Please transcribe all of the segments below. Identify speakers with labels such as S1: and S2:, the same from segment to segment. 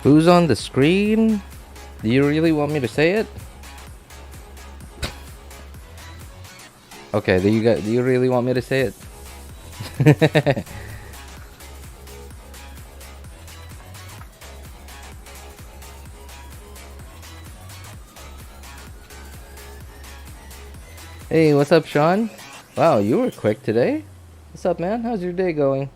S1: Who's on the screen? Do you really want me to say it? Okay, do you really want me to say it? Hey, what's up, Sean? Wow, you were quick today. What's up, man? How's your day going?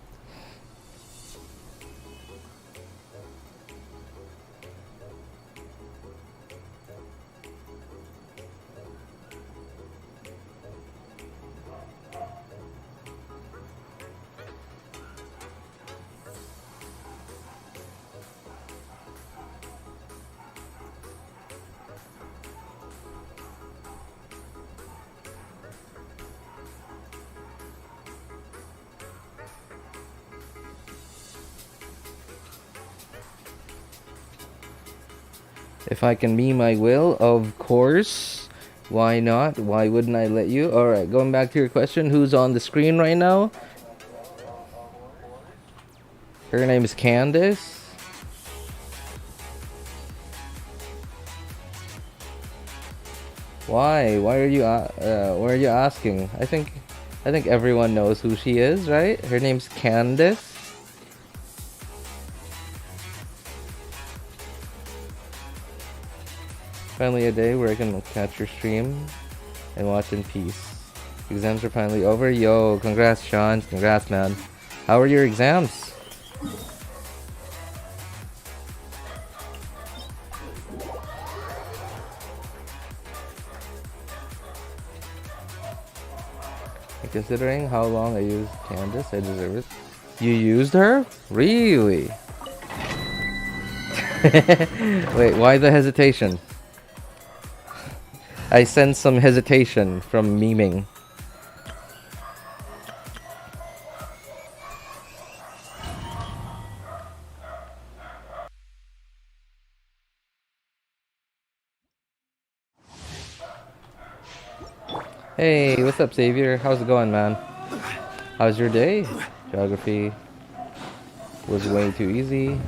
S1: If I can be my will, of course. Why not? Why wouldn't I let you? Alright, going back to your question, who's on the screen right now? Her name is Candice. Why? Why are you asking? I think everyone knows who she is, right? Her name's Candice. Finally a day where I can catch your stream and watch in peace. Exams are finally over. Yo, congrats, Sean. Congrats, man. How are your exams? Considering how long I used Candice, I deserve it. You used her? Really? Wait, why the hesitation? I sense some hesitation from memeing. Hey, what's up, Xavier? How's it going, man? How's your day? Geography was way too easy.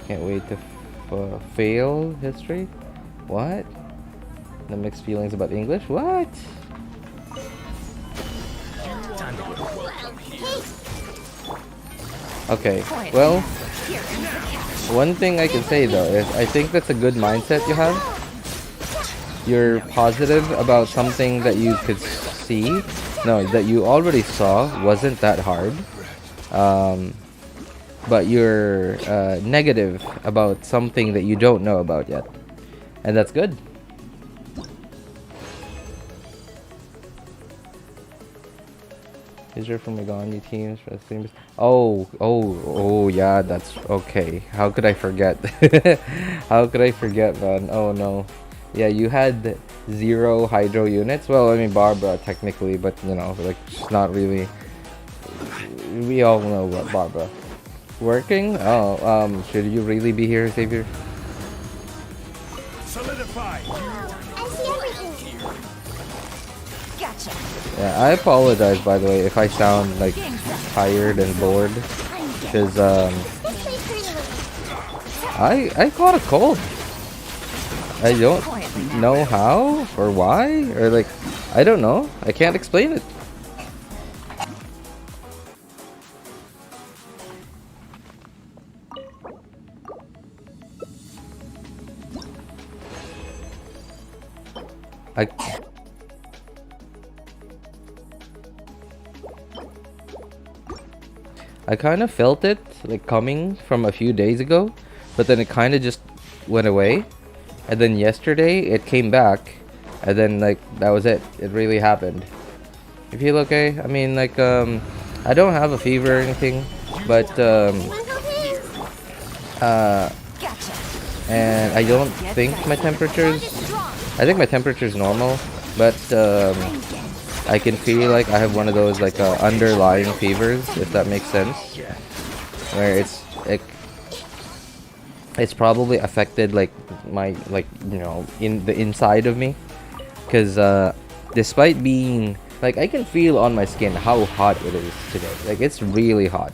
S1: Can't wait to fail history. What? No mixed feelings about English? What? Okay, well, one thing I can say though is I think that's a good mindset you have. You're positive about something that you could see. No, that you already saw wasn't that hard. But you're negative about something that you don't know about yet. And that's good. Is there from the Ganyu teams for the streamers? Oh, yeah, that's okay. How could I forget? How could I forget, man? Oh no. Yeah, you had 0 hydro units. Well, I mean Barbara technically, but you know, like she's not really. We all know what Barbara. Working? Oh, should you really be here, Xavier?
S2: Solidify.
S3: I see everything. Gotcha.
S1: Yeah, I apologize by the way if I sound like tired and bored, because I caught a cold. I don't know how or why or like I don't know. I can't explain it. I kind of felt it like coming from a few days ago, but then it kind of just went away, and then yesterday it came back, and then like that was it. It really happened. You feel okay? I mean like I don't have a fever or anything, but and I don't think my temperature's I think my temperature's normal, but I can feel like I have one of those like underlying fevers, if that makes sense, where it's probably affected like my you know in the inside of me, because despite being like I can feel on my skin how hot it is today. Like it's really hot,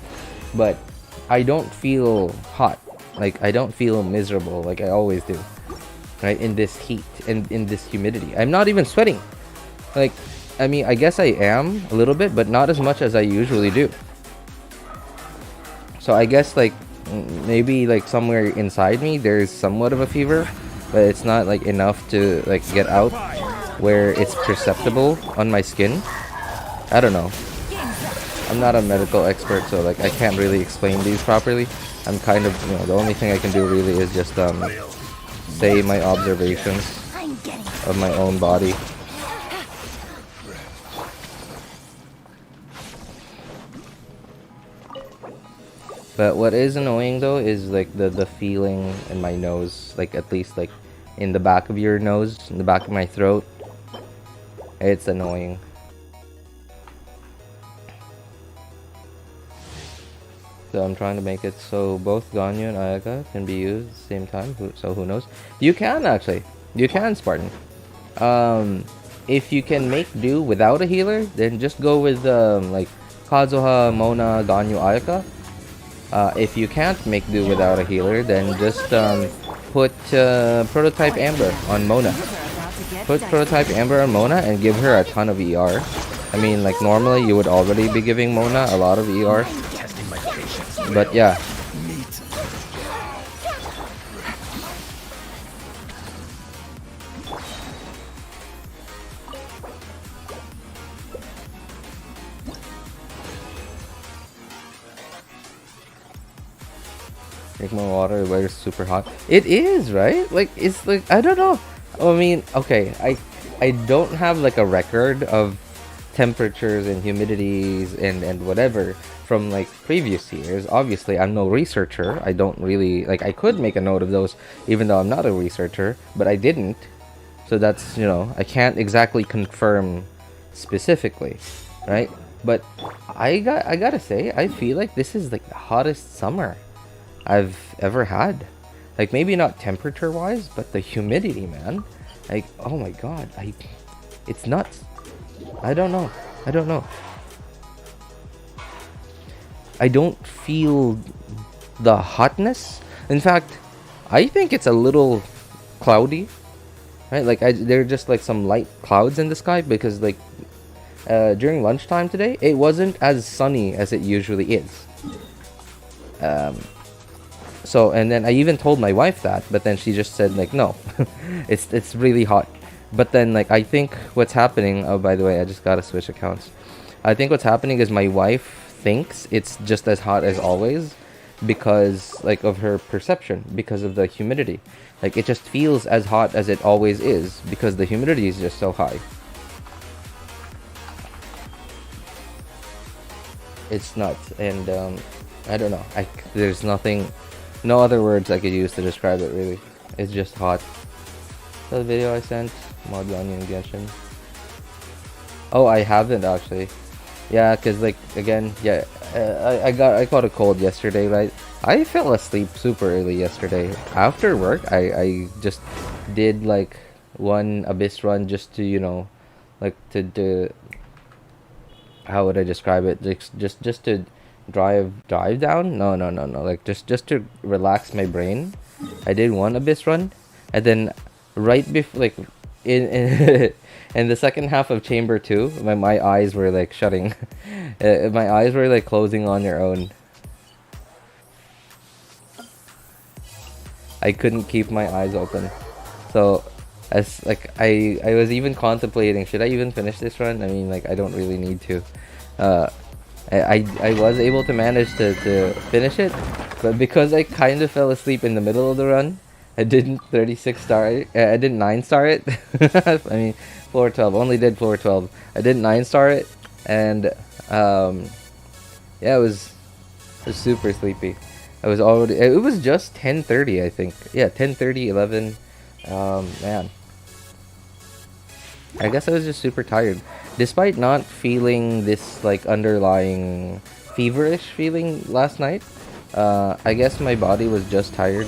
S1: but I don't feel hot like I don't feel miserable like I always do, right? In this heat and in this humidity, I'm not even sweating. Like, I mean, I guess I am a little bit, but not as much as I usually do. So I guess like maybe like somewhere inside me there's somewhat of a fever, but it's not like enough to like get out where it's perceptible on my skin. I don't know. I'm not a medical expert, so like I can't really explain these properly. I'm kind of, you know, the only thing I can do really is just say my observations of my own body. But what is annoying though is like the feeling in my nose, like at least like in the back of your nose, in the back of my throat. It's annoying. So I'm trying to make it so both Ganyu and Ayaka can be used at the same time. So who knows? You can actually. You can, Spartan. If you can make do without a healer, then just go with like Kazuha, Mona, Ganyu, Ayaka. If you can't make do without a healer, then just put Prototype Amber on Mona. Put Prototype Amber on Mona and give her a ton of ER. I mean, like normally you would already be giving Mona a lot of ER. But yeah. Drink more water, the weather's super hot. It is, right? Like, it's like, I don't know. I mean, okay, I don't have like a record of temperatures and humidities and whatever from like previous years. Obviously, I'm no researcher. I don't really, like, I could make a note of those even though I'm not a researcher, but I didn't. So that's, you know, I can't exactly confirm specifically, right? But I gotta say, I feel like this is like the hottest summer I've ever had. Like, maybe not temperature wise, but the humidity, man. Like, oh my god, it's nuts. I don't know. I don't feel the hotness. In fact, I think it's a little cloudy, right? Like, there are just like some light clouds in the sky because like during lunchtime today, it wasn't as sunny as it usually is. So, and then I even told my wife that, but then she just said like, no, it's really hot. But then like, I think what's happening, oh, by the way, I just gotta switch accounts. I think what's happening is my wife thinks it's just as hot as always because like of her perception, because of the humidity. Like, it just feels as hot as it always is because the humidity is just so high. It's nuts. And I don't know, there's no other words I could use to describe it, really. It's just hot. The video I sent, Mod Ganyu and Genshin. Oh, I haven't actually. Yeah, cause like again, yeah, I caught a cold yesterday, right? I fell asleep super early yesterday. After work, I just did like one abyss run just to, you know, like to how would I describe it? Just to drive down? No. Like just to relax my brain. I did one abyss run, and then right before, like in in the second half of chamber 2, my eyes were like shutting. My eyes were like closing on their own. I couldn't keep my eyes open. So as like I was even contemplating, should I even finish this run? I mean, like, I don't really need to. I was able to manage to finish it, but because I kind of fell asleep in the middle of the run, I didn't 36 star it. I didn't 9 star it. I mean, floor 12. Only did floor 12. I didn't 9 star it, and yeah, it was super sleepy. I was already. It was just 10:30, I think. Yeah, 10:30, 11. Man. I guess I was just super tired. Despite not feeling this like underlying feverish feeling last night, I guess my body was just tired.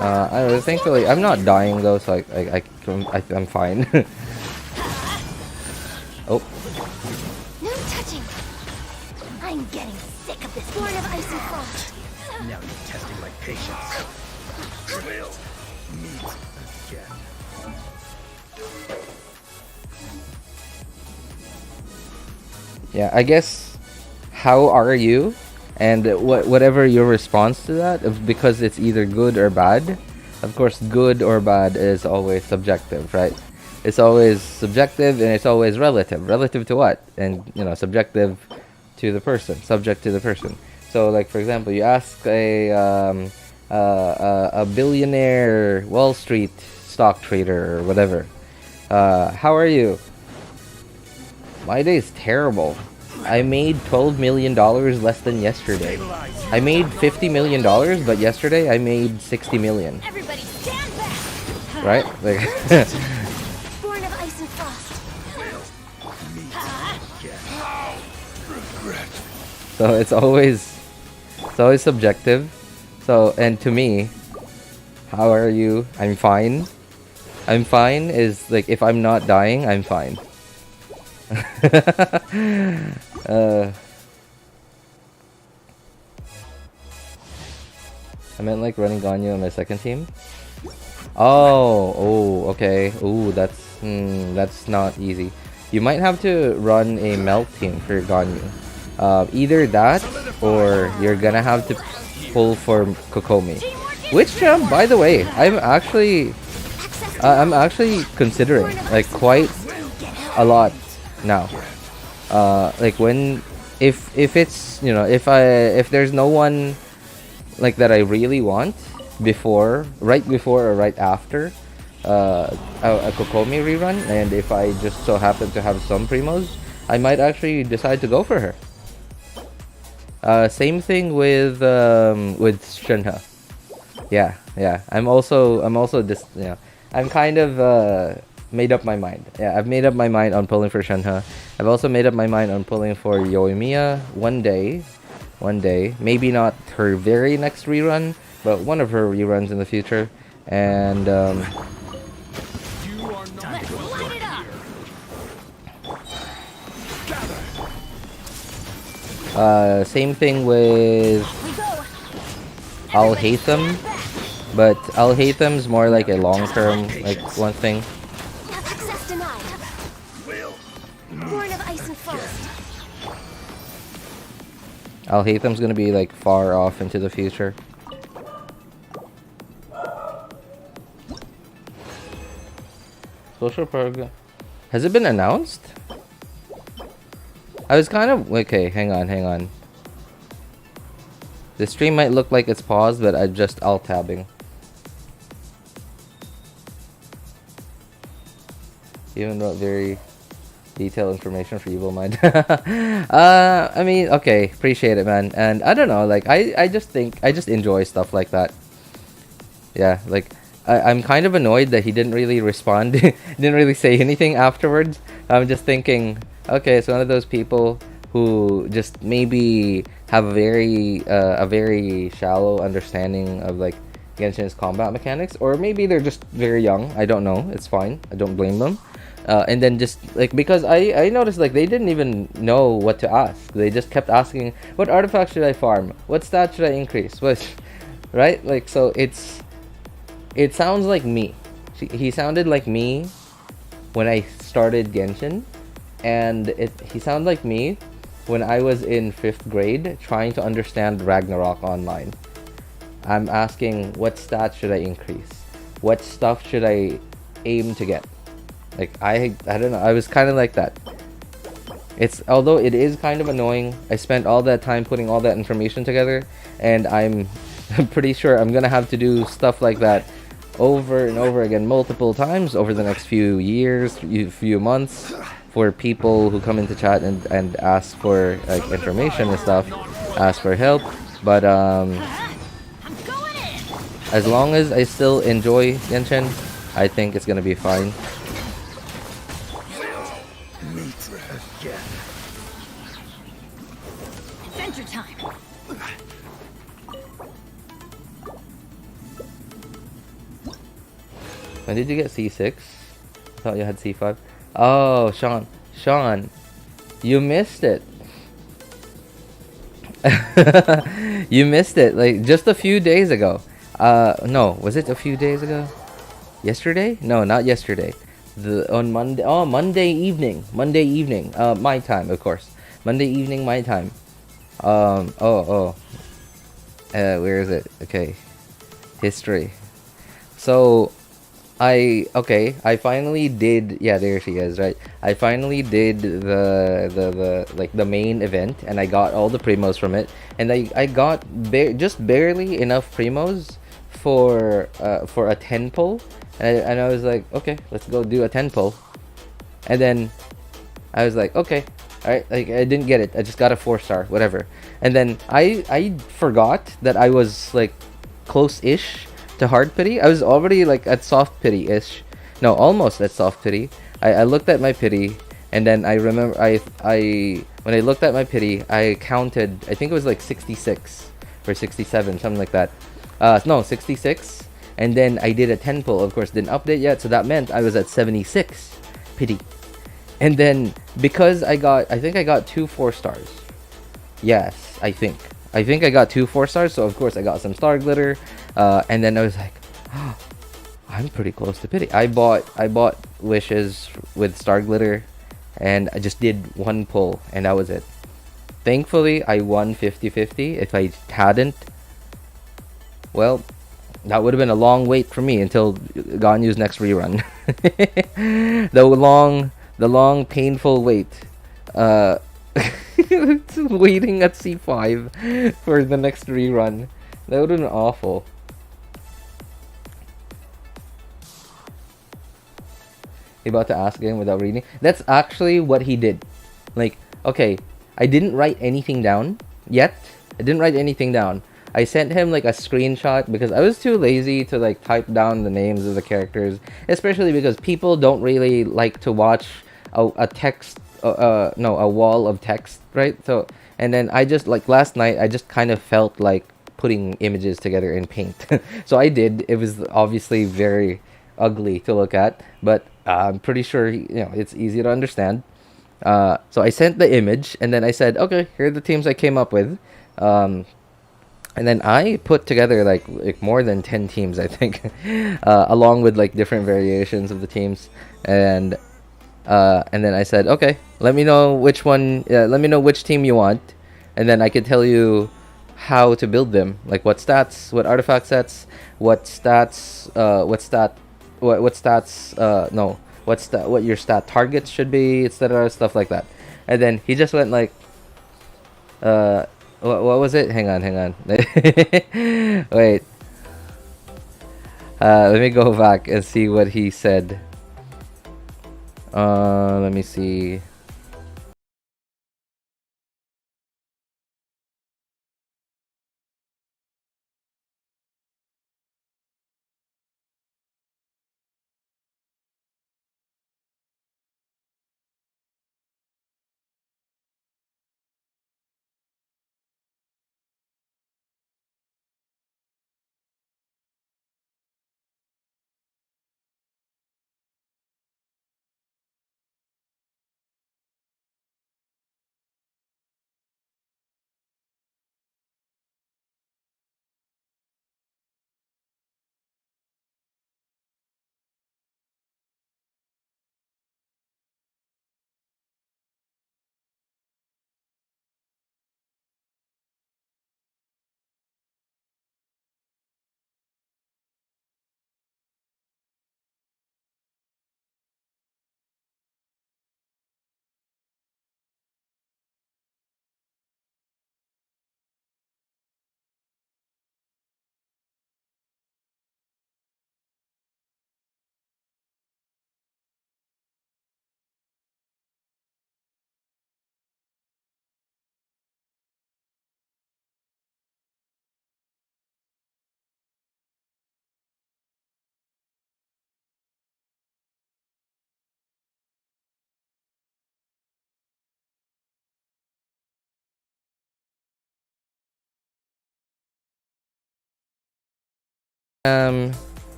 S1: I don't know, thankfully I'm not dying though, so I'm fine. Oh.
S3: No touching. I'm getting sick of this. Lord of Icy Frost.
S2: Now you're testing my patience. Will meet again.
S1: Yeah, I guess, how are you? And whatever your response to that, because it's either good or bad. Of course, good or bad is always subjective, right? It's always subjective and it's always relative. Relative to what? And, you know, subjective to the person, subject to the person. So, like, for example, you ask a billionaire Wall Street stock trader or whatever, how are you? My day's terrible. I made $12 million less than yesterday. I made $50 million, but yesterday I made 60 million.
S3: Everybody stand back!
S1: Right? Like,
S3: Born of ice and frost.
S1: so it's always subjective. So, and to me, how are you? I'm fine. I'm fine is like, if I'm not dying, I'm fine. I meant like running Ganyu on my second team. Oh, okay. Ooh, that's not easy. You might have to run a melt team for Ganyu. Either that, or you're gonna have to pull for Kokomi. Which by the way, I'm actually considering like quite a lot now. Like if it's, you know, if there's no one like that I really want right before or right after a Kokomi rerun, and if I just so happen to have some primos, I might actually decide to go for her. Same thing with Shenhe. Yeah. I'm also just, you know, I'm kind of made up my mind. Yeah, I've made up my mind on pulling for Shenhe. I've also made up my mind on pulling for Yoimiya one day. Maybe not her very next rerun, but one of her reruns in the future. And same thing with Al-Haytham, but Al-Haytham's more like a long-term, like, one thing.
S3: Access denied. Born of ice and frost.
S1: Al-Haytham's gonna be like far off into the future. Social program. Has it been announced? I was kind of... Okay, hang on. The stream might look like it's paused, but I'm just alt-tabbing. Even though very detailed information for Evil Mind. I mean, okay, appreciate it, man. And I don't know, like, I just enjoy stuff like that. Yeah, like, I'm kind of annoyed that he didn't really respond, didn't really say anything afterwards. I'm just thinking, okay, it's one of those people who just maybe have a very shallow understanding of, like, Genshin's combat mechanics, or maybe they're just very young. I don't know. It's fine. I don't blame them. And then just, like, because I noticed, like, they didn't even know what to ask. They just kept asking, what artifact should I farm? What stat should I increase? Which, right? Like, so it sounds like me. He sounded like me when I started Genshin, and he sounded like me when I was in 5th grade trying to understand Ragnarok Online. I'm asking, what stats should I increase? What stuff should I aim to get? Like, I don't know, I was kind of like that. Although it is kind of annoying, I spent all that time putting all that information together, and I'm pretty sure I'm gonna have to do stuff like that over and over again multiple times over the next few years, few months, for people who come into chat and ask for, like, information and stuff, ask for help. But as long as I still enjoy Genshin, I think it's gonna be fine.
S3: Adventure time.
S1: When did you get C6? I thought you had C5. Oh, Sean, you missed it. You missed it like just a few days ago. No, was it a few days ago? Yesterday? No, not yesterday. On Monday. Oh, Monday evening. Monday evening. My time, of course. Monday evening, my time. Oh. Where is it? Okay. History. So, I finally did. Yeah, there she is. Right. I finally did the like the main event, and I got all the primos from it, and I got just barely enough primos for a 10 pull, and I was like, okay, let's go do a 10 pull, and then I was like, okay, all right, like I didn't get it. I just got a 4-star, whatever, and then I forgot that I was like close-ish to hard pity. I was already like at soft pity-ish. No, almost at soft pity. I looked at my pity, and then I remember when I looked at my pity, I counted. I think it was like 66 or 67, something like that. No, 66. And then I did a 10 pull. Of course, didn't update yet, so that meant I was at 76 pity. And then because I think I got 2 4-stars. Yes, I think I got 2 4-stars. So of course I got some star glitter. And then I was like, oh, I'm pretty close to pity. I bought wishes with star glitter, and I just did 1 pull, and that was it. Thankfully, I won 50-50. If I hadn't, well, that would have been a long wait for me until Ganyu's next rerun. The long, painful wait. Waiting at C5 for the next rerun. That would have been awful. You about to ask again without reading? That's actually what he did. Like, okay, I didn't write anything down yet. I sent him like a screenshot because I was too lazy to like type down the names of the characters, especially because people don't really like to watch a text, a wall of text, right? So, and then I just like last night, I just kind of felt like putting images together in paint. So I did. It was obviously very ugly to look at, but I'm pretty sure it's easy to understand. So I sent the image, and then I said, okay, here are the teams I came up with. And then I put together like more than 10 teams, I think, along with like different variations of the teams. And then I said, okay, let me know which one. Let me know which team you want, and then I can tell you how to build them. Like what stats, what artifact sets, what your stat targets should be, etc. Stuff like that. And then he just went like, what was it? Hang on. Wait. Let me go back and see what he said. Let me see.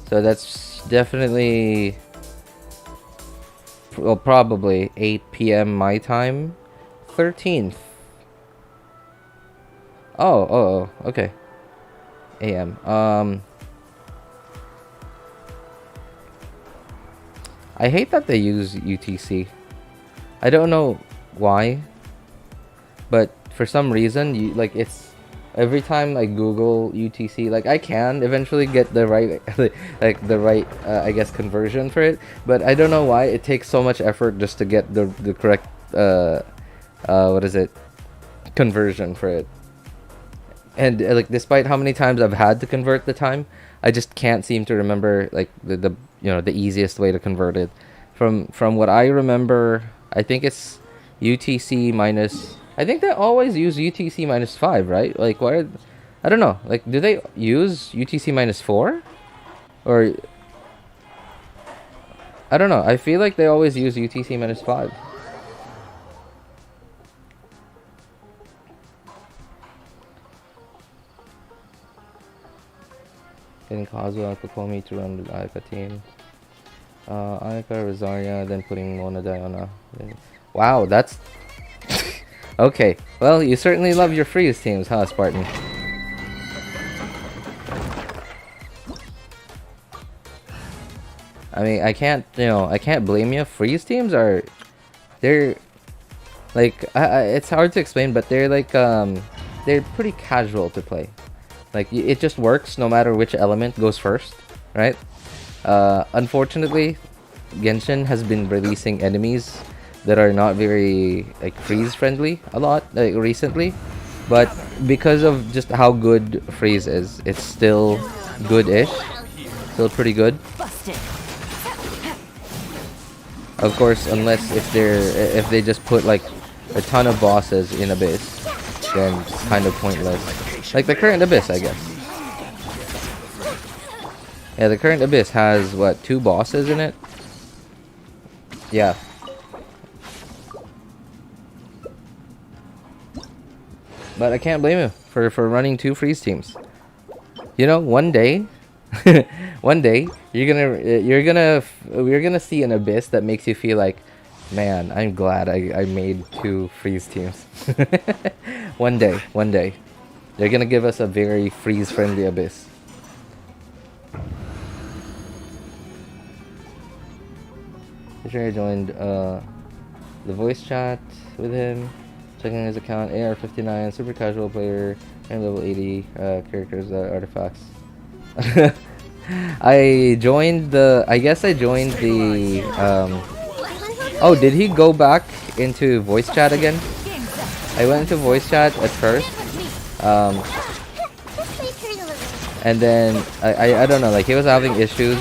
S1: So that's definitely, well, probably 8 p.m. my time, 13th. Okay. AM. I hate that they use UTC. I don't know why, but for some reason, it's every time I Google UTC, like I can eventually get the right, like the right, I guess conversion for it, but I don't know why it takes so much effort just to get the correct, what is it, conversion for it. And like despite how many times I've had to convert the time, I just can't seem to remember like the the easiest way to convert it. From what I remember, I think it's UTC minus. I think they always use UTC minus 5, right? Like why? I don't know. Like do they use UTC minus 4? Or I don't know. I feel like they always use UTC minus 5. Getting Kazuha and Kokomi to run the Ayaka team. Ayaka, Rosaria, then putting Mona Diana. Wow, that's... Okay, well, you certainly love your freeze teams, huh, Spartan? I mean, I can't blame you. Freeze teams are... They're... Like, it's hard to explain, but they're like, they're pretty casual to play. Like, it just works no matter which element goes first, right? Unfortunately, Genshin has been releasing enemies that are not very, like, freeze friendly a lot, like, recently. But because of just how good freeze is, it's still good-ish. Still pretty good. Of course, unless if they just put, like, a ton of bosses in Abyss, then it's kind of pointless. Like the current Abyss, I guess. Yeah, the current Abyss has, what, 2 bosses in it? Yeah. But I can't blame you for running 2 freeze teams. You know, one day, one day, we're gonna see an Abyss that makes you feel like, man, I'm glad I made 2 freeze teams. One day. They're gonna give us a very freeze-friendly Abyss. I joined the voice chat with him, checking his account. AR59, super casual player, and level 80 characters, artifacts. I joined the. I guess I joined the. Oh, did he go back into voice chat again? I went into voice chat at first. And then I don't know, like he was having issues,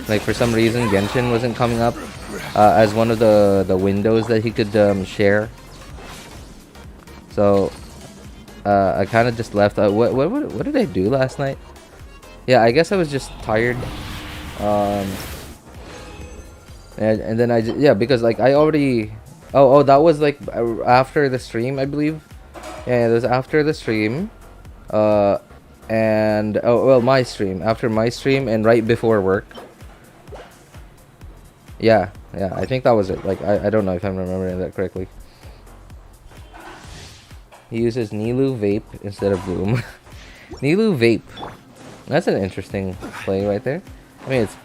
S1: like for some reason Genshin wasn't coming up as one of the windows that he could share. So I kind of just left. What did I do last night? Yeah, I guess I was just tired. And then yeah, because like I already that was like after the stream, I believe. Yeah, it was after the stream. And my stream, after my stream and right before work. Yeah, I think that was it. Like I don't know if I'm remembering that correctly. He uses Nilou vape instead of Bloom. Nilou vape. That's an interesting play right there. I mean, it's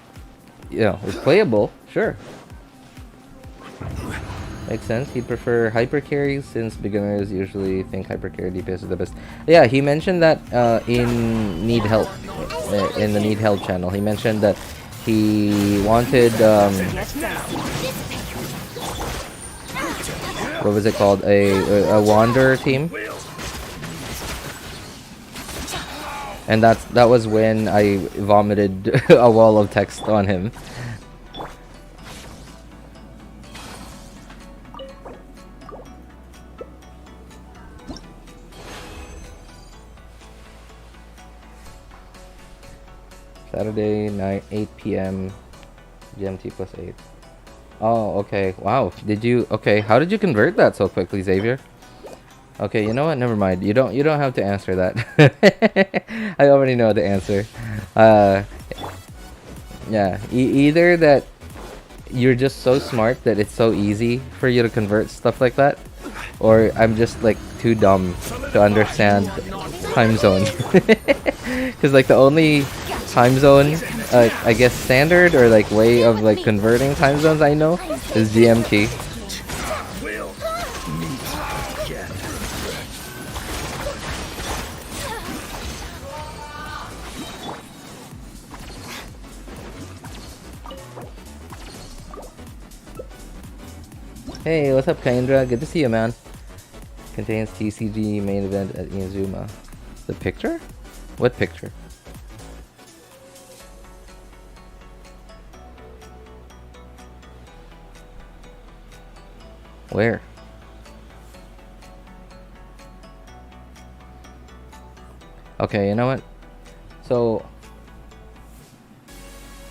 S1: it's playable, sure. Makes sense. He'd prefer hyper carries since beginners usually think hyper carry DPS is the best. Yeah, he mentioned that in Need Help, in the Need Help channel. He mentioned that he wanted what was it called? A Wander team. And that was when I vomited a wall of text on him. Saturday night, 8 p.m. GMT plus 8. Oh, okay. Wow. Okay, how did you convert that so quickly, Xavier? Okay, you know what? Never mind. You don't have to answer that. I already know the answer. Yeah, either that you're just so smart that it's so easy for you to convert stuff like that, or I'm just like too dumb to understand time zone. Because like the only time zone, I guess standard or like way of like converting time zones I know is GMT.
S2: We'll meet again.
S1: Hey, what's up, Kaindra? Good to see you, man. Contains TCG main event at Inazuma. The picture? What picture? Where? Okay, you know what? So,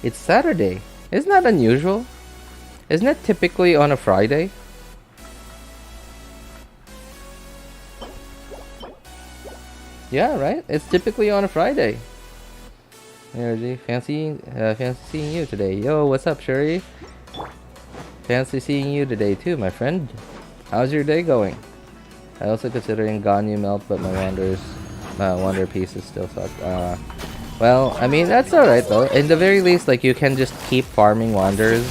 S1: it's Saturday. Isn't that unusual? Isn't it typically on a Friday? Yeah, right? It's typically on a Friday. Energy, fancy seeing you today. Yo, what's up, Shuri? Fancy seeing you today too, my friend. How's your day going? I also considering Ganyu melt, but my Wander pieces still suck. Well, I mean that's alright though. In the very least, like you can just keep farming Wanders,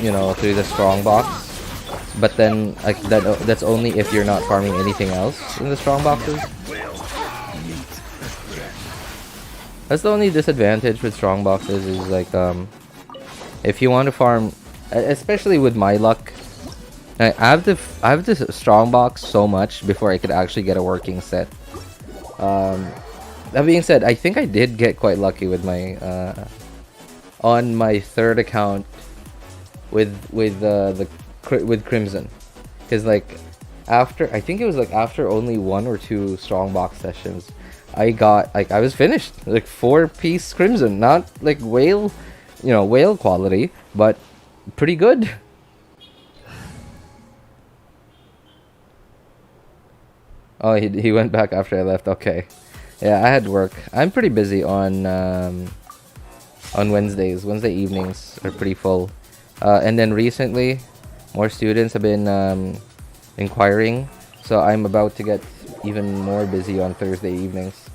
S1: you know, through the strong box. But then, like that's only if you're not farming anything else in the strong boxes. That's the only disadvantage with strong boxes is like if you want to farm, especially with my luck, I have to strong box so much before I could actually get a working set. That being said, I think I did get quite lucky with my on my third account with Crimson, because like after I think it was like after only 1 or 2 strong box sessions, I got like I was finished like 4-piece Crimson, not like whale, you know, whale quality, but pretty good. Oh, he went back after I left. Okay, yeah, I had work. I'm pretty busy on Wednesdays. Wednesday evenings are pretty full, and then recently, more students have been inquiring, so I'm about to get even more busy on Thursday evenings.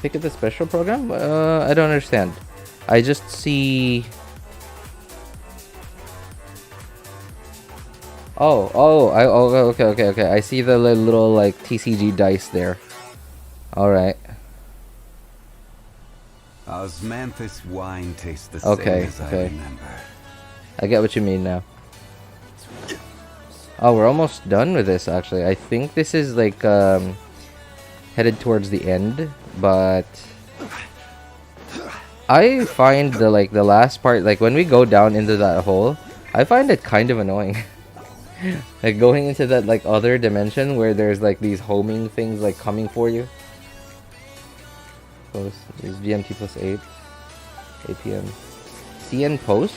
S1: Pick up the special program? I don't understand. I just see. Okay. I see the little like TCG dice there. All right.
S4: Osmanthus wine tastes the
S1: Okay,
S4: same as
S1: okay.
S4: I remember.
S1: I get what you mean now. Oh, we're almost done with this actually. I think this is like headed towards the end, but I find the last part, like when we go down into that hole, I find it kind of annoying. Like going into that like other dimension where there's like these homing things like coming for you. Post is GMT plus 8 p.m. CN Post?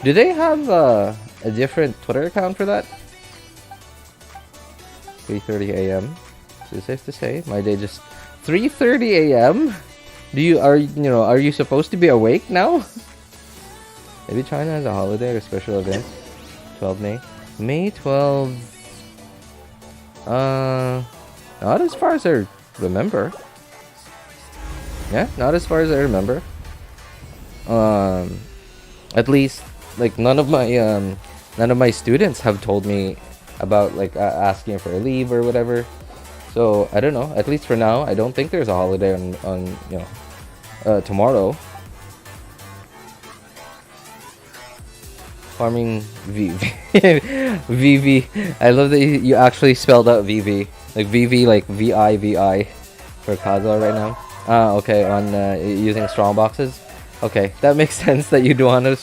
S1: Do they have a different Twitter account for that? 3:30 a.m. Is it safe to say my day just 3:30 a.m.? Are you supposed to be awake now? Maybe China has a holiday or special event. 12 May 12. Not as far as I remember. Yeah, not as far as I remember. At least like none of my students have told me about like asking for a leave or whatever. So I don't know. At least for now, I don't think there's a holiday on tomorrow. Farming VV. I love that you actually spelled out VV. Like VV, like VIVI for Kazuha right now. Okay, on using strong boxes. Okay, that makes sense that you'd want to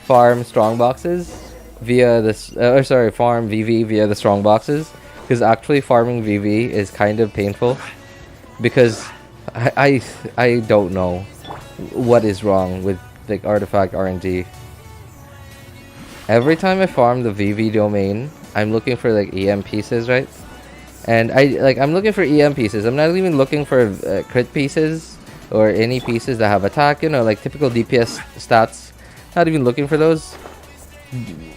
S1: farm strong boxes via this. Farm VV via the strong boxes, because actually farming VV is kind of painful, because I don't know what is wrong with like artifact RNG. Every time I farm the VV domain, I'm looking for like EM pieces, right? And I'm looking for EM pieces. I'm not even looking for crit pieces or any pieces that have attack, like typical DPS stats. Not even looking for those.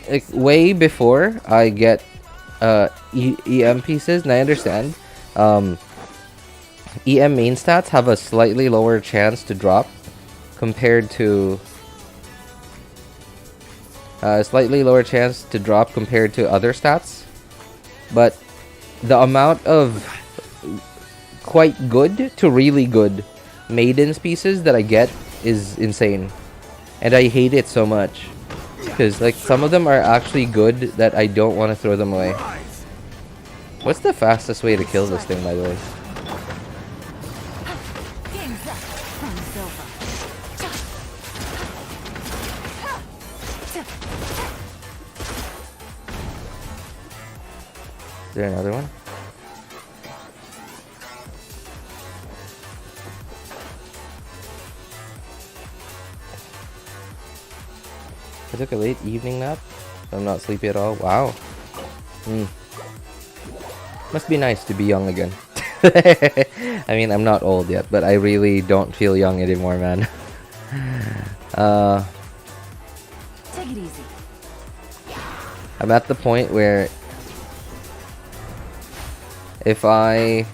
S1: like way before I get EM pieces, and I understand EM main stats have a slightly lower chance to drop compared to compared to other stats, but the amount of quite good to really good maidens pieces that I get is insane, and I hate it so much because like some of them are actually good that I don't want to throw them away. What's the fastest way to kill this thing, by the way?
S3: Game's up. Fun's over.
S1: Is there another one? I took a late evening nap. I'm not sleepy at all. Wow. Must be nice to be young again. I mean, I'm not old yet, but I really don't feel young anymore, man.
S3: Take it easy.
S1: I'm at the point where if I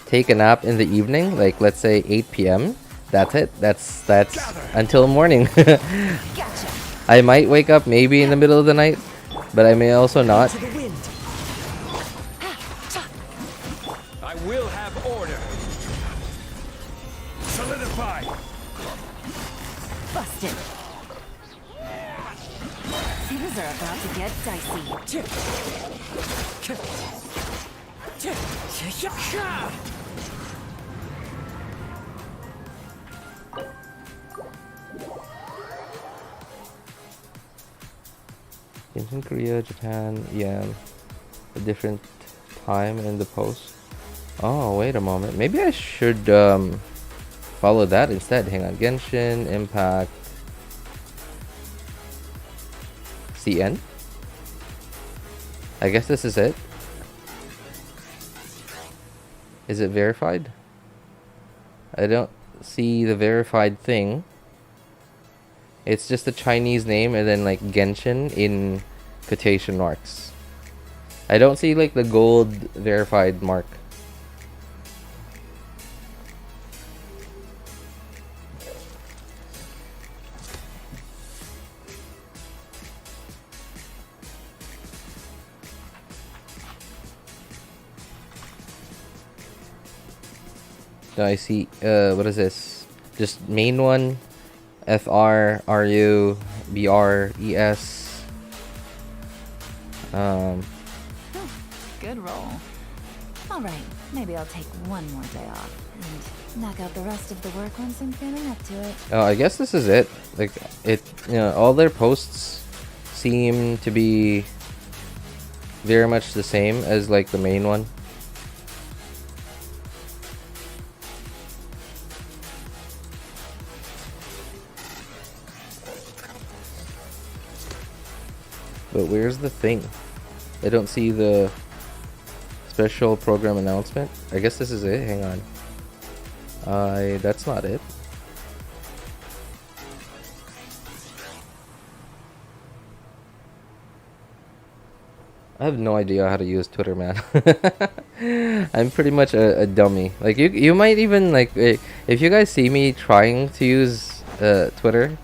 S1: take a nap in the evening, like let's say 8 p.m., that's it. That's until morning.
S3: Gotcha.
S1: I might wake up maybe in the middle of the night, but I may also not.
S2: To the wind. I will have order. Solidify.
S3: Busted. Things are about to get dicey.
S1: In Korea, Japan, yeah, a different time in the post. Oh, wait a moment. Maybe I should follow that instead. Hang on. Genshin Impact CN. I guess this is it. Is it verified? I don't see the verified thing. It's just a Chinese name and then like Genshin in quotation marks. I don't see like the gold verified mark. No, I see. What is this? Just main one. FR, RU, BR, ES.
S3: Good roll. All right, maybe I'll take one more day off and knock out the rest of the work once I'm feeling up to it.
S1: Oh, I guess this is it. Like it, all their posts seem to be very much the same as like the main one. But where's the thing? I don't see the special program announcement. I guess this is it. Hang on. That's not it. I have no idea how to use Twitter, man. I'm pretty much a dummy. Like you might even like if you guys see me trying to use Twitter,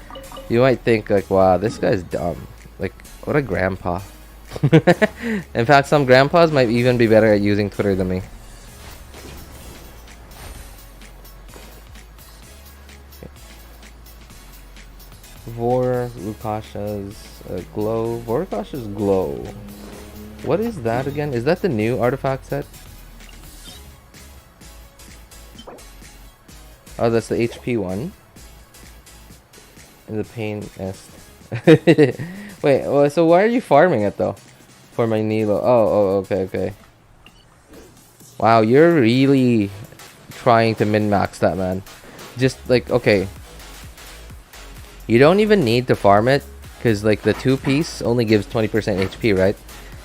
S1: you might think like, wow, this guy's dumb. Like, what a grandpa. In fact, some grandpas might even be better at using Twitter than me. Vorukasha's glow. Vorukasha's glow. What is that again? Is that the new artifact set? Oh, that's the HP one. And the pain est. Wait, well, so why are you farming it though? For my Nilou. Oh, okay. Wow, you're really trying to min-max that, man. Just like, okay. You don't even need to farm it, because like the 2-piece only gives 20% HP, right?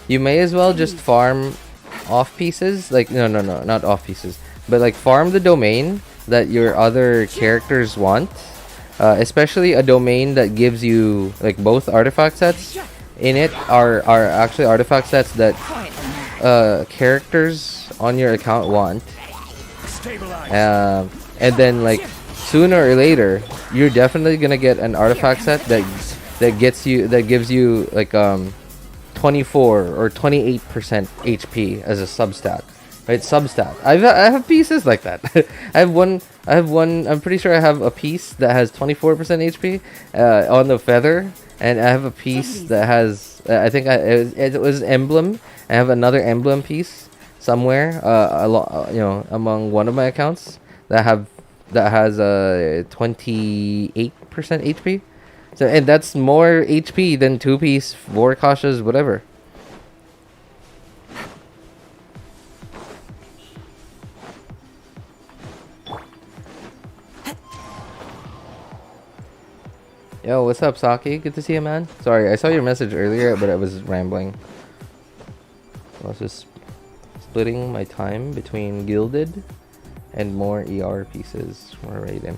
S1: You may as well just farm off pieces. Like, no, not off pieces. But like farm the domain that your other characters want. Especially a domain that gives you like both artifact sets. in it are actually artifact sets that
S3: Point and that.
S1: characters on your account want.
S2: Stabilize.
S1: And then like sooner or later, you're definitely gonna get an artifact set that gives you like 24 or 28% HP as a substat. Right, substat. I have pieces like that. I have one. I'm pretty sure I have a piece that has 24% HP on the feather, and I have a piece that has. I think it was emblem. I have another emblem piece somewhere, among one of my accounts that has 28% HP. So, and that's more HP than 2-piece, 4 Kashas, whatever. Yo, what's up, Saki? Good to see you, man. Sorry, I saw your message earlier, but I was rambling. I was just splitting my time between Gilded and more ER pieces. More Raiden.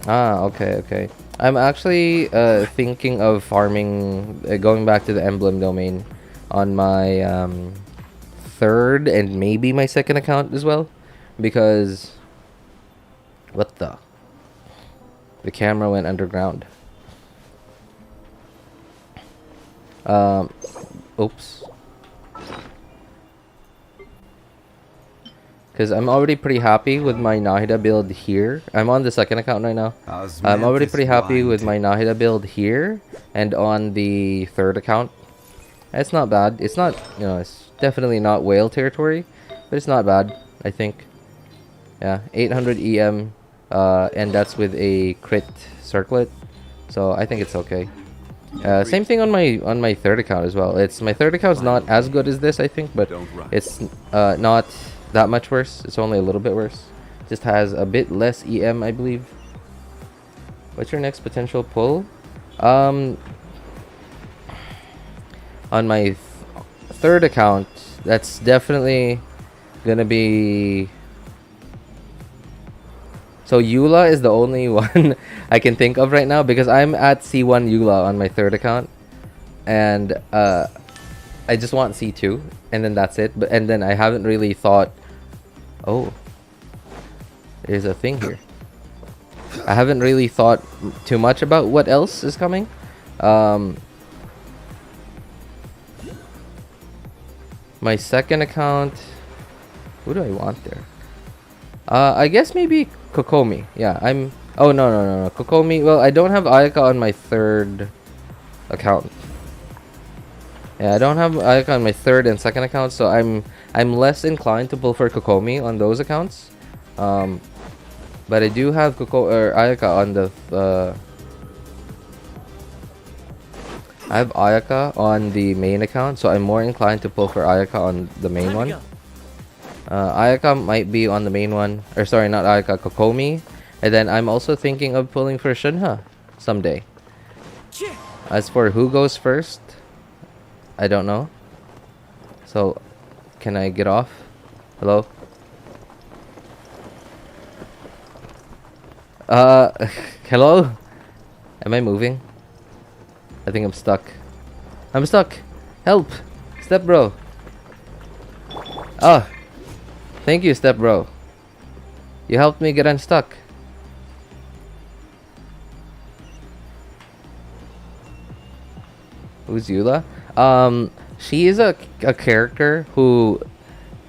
S1: Ah, okay. I'm actually thinking of farming, going back to the emblem domain on my third and maybe my second account as well, because what the camera went underground. Oops. Because I'm already pretty happy with my Nahida build here. I'm on the second account right now. I'm already pretty happy with my Nahida build here and on the third account. It's not bad. It's not, it's definitely not whale territory, but it's not bad, I think. Yeah, 800 EM, and that's with a crit circlet, so I think it's okay. Same thing on my third account as well. My third account's not as good as this, I think, but it's not that much worse. It's only a little bit worse. Just has a bit less EM, I believe. What's your next potential pull? On my third account, that's definitely gonna be. So Eula is the only one I can think of right now, because I'm at C1 Eula on my third account, and I just want C2, and then that's it. And then I haven't really thought. Oh, there's a thing here. I haven't really thought too much about what else is coming. My second account. Who do I want there? I guess maybe Kokomi. Yeah, I'm. Oh no. Kokomi. Well, I don't have Ayaka on my third account. Yeah, I don't have Ayaka on my third and second account, so I'm less inclined to pull for Kokomi on those accounts. But I do have Ayaka on the. I have Ayaka on the main account, so I'm more inclined to pull for Ayaka on the main one. Ayaka might be on the main one, or sorry, not Ayaka, Kokomi, and then I'm also thinking of pulling for Shunha someday. As for who goes first, I don't know. So, can I get off? Hello? Hello? Am I moving? I think I'm stuck. I'm stuck! Help! Step bro! Ah! Thank you, step bro. You helped me get unstuck. Who's Eula? She is a character who,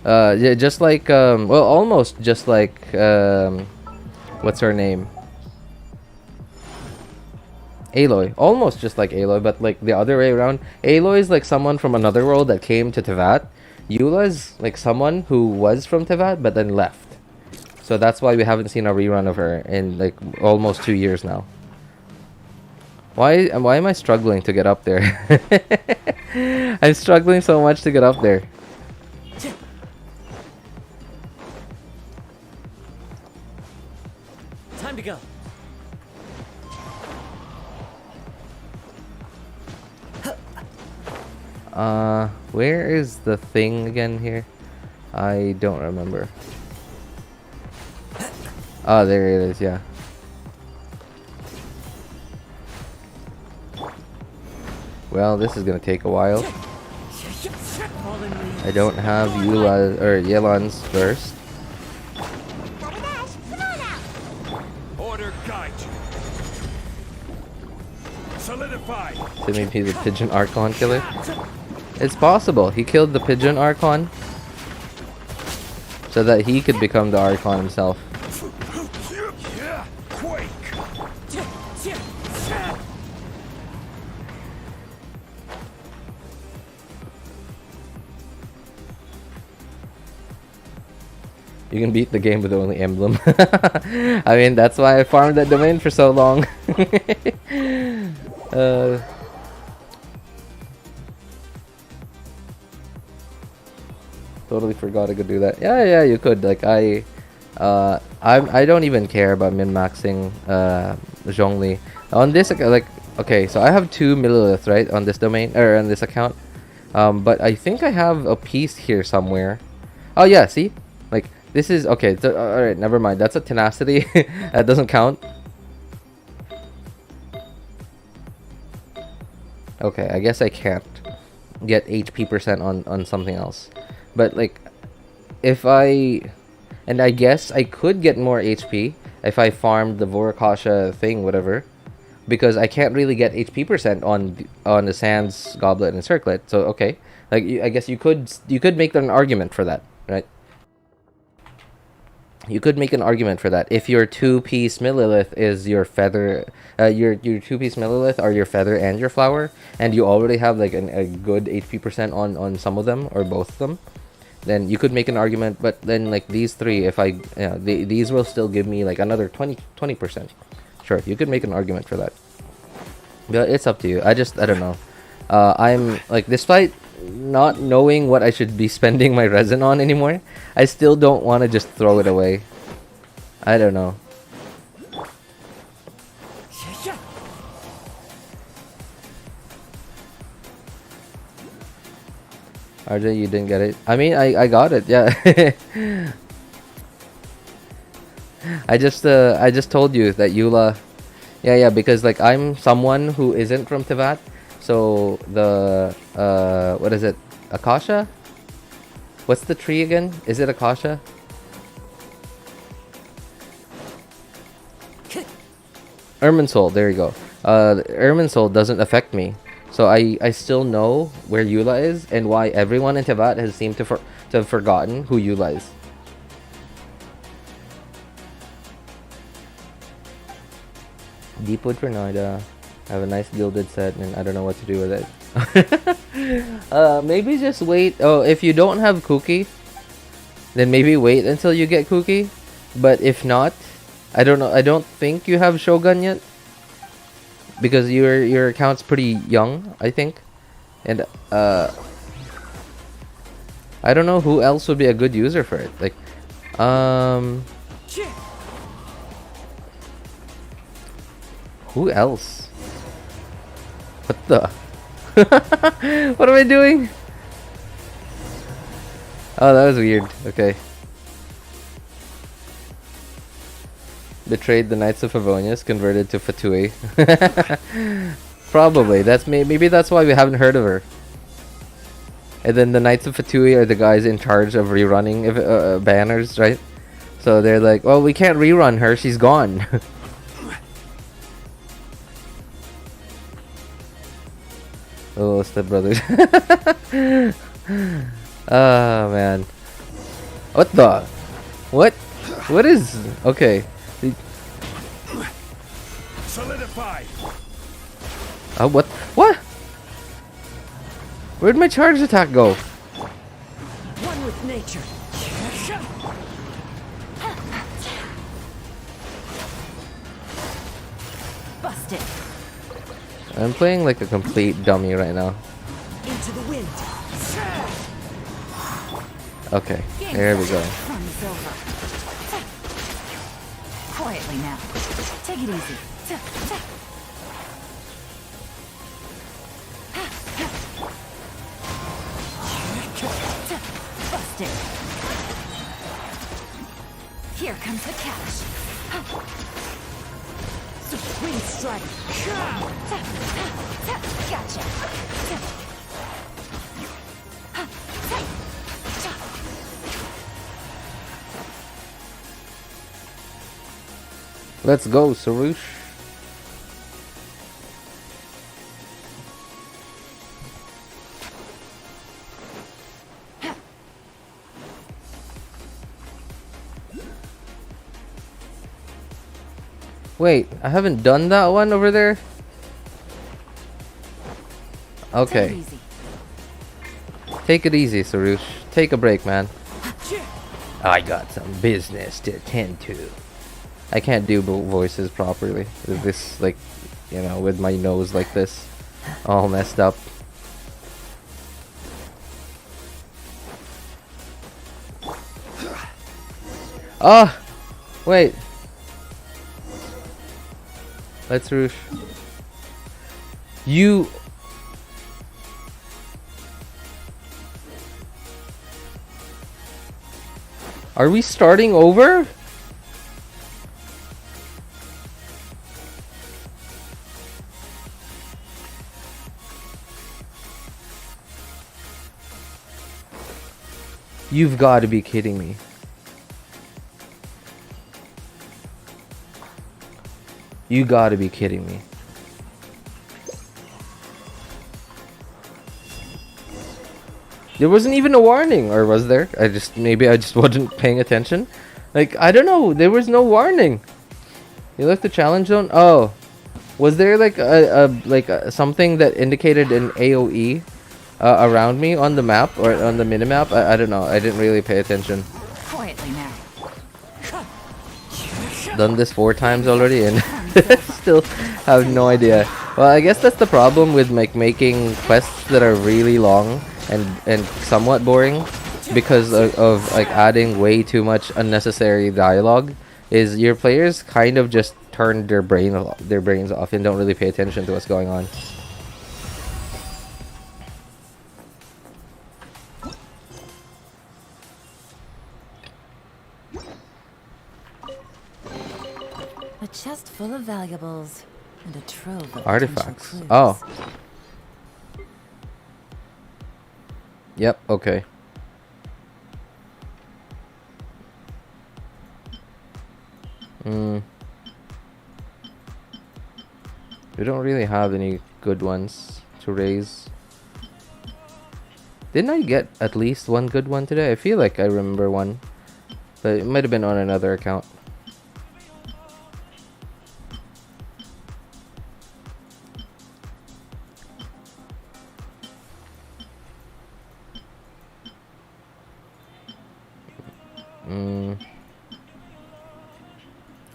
S1: just like, well, almost just like, what's her name? Aloy. Almost just like Aloy, but like the other way around. Aloy is like someone from another world that came to Tevat. Eula is like someone who was from Tevat but then left. So that's why we haven't seen a rerun of her in like almost 2 years now. Why am I struggling to get up there? I'm struggling so much to get up there.
S2: Time to go.
S1: Where is the thing again here? I don't remember. Oh, there it is, yeah. Well, this is gonna take a while. I don't have Eula or Yelan's first.
S2: Order guide you. Solidify.
S1: So maybe the Pigeon Archon killer? It's possible. He killed the Pigeon Archon so that he could become the Archon himself.
S2: Quake.
S1: You can beat the game with only emblem. I mean, that's why I farmed that domain for so long. Totally forgot I could do that. Yeah, you could. Like I don't even care about min-maxing Zhongli on this. Like, okay, so I have 2 millilith right on this domain or on this account. But I think I have a piece here somewhere. Oh yeah, see, like. This is okay. Alright, never mind. That's a tenacity. That doesn't count. Okay, I guess I can't get HP percent on something else. But like, if I guess I could get more HP if I farmed the Vorakasha thing, whatever, because I can't really get HP percent on the Sands Goblet and Circlet. So okay, like I guess you could make an argument for that, right? You could make an argument for that. If your 2-piece millilith is your feather, your 2-piece millilith are your feather and your flower, and you already have like a good HP percent on some of them or both of them, then you could make an argument. But then like these 3, if I these will still give me like another 20%. Sure, you could make an argument for that. But it's up to you. I don't know. I'm like, despite not knowing what I should be spending my resin on anymore, I still don't want to just throw it away. I don't know. RJ, you didn't get it? I mean, I got it, yeah. I just told you that Eula, yeah, because like I'm someone who isn't from Teyvat. So the what is it? Akasha? What's the tree again? Is it Akasha? Irminsul, there you go. Irminsul doesn't affect me. So I still know where Eula is and why everyone in Teyvat has seemed to have forgotten who Eula is. Deepwood for Nahida. I have a nice gilded set and I don't know what to do with it. Maybe just wait. Oh, if you don't have Kuki, then maybe wait until you get Kuki. But if not, I don't know. I don't think you have Shogun yet, because your account's pretty young, I think. And I don't know who else would be a good user for it. Like, who else? What the? What am I doing? Oh, that was weird. Okay. Betrayed the Knights of Favonius, converted to Fatui. Probably. Maybe that's why we haven't heard of her. And then the Knights of Fatui are the guys in charge of rerunning banners, right? So they're like, well, we can't rerun her. She's gone. Oh, Step Brothers. Oh, man. What the? What? What is... Okay.
S2: Solidify.
S1: What? What? Where'd my charge attack go?
S5: One with nature.
S3: Busted.
S1: I'm playing like a complete dummy right now.
S5: Into the wind.
S1: Okay, there we go.
S3: Fun is over. Quietly now. Take it easy. Busted. Here comes the catch.
S5: Wind strike.
S3: Gotcha.
S1: Let's go, Sarush. Wait, I haven't done that one over there? Okay. Take it easy, Sarush. Take a break, man. I got some business to attend to. I can't do voices properly. With this, like, you know, with my nose like this. All messed up. Ah! Wait. Let's Roosh. You... Are we starting over? You've got to be kidding me. You got to be kidding me. There wasn't even a warning, or was there? Maybe I just wasn't paying attention. Like, I don't know, there was no warning. You left the challenge zone? Oh. Was there like something that indicated an AoE around me on the map or on the minimap? I don't know. I didn't really pay attention.
S3: Quietly now.
S1: Done this 4 times already and still have no idea. Well, I guess that's the problem with like making quests that are really long and somewhat boring because of like adding way too much unnecessary dialogue. Is your players kind of just turn their brains off and don't really pay attention to what's going on.
S3: A chest full of valuables and a trove of
S1: Artifacts.
S3: potential clues.
S1: Oh. Yep, okay. We don't really have any good ones to raise. Didn't I get at least one good one today? I feel like I remember one. But it might have been on another account.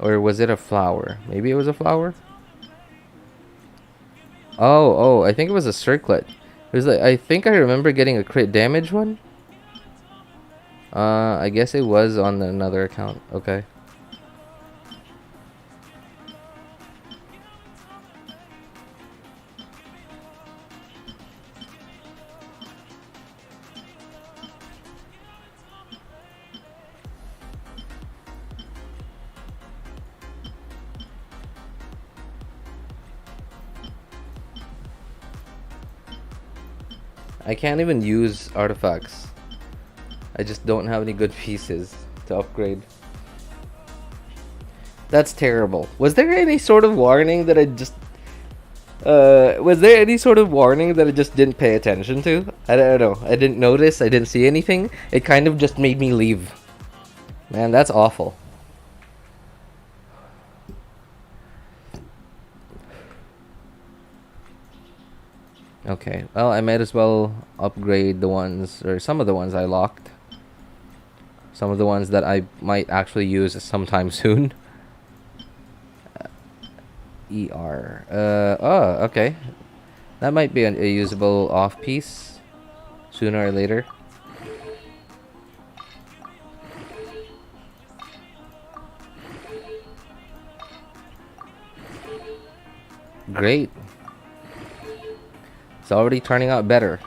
S1: Or was it a flower? Maybe it was a flower? Oh, I think it was a circlet. It was like, I think I remember getting a crit damage one. I guess it was on another account. Okay. I can't even use artifacts. I just don't have any good pieces to upgrade. That's terrible. Was there any sort of warning that I just... was there any sort of warning that I just didn't pay attention to? I don't know. I didn't notice. I didn't see anything. It kind of just made me leave. Man, that's awful. Okay, well, I might as well upgrade the ones, or some of the ones I locked. Some of the ones that I might actually use sometime soon. ER. Oh, okay. That might be a usable off piece sooner or later. Great. It's already turning out better.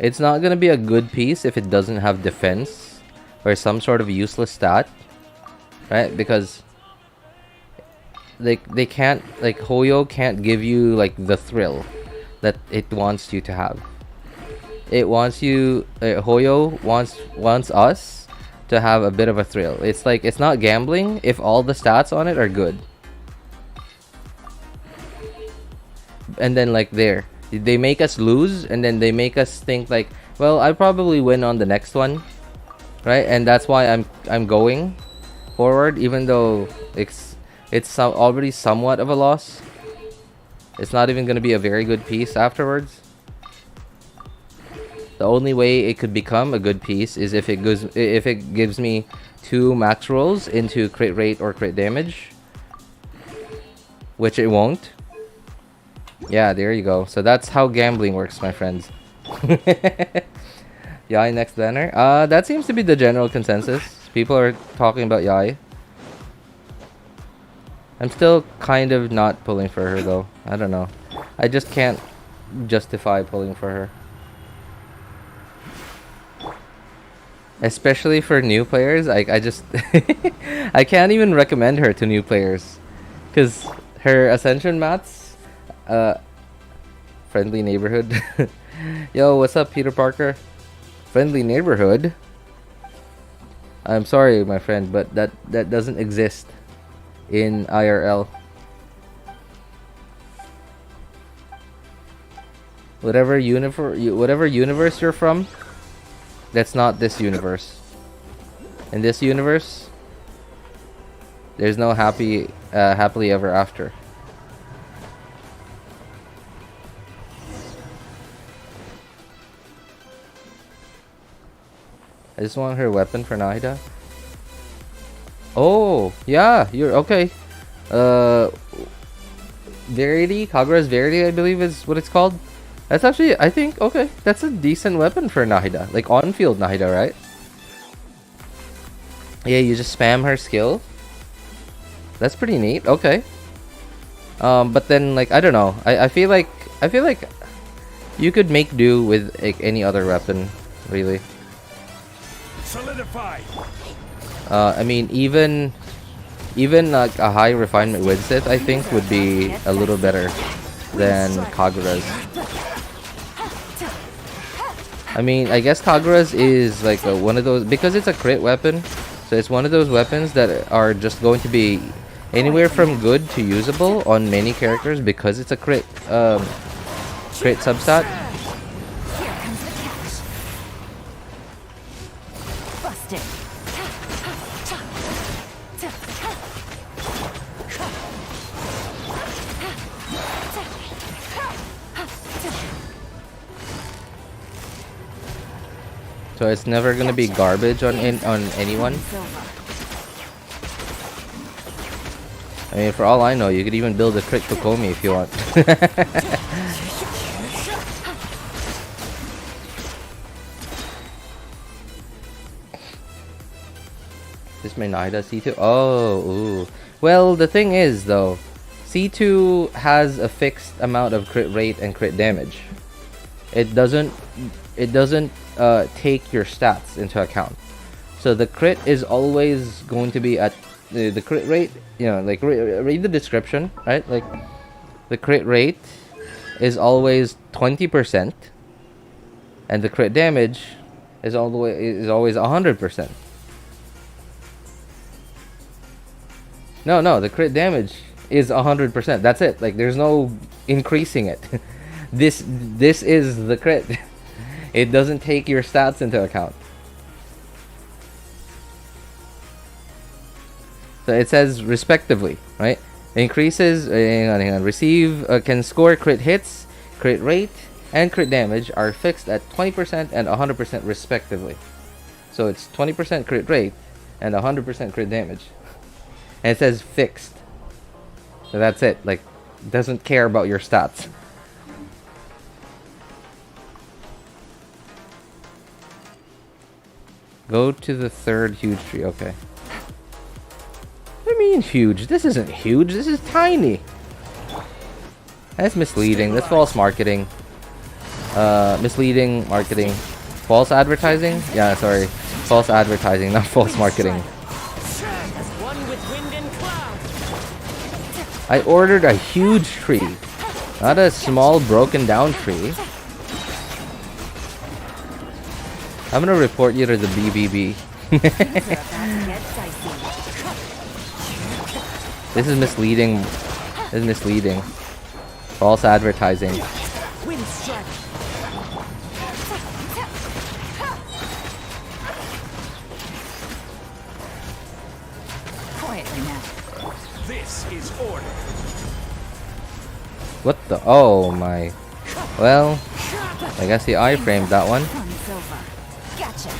S1: It's not gonna be a good piece if it doesn't have defense or some sort of useless stat. right? Because they can't, like, Hoyo can't give you like the thrill that it wants you to have. It wants you, Hoyo wants us to have a bit of a thrill. It's like, it's not gambling if all the stats on it are good. And then like they make us lose, and then they make us think like, well, I probably win on the next one, right? And that's why I'm going forward, even though it's already somewhat of a loss. It's not even going to be a very good piece afterwards. The only way it could become a good piece is if it gives me 2 max rolls into crit rate or crit damage, which it won't. Yeah, there you go. So that's how gambling works, my friends. Yai next banner. That seems to be the general consensus. People are talking about Yai. I'm still kind of not pulling for her though. I don't know. I just can't justify pulling for her. Especially for new players. I just I can't even recommend her to new players, because her Ascension mats, friendly neighborhood. Yo, what's up, Peter Parker? Friendly neighborhood? I'm sorry, my friend, but that doesn't exist in IRL. Whatever universe you're from, that's not this universe. In this universe, there's no happily ever after. I just want her weapon for Nahida. Oh, yeah, you're okay. Verity, Kagura's Verity, I believe is what it's called. That's actually, I think, okay, that's a decent weapon for Nahida. Like on-field Nahida, right? Yeah, you just spam her skill. That's pretty neat. Okay. But then, like, I don't know. I feel like you could make do with like any other weapon, really.
S2: Solidify.
S1: I mean, even like a high refinement Widsith, I think, would be a little better than Kagura's. I mean, I guess Kagura's is like one of those, because it's a crit weapon, so it's one of those weapons that are just going to be anywhere from good to usable on many characters because it's a crit substat.
S3: Busted.
S1: So it's never gonna be garbage on anyone. I mean, for all I know, you could even build a crit Kokomi if you want. This may Nahida C2. Oh, ooh. Well, the thing is though, C2 has a fixed amount of crit rate and crit damage. It doesn't take your stats into account. So the crit is always going to be at the crit rate, you know, like read the description, right? Like the crit rate is always 20% and the crit damage is always 100%. No, the crit damage is 100%. That's it. Like there's no increasing it. This is the crit. It doesn't take your stats into account. So it says respectively, right? Increases, hang on. Receive, can score crit hits, crit rate, and crit damage are fixed at 20% and 100% respectively. So it's 20% crit rate and 100% crit damage. And it says fixed. So that's it. Like, doesn't care about your stats. Go to the third huge tree. Okay. What do you mean huge? This isn't huge. This is tiny. That's misleading. That's false marketing. Misleading marketing. False advertising? Yeah, sorry. False advertising, not false marketing. I ordered a huge tree, not a small broken down tree. I'm gonna report you to the BBB. This is misleading. This is misleading. False advertising.
S5: Wind strike.
S3: Quietly now.
S2: This is order.
S1: What the? Oh my. Well, I guess he iframed that one.
S3: Fun's over. Gotcha.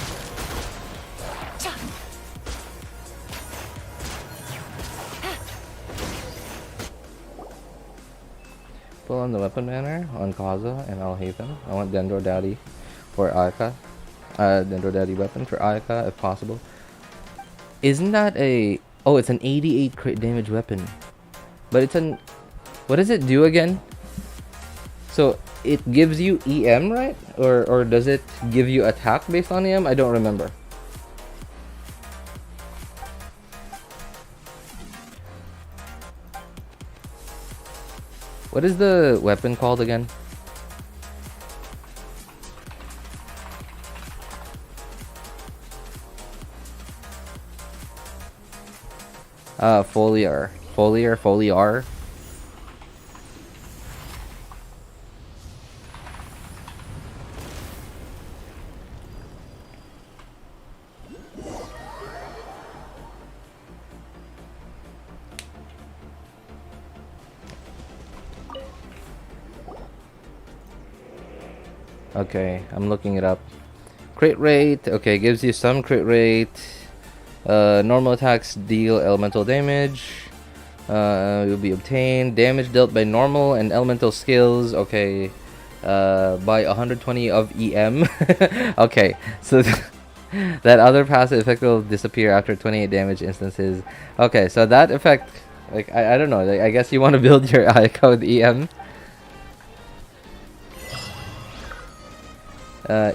S1: Pull on the weapon banner on Kaza and I'll hate them. I want Dendro Daddy for Ayaka. Dendro Daddy weapon for Ayaka if possible. Isn't that a... Oh, it's an 88 crit damage weapon. But it's an... What does it do again? So, it gives you EM, right? Or does it give you attack based on EM? I don't remember. What is the weapon called again? Foliar. Foliar. Okay, I'm looking it up. Crit rate, okay, gives you some crit rate. Normal attacks deal elemental damage. Will be obtained. Damage dealt by normal and elemental skills, okay. By 120 of EM. Okay, so that other passive effect will disappear after 28 damage instances. Okay, so that effect, like, I don't know, like, I guess you want to build your Ayaka with EM.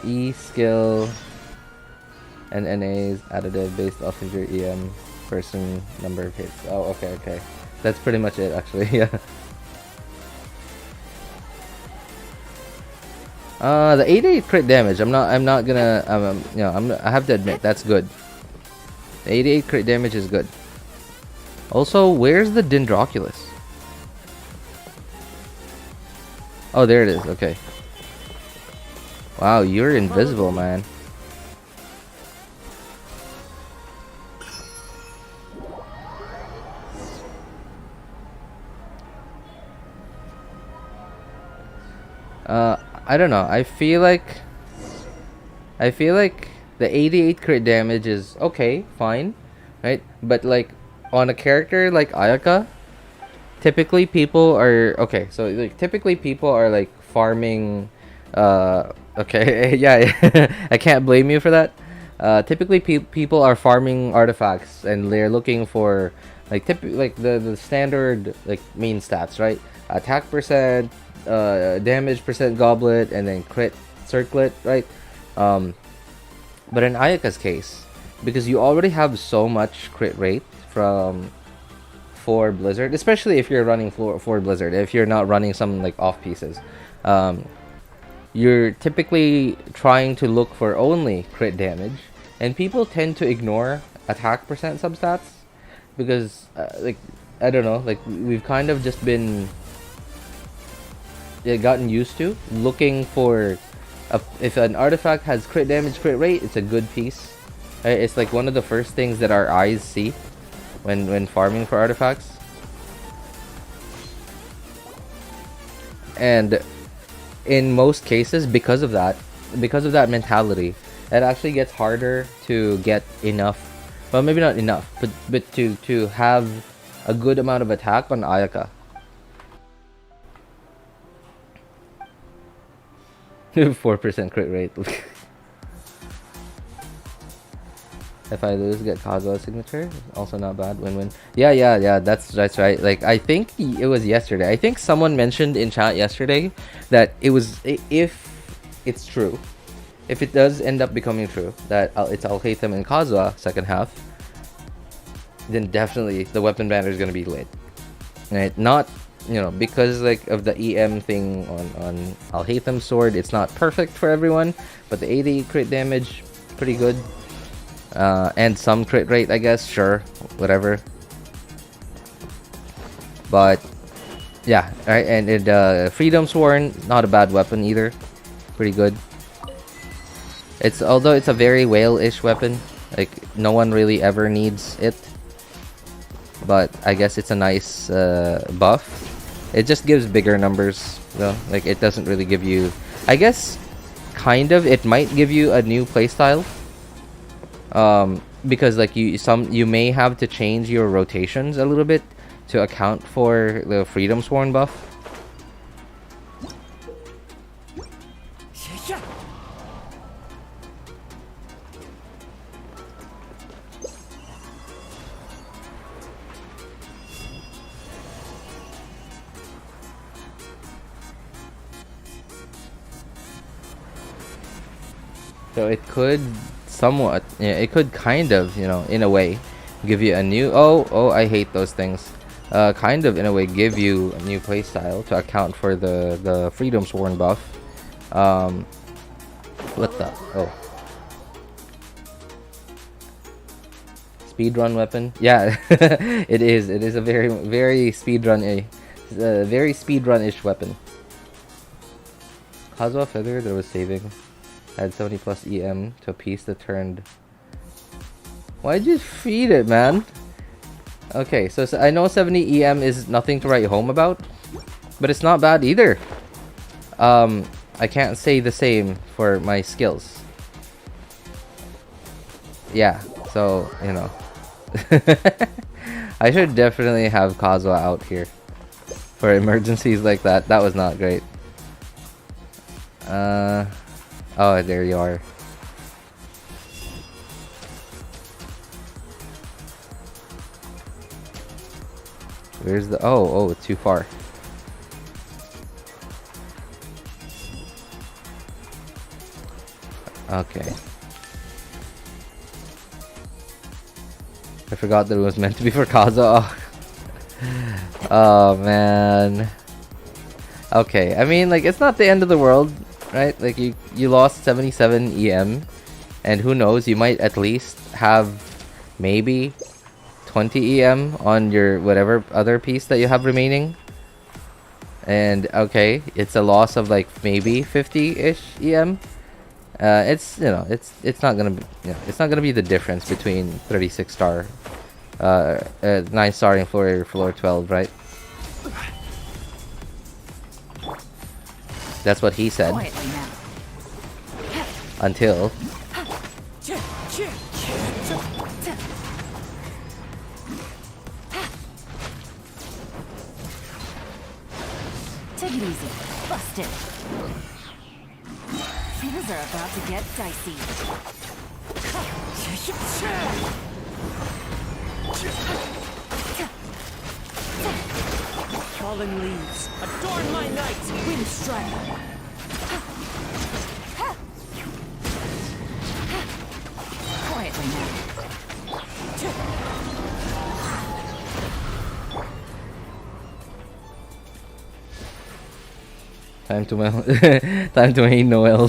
S1: E skill and NA's additive based off of your EM person number of hits. Oh, okay. That's pretty much it, actually. Yeah. The 88 crit damage. I'm not gonna. You know, I have to admit that's good. The 88 crit damage is good. Also, where's the Dendroculus? Oh, there it is. Okay. Wow, you're invisible, man. I don't know. I feel like the 88 crit damage is okay, fine, right? But like on a character like Ayaka, typically people are okay. So like typically people are like farming. Okay, yeah, I can't blame you for that. Typically people are farming artifacts and they're looking for like the standard like main stats, right? Attack percent, damage percent goblet, and then crit circlet, right? But in Ayaka's case, because you already have so much crit rate from 4 Blizzard, especially if you're running 4 Blizzard, if you're not running some like off pieces, you're typically trying to look for only crit damage, and people tend to ignore attack percent substats because like I don't know, like we've kind of just been gotten used to looking for if an artifact has crit damage, crit rate, it's a good piece, right? It's like one of the first things that our eyes see when farming for artifacts. And in most cases, because of that mentality, it actually gets harder to get enough, well, maybe not enough, but to have a good amount of attack on Ayaka. 4% crit rate. If I lose, get Kazuha's signature. Also not bad. Win-win. Yeah. That's right. Like I think it was yesterday. I think someone mentioned in chat yesterday that it was, if it's true, if it does end up becoming true that it's Al-Haytham and Kazuha second half, then definitely the weapon banner is gonna be lit. Right? Not, because like of the EM thing on Alhaitham sword, it's not perfect for everyone, but the 80 crit damage, pretty good. And some crit rate, I guess, sure, whatever. But yeah, right, and Freedom Sworn, not a bad weapon either, pretty good. Although it's a very whale-ish weapon, like no one really ever needs it. But I guess it's a nice buff. It just gives bigger numbers though. Like it doesn't really give you, I guess, kind of. It might give you a new playstyle. Because like you may have to change your rotations a little bit to account for the Freedom Sworn buff. So it could somewhat, it could kind of, in a way, give you a new. Oh, I hate those things. Kind of in a way give you a new playstyle to account for the Freedom Sworn buff. What the? Oh, speedrun weapon. Yeah, it is. It is a very speedrun very speedrun-ish weapon. Kazuha feather that was saving. Add 70 plus EM to a piece that turned. Why'd you feed it, man? Okay, so I know 70 EM is nothing to write home about, but it's not bad either. I can't say the same for my skills. Yeah, so, I should definitely have Kazuha out here for emergencies like that. That was not great. Oh, there you are. Where's the... Oh, too far. Okay. I forgot that it was meant to be for Kazuha. Oh, man. Okay, I mean, like, it's not the end of the world, right? Like, you lost 77 EM, and who knows, you might at least have maybe 20 EM on your whatever other piece that you have remaining. And okay, it's a loss of like maybe 50-ish EM. It's it's not gonna be it's not gonna be the difference between 36 star, 9 star and floor 12, right? That's what he said. Until.
S3: Take it easy. Busted. Things are about to get dicey.
S5: Fallen leaves, adorn my night! Wind strike!
S3: Quietly now.
S1: Time to time to main Noel.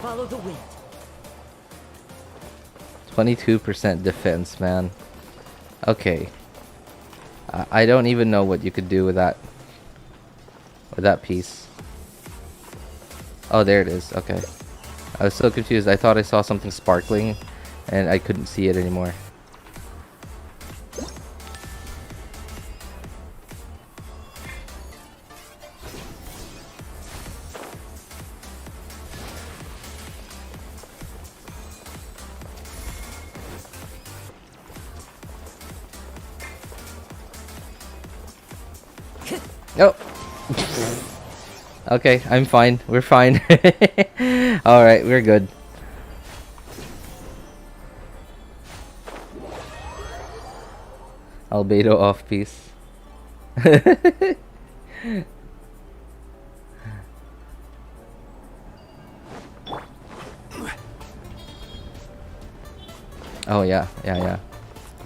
S5: Follow the wind.
S1: 22% defense, man. Okay. I don't even know what you could do with that. With that piece. Oh, there it is. Okay. I was so confused. I thought I saw something sparkling, and I couldn't see it anymore. Oh. Okay, I'm fine. We're fine. Alright, we're good. Albedo off piece. Oh yeah, yeah, yeah.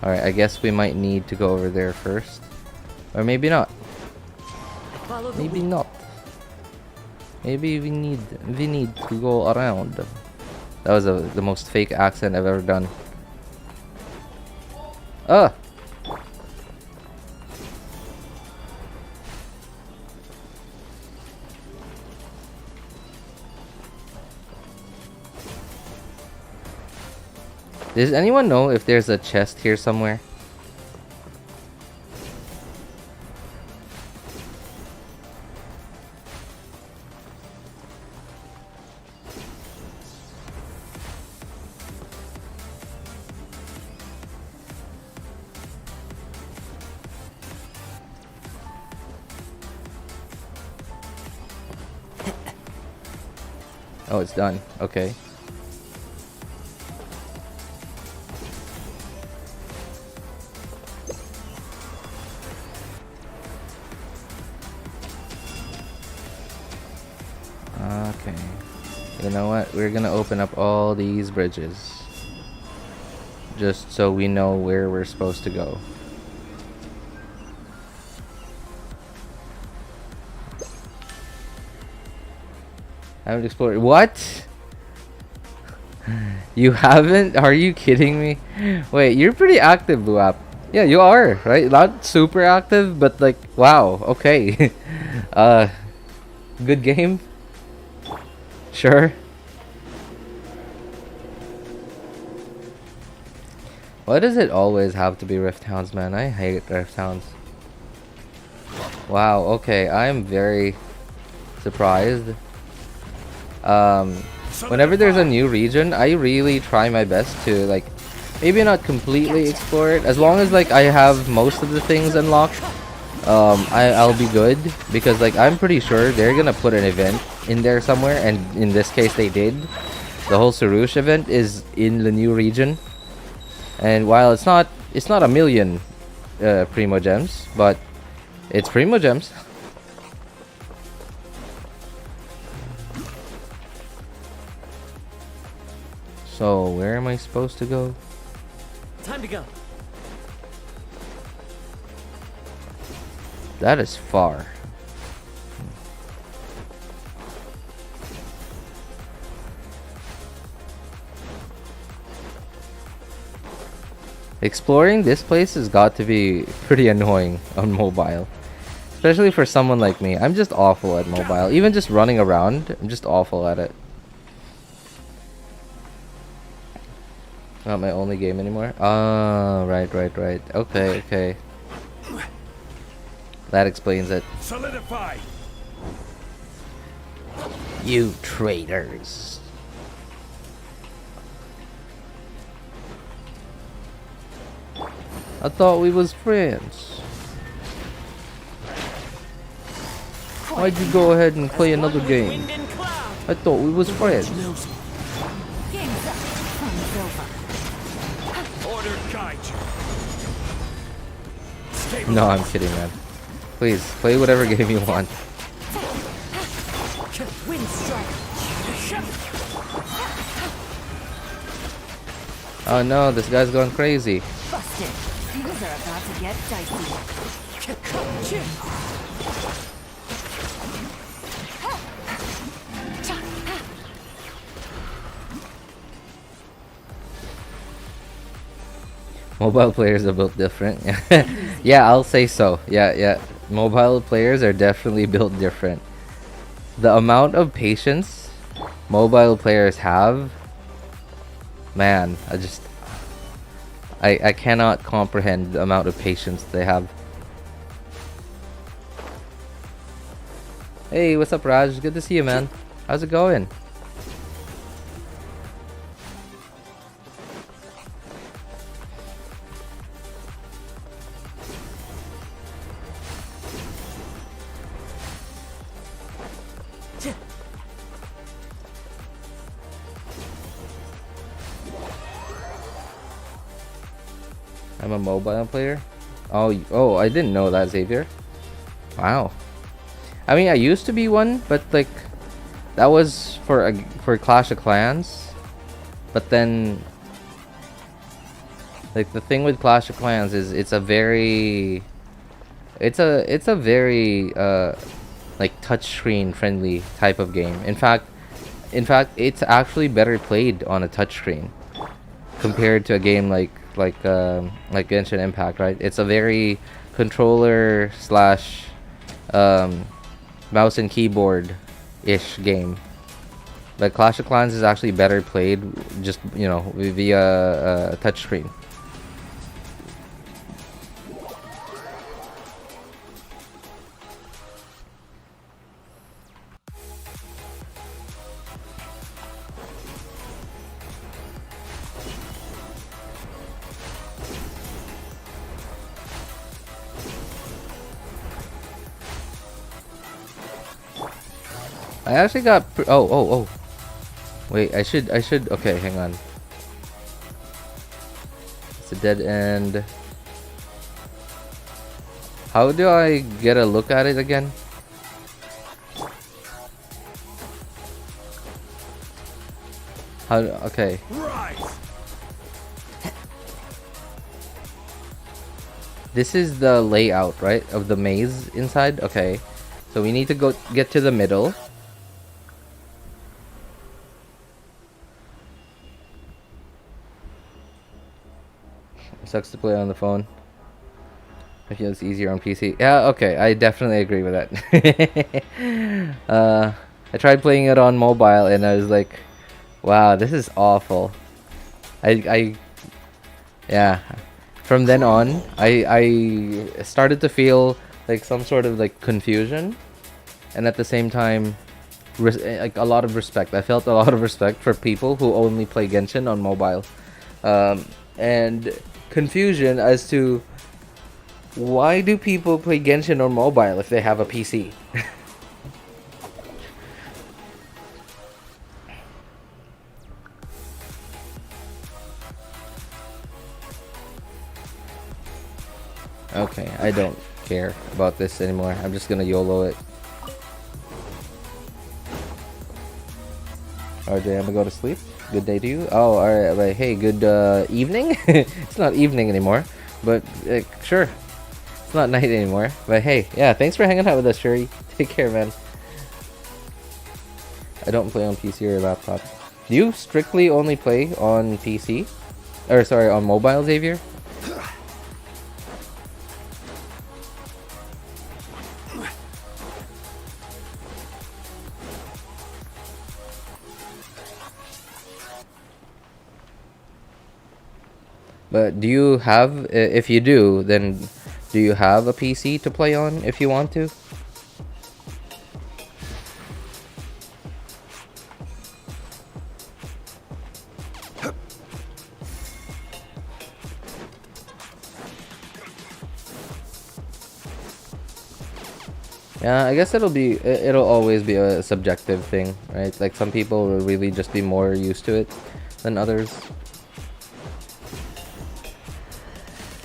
S1: Alright, I guess we might need to go over there first. Or maybe not.
S5: Follow the
S1: Maybe
S5: wind.
S1: not. Maybe we need to go around. That was the most fake accent I've ever done. Ah! Does anyone know if there's a chest here somewhere? Oh, it's done. Okay. Okay. You know what? We're gonna open up all these bridges. Just so we know where we're supposed to go. I haven't explored. What? You haven't? Are you kidding me? Wait, you're pretty active, Buap. Yeah, you are, right? Not super active, but like, wow, okay. Good game? Sure. Why does it always have to be Rift Hounds, man? I hate Rift Hounds. Wow, okay, I'm very surprised. Whenever there's a new region, I really try my best to, like, maybe not completely explore it. As long as, like, I have most of the things unlocked, I'll be good. Because, like, I'm pretty sure they're gonna put an event in there somewhere. And in this case, they did. The whole Sarush event is in the new region. And while it's not a million Primo Gems, but it's Primo Gems. So, where am I supposed to go?
S5: Time to go.
S1: That is far. Exploring this place has got to be pretty annoying on mobile. Especially for someone like me. I'm just awful at mobile. Even just running around, I'm just awful at it. Not my only game anymore. Ah, right. Okay. That explains it.
S2: Solidify.
S1: You traitors. I thought we was friends. Why'd you go ahead and play another game?
S5: Wind and cloud.
S1: I thought we was friends.
S5: Knows me.
S3: Game's up. Fun's over.
S2: Order guide you.
S1: No, I'm kidding, man. Please, play whatever game you want.
S5: Wind strike.
S1: Oh no, this guy's going crazy.
S3: Busted. Things are about to get dicey.
S1: Mobile players are built different. Yeah, I'll say so. Yeah. Mobile players are definitely built different. The amount of patience mobile players have, man, I cannot comprehend the amount of patience they have. Hey, what's up, Raj? Good to see you, man. How's it going? I'm a mobile player. Oh, I didn't know that, Xavier. Wow. I mean, I used to be one, but like that was for Clash of Clans. But then Like the thing with Clash of Clans is it's a very like touchscreen friendly type of game. In fact, it's actually better played on a touchscreen compared to a game like Genshin Impact, right? It's a very controller slash mouse and keyboard ish game. But Clash of Clans is actually better played just, you know, via touchscreen. I actually got oh. Wait, I should okay, hang on. It's a dead end. How do I get a look at it again? How okay. This is the layout, right, of the maze inside? Okay. So we need to go get to the middle. Sucks to play on the phone. I feel it's easier on PC. Yeah, okay, I definitely agree with that. I tried playing it on mobile and I was like, wow, this is awful. Yeah. From then on, I started to feel like some sort of like confusion, and at the same time, like a lot of respect. I felt a lot of respect for people who only play Genshin on mobile, and confusion as to why do people play Genshin on mobile if they have a PC. Okay, I don't care about this anymore. I'm just gonna YOLO it. RJ, I'm gonna go to sleep. Good day to you. Oh, alright. Like, hey, good evening? It's not evening anymore, but sure. It's not night anymore. But hey, yeah, thanks for hanging out with us, Shuri. Take care, man. I don't play on PC or laptop. Do you strictly only play on PC? Or sorry, on mobile, Xavier? But do you have, if you do, then do you have a PC to play on if you want to? Yeah, I guess it'll always be a subjective thing, right? Like some people will really just be more used to it than others.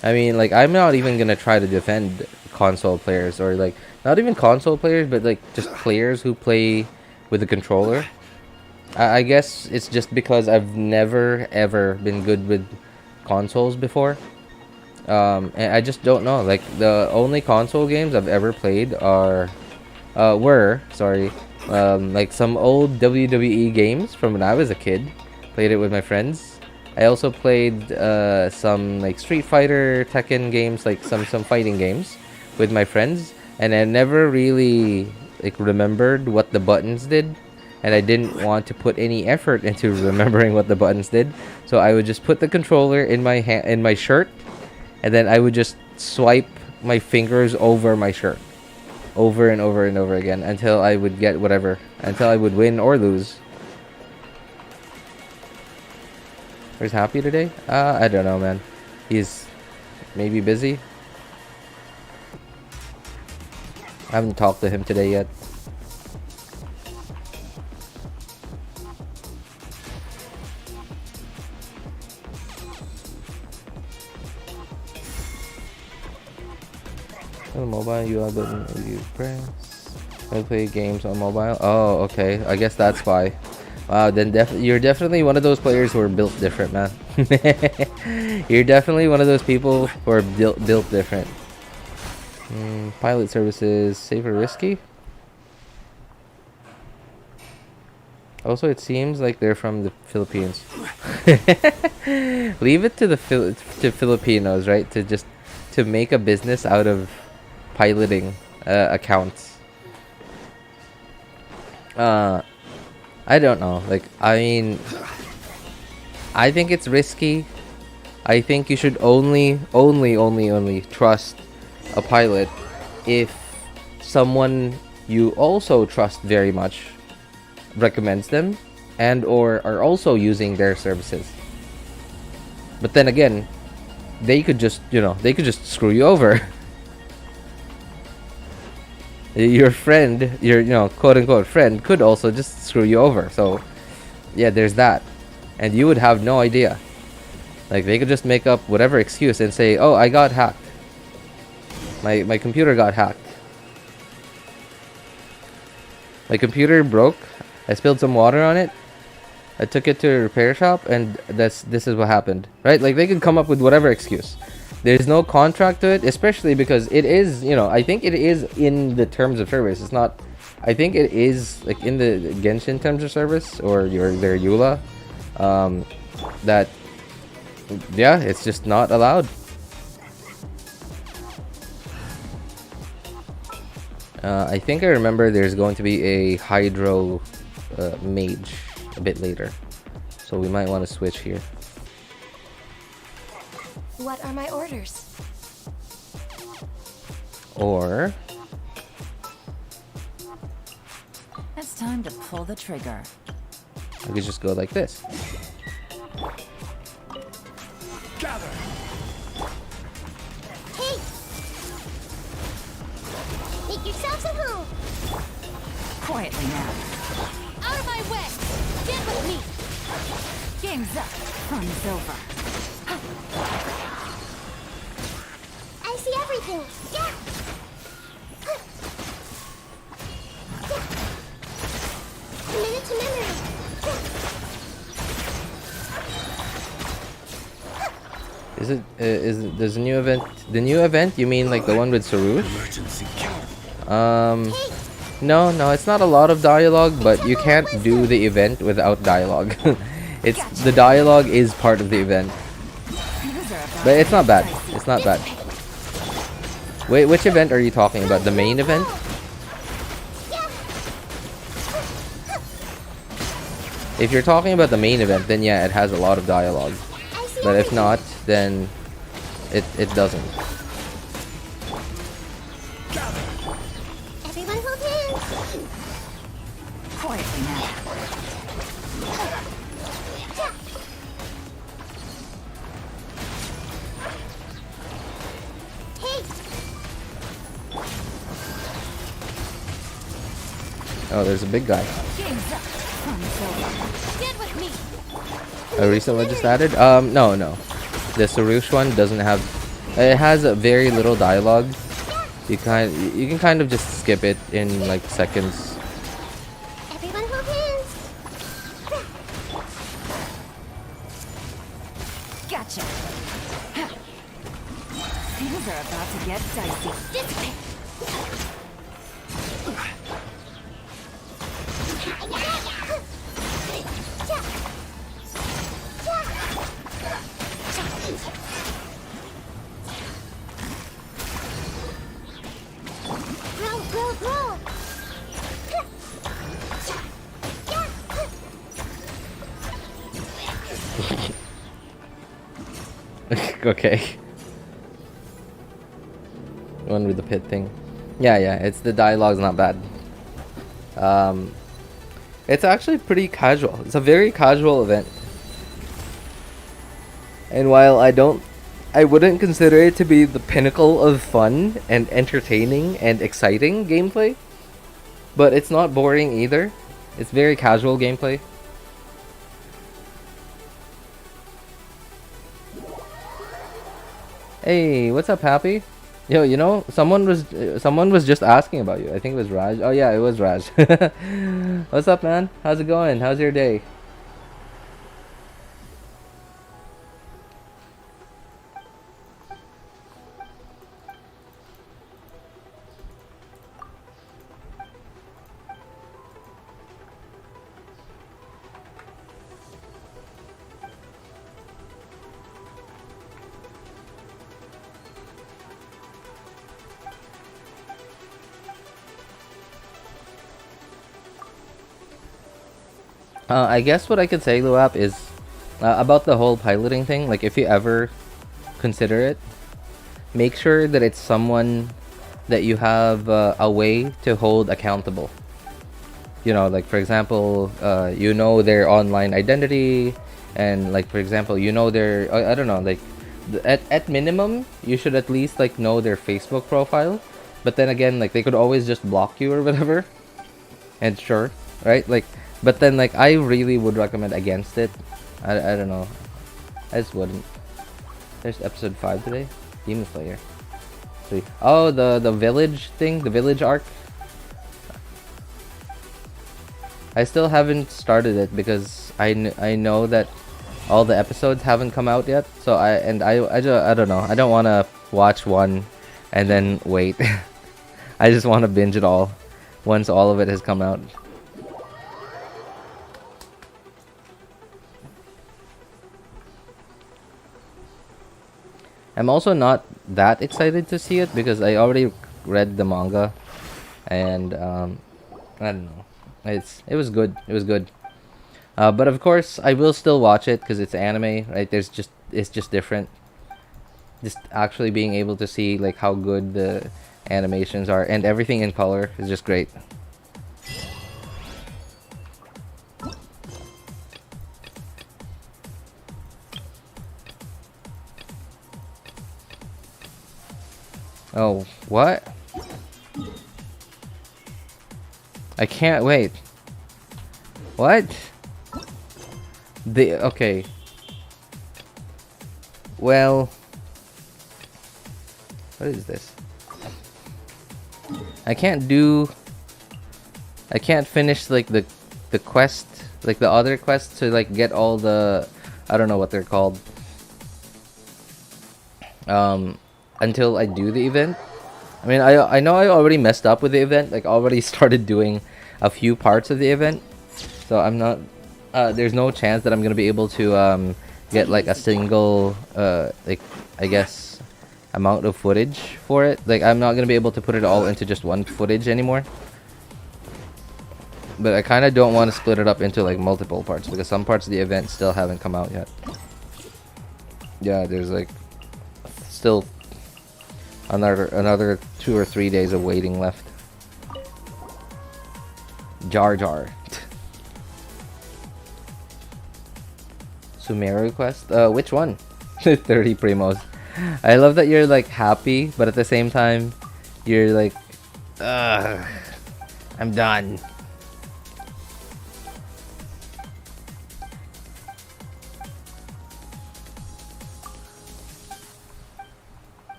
S1: I mean, like, I'm not even gonna try to defend console players, or like, not even console players, but like just players who play with a controller. I guess it's just because I've never ever been good with consoles before. And I just don't know. Like, the only console games I've ever played were like some old WWE games from when I was a kid. Played it with my friends. I also played some like Street Fighter, Tekken games, like some fighting games with my friends, and I never really like remembered what the buttons did, and I didn't want to put any effort into remembering what the buttons did. So I would just put the controller in my shirt, and then I would just swipe my fingers over my shirt over and over and over again until I would get whatever, until I would win or lose. Where's Happy today? I don't know, man. He's maybe busy. I haven't talked to him today yet. On mobile, you have button you press. I play games on mobile. Oh, okay. I guess that's why. Wow, then you're definitely one of those players who are built different, man. You're definitely one of those people who are built different. Pilot services, safe or risky? Also, it seems like they're from the Philippines. Leave it to the Filipinos, right? To make a business out of piloting accounts. I don't know. Like, I mean, I think it's risky. I think you should only trust a pilot if someone you also trust very much recommends them and or are also using their services. But then again, they could just, they could just screw you over. Your friend, your quote-unquote friend could also just screw you over. So yeah, there's that. And you would have no idea. Like, they could just make up whatever excuse and say, oh, I got hacked. My computer got hacked. My computer broke. I spilled some water on it. I took it to a repair shop, and this is what happened. Right? Like, they could come up with whatever excuse. There's no contract to it, especially because it is, I think it is in the terms of service. It's not, I think it is like in the Genshin terms of service or their Eula, that, yeah, it's just not allowed. I think I remember there's going to be a Hydro mage a bit later, so we might want to switch here.
S6: What are my orders?
S1: Or
S3: It's time to pull the trigger.
S1: I could just go like this.
S2: Gather.
S6: Hey! Make yourselves at home!
S3: Quietly now.
S6: Out of my way! Get with me!
S3: Game's up. Fun's over.
S6: I see everything! Yeah! Committed to memory!
S1: There's a new event? The new event? You mean like the one with Sarush?
S2: Emergency counter.
S1: No, it's not a lot of dialogue, but you can't do the event without dialogue. The dialogue is part of the event. But it's not bad. It's not bad. Wait, which event are you talking about? The main event? If you're talking about the main event, then yeah, it has a lot of dialogue. But if not, then it doesn't.
S6: Everyone hold hands!
S3: Quietly now.
S6: Hey!
S1: Oh, there's a big guy.
S3: Game's up. Fun's over.
S6: Get with me!
S1: A recent one just added? No. The Sarush one doesn't have. It has a very little dialogue. You can kind of just skip it in like seconds.
S6: Everyone hold hands!
S3: Gotcha. Things are about to get dicey.
S6: This way! Roll!
S1: Okay. One with the pit thing. Yeah, it's the dialogue's not bad. It's actually pretty casual. It's a very casual event. And while I wouldn't consider it to be the pinnacle of fun and entertaining and exciting gameplay, but it's not boring either. It's very casual gameplay. Hey, what's up, Happy? Yo, you know, someone was just asking about you. I think it was Raj. Oh yeah, it was Raj. What's up, man? How's it going? How's your day? I guess what I could say, Luap, is about the whole piloting thing. Like, if you ever consider it, make sure that it's someone that you have a way to hold accountable. You know, like, for example, you know their online identity, and, like, for example, you know their, I don't know, like, at minimum, you should at least, like, know their Facebook profile. But then again, like, they could always just block you or whatever. And sure, right? Like, but then, like, I really would recommend against it. I don't know. I just wouldn't. There's episode 5 today. Demon Slayer. 3. Oh, the village thing? The village arc? I still haven't started it because I know that all the episodes haven't come out yet. So I don't know. I don't want to watch one and then wait. I just want to binge it all once all of it has come out. I'm also not that excited to see it because I already read the manga, and I don't know. It was good. It was good. But of course, I will still watch it because it's anime, right? It's just different. Just actually being able to see like how good the animations are and everything in color is just great. Oh, what? I can't wait. What? Okay. Well, what is this? I can't finish like the quest, like the other quest to like get all the, I don't know what they're called. Until I do the event. I mean, I know I already messed up with the event, like already started doing a few parts of the event. So I'm not there's no chance that I'm going to be able to get like a single like I guess amount of footage for it. Like I'm not going to be able to put it all into just one footage anymore. But I kind of don't want to split it up into like multiple parts because some parts of the event still haven't come out yet. Yeah, there's like still another 2 or 3 days of waiting left. Jar Jar. Sumeru quest? Which one? 30 primos. I love that you're like happy, but at the same time, you're like, ugh, I'm done.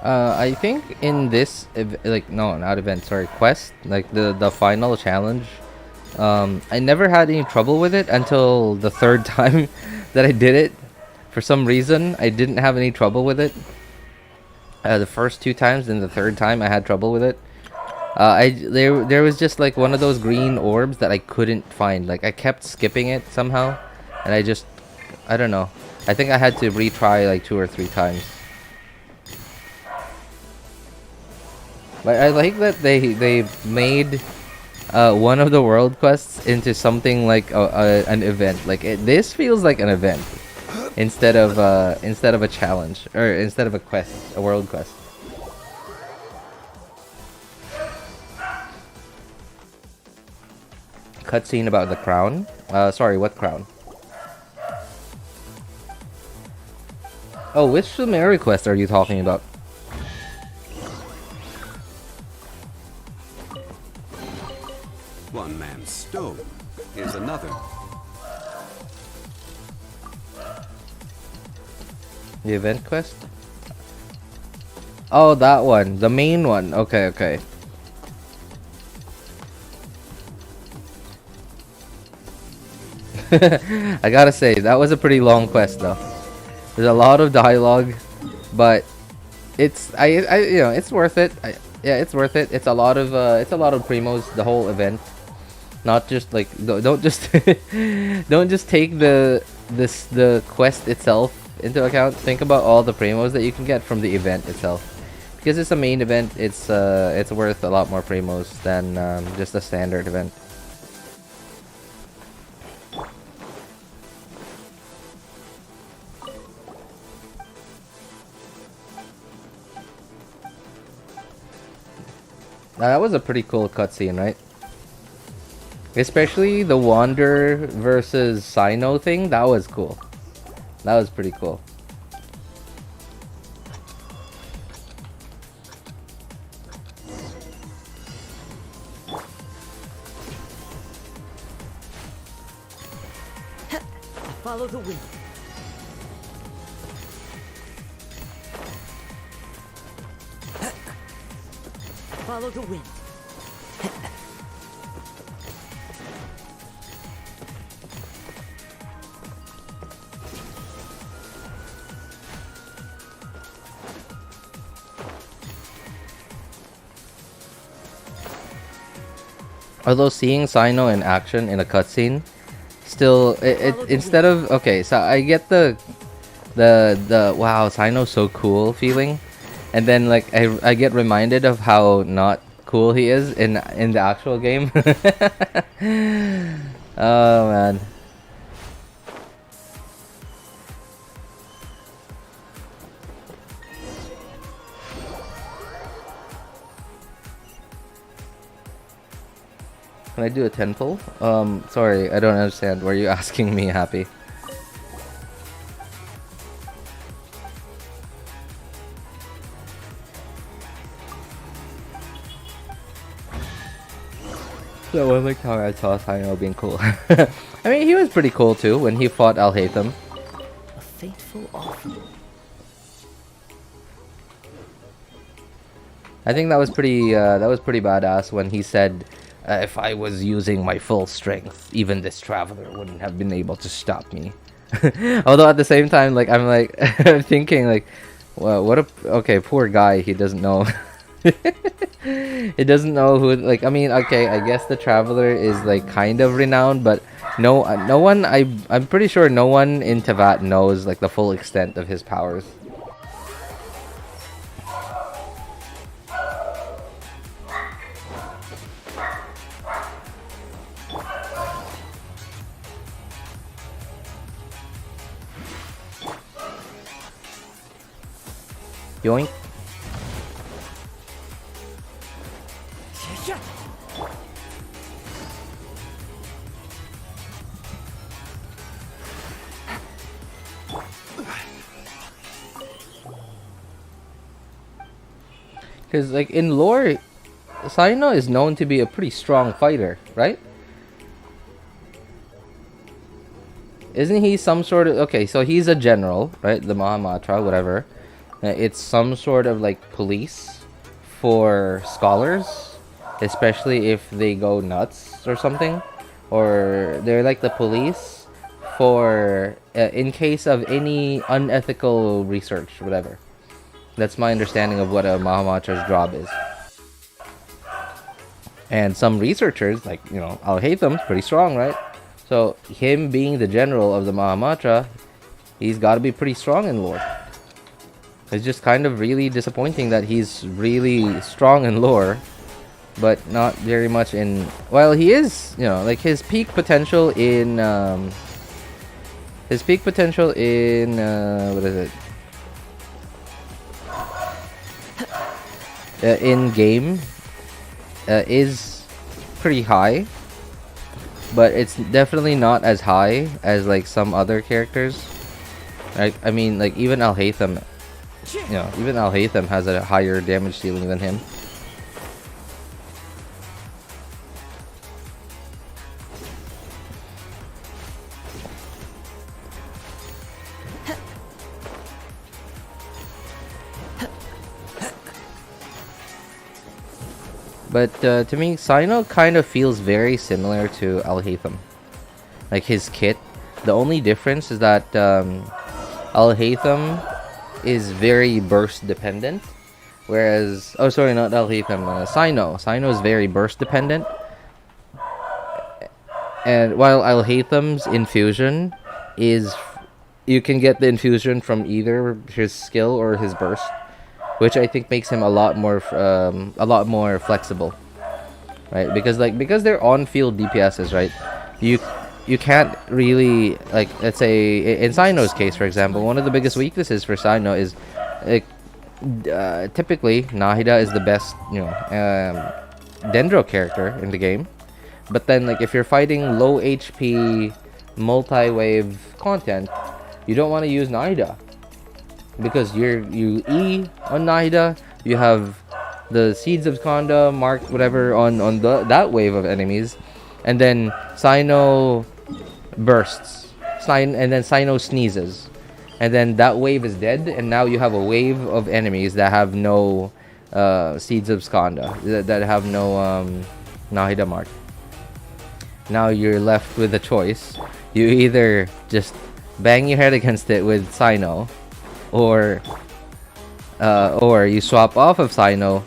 S1: I think in this like no, not event, sorry, quest, like the final challenge, I never had any trouble with it until the third time that I did it. For some reason, I didn't have any trouble with it. The first 2 times, and the third time I had trouble with it. There was just like one of those green orbs that I couldn't find. Like I kept skipping it somehow, and I don't know. I think I had to retry like 2 or 3 times. But I like that they made one of the world quests into something like an event. Like this feels like an event. instead of a challenge, or instead of a quest, a world quest. Cutscene about the crown. Sorry, what crown? Oh, which Sumeru quest are you talking about?
S4: One man's stone is another.
S1: The event quest? Oh, that one. The main one. Okay, okay. I gotta say, that was a pretty long quest though. There's a lot of dialogue, but it's you know, it's worth it. Yeah, it's worth it. It's a lot of primos, the whole event. Not just like don't just don't just take the quest itself into account. Think about all the primos that you can get from the event itself. Because it's a main event, it's worth a lot more primos than just a standard event. Now, that was a pretty cool cutscene, right? Especially the Wander versus Sino thing, that was cool. That was pretty cool.
S5: Follow the wind. Follow the wind.
S1: Although seeing Sino in action in a cutscene, still it instead of okay, so I get the wow, Sino's so cool feeling, and then like I get reminded of how not cool he is in the actual game. Oh man. Can I do a 10 pull? Sorry, I don't understand. Were you asking me, Happy? So I like how I saw Sino being cool. I mean, he was pretty cool too when he fought Alhaitham.
S5: A fateful offer.
S1: I think that was pretty badass when he said, if I was using my full strength, even this traveler wouldn't have been able to stop me. Although at the same time, like I'm like I'm thinking like, well, what a okay, poor guy. He doesn't know. He doesn't know who. Like I mean, okay, I guess the traveler is like kind of renowned, but no one. I'm pretty sure no one in Teyvat knows like the full extent of his powers. Yoink. Because like in lore, Sino is known to be a pretty strong fighter, right? Isn't he some sort of okay? So he's a general, right? The Mahamatra, whatever. It's some sort of like police for scholars, especially if they go nuts or something, or they're like the police for in case of any unethical research, whatever. That's my understanding of what a Mahamatra's job is. And some researchers, like you know, Alhaitham's pretty strong, right? So him being the general of the Mahamatra, he's got to be pretty strong in lore. It's just kind of really disappointing that he's really strong in lore, but not very much in... Well, he is, you know, like his peak potential in His peak potential in what is it? In game is pretty high, but it's definitely not as high as like some other characters. Right? I mean, like even Al-Haytham, even Al-Haytham has a higher damage ceiling than him. But to me, Cyno kind of feels very similar to Al-Haytham. Like his kit. The only difference is that Al-Haytham is very burst dependent. Whereas, oh sorry, not Al-Haytham, Cyno. Cyno is very burst dependent. And while Al-Haytham's infusion is, you can get the infusion from either his skill or his burst, which I think makes him a lot more flexible, right? Because they're on-field DPSs, right? You can't really, like, let's say in Cyno's case, for example, one of the biggest weaknesses for Cyno is, like, typically Nahida is the best, Dendro character in the game, but then like if you're fighting low HP multi-wave content, you don't want to use Nahida. Because you E on Nahida, you have the Seeds of Skanda marked whatever on that wave of enemies, and then Cyno bursts, and then Cyno sneezes, and then that wave is dead, and now you have a wave of enemies that have no Seeds of Skanda, that have no Nahida mark. Now you're left with a choice. You either just bang your head against it with Cyno, or you swap off of Cyno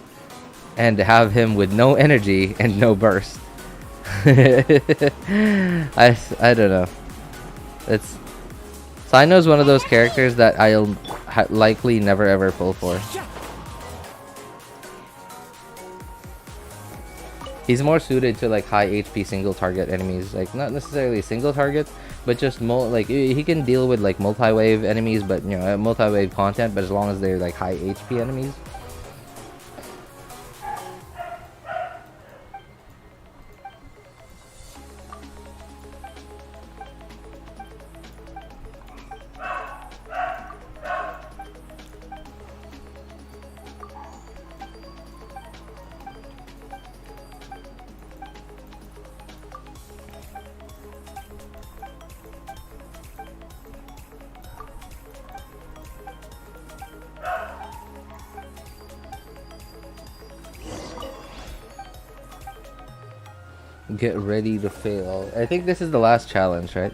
S1: and have him with no energy and no burst. I don't know. It's Cyno's one of those characters that I'll likely never ever pull for. He's more suited to like high HP single target enemies, like not necessarily single target, but just like he can deal with like multi-wave enemies, but multi-wave content, but as long as they're like high HP enemies. Get ready to fail. I think this is the last challenge, right?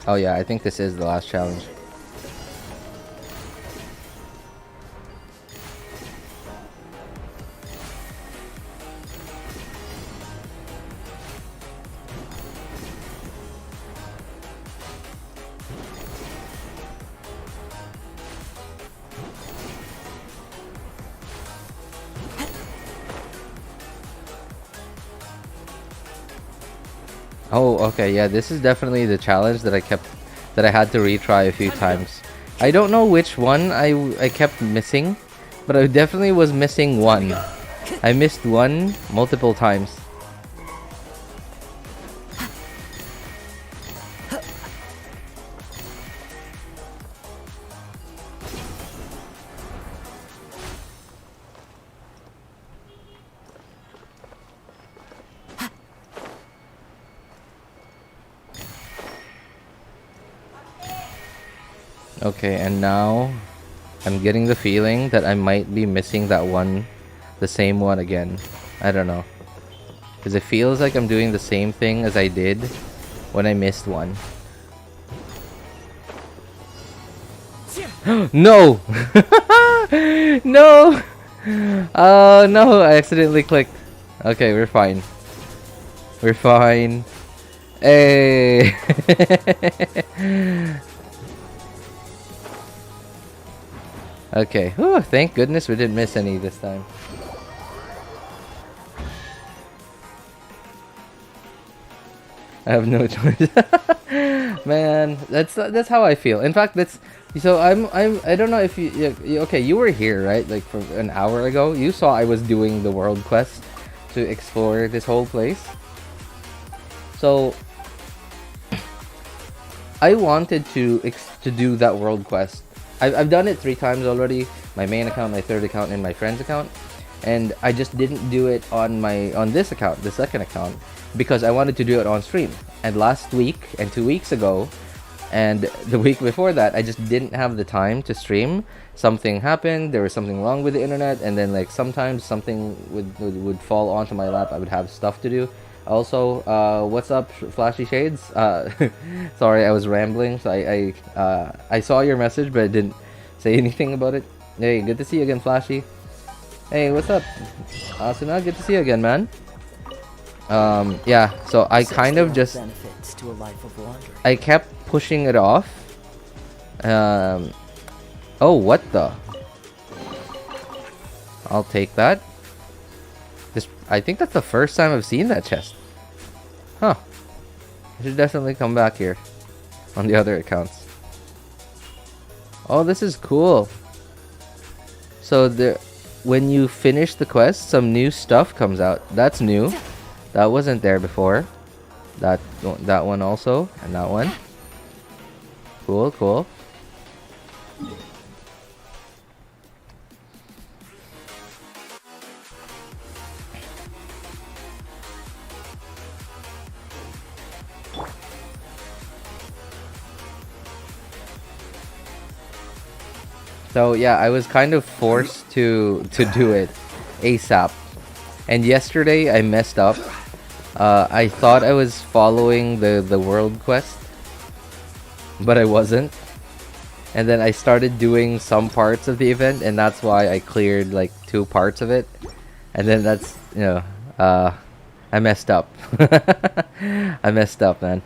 S1: Oh yeah, I think this is the last challenge. Oh, okay, yeah, this is definitely the challenge that I had to retry a few times. I don't know which one I kept missing, but I definitely was missing one. I missed one multiple times. Okay, and now I'm getting the feeling that I might be missing that one, the same one again. I don't know. Because it feels like I'm doing the same thing as I did when I missed one. No! No! Oh no, I accidentally clicked. Okay, we're fine. We're fine. Hey! Okay. Whew, thank goodness we didn't miss any this time. I have no choice. Man, that's how I feel. In fact, that's so I don't know if okay, you were here, right? Like for an hour ago, you saw I was doing the world quest to explore this whole place. So I wanted to do that world quest. I've done it 3 times already. My main account, my third account, and my friend's account. And I just didn't do it on this account, the second account, because I wanted to do it on stream. And last week and 2 weeks ago and the week before that, I just didn't have the time to stream. Something happened, there was something wrong with the internet, and then like sometimes something would fall onto my lap. I would have stuff to do. Also, what's up, Flashy Shades? Sorry, I was rambling. So I saw your message, but I didn't say anything about it. Hey, good to see you again, Flashy. Hey, what's up, Asuna? Good to see you again, man. Yeah, so I kind of just
S5: benefits to a life of wandering.
S1: I kept pushing it off. Oh, what the? I'll take that. I think that's the first time I've seen that chest. Huh. I should definitely come back here on the other accounts. Oh, this is cool. So when you finish the quest, some new stuff comes out. That's new. That wasn't there before. That one also, and that one. Cool, cool. So yeah, I was kind of forced to do it ASAP. And yesterday I messed up. I thought I was following the world quest, but I wasn't. And then I started doing some parts of the event, and that's why I cleared like 2 parts of it. And then that's, I messed up. I messed up, man.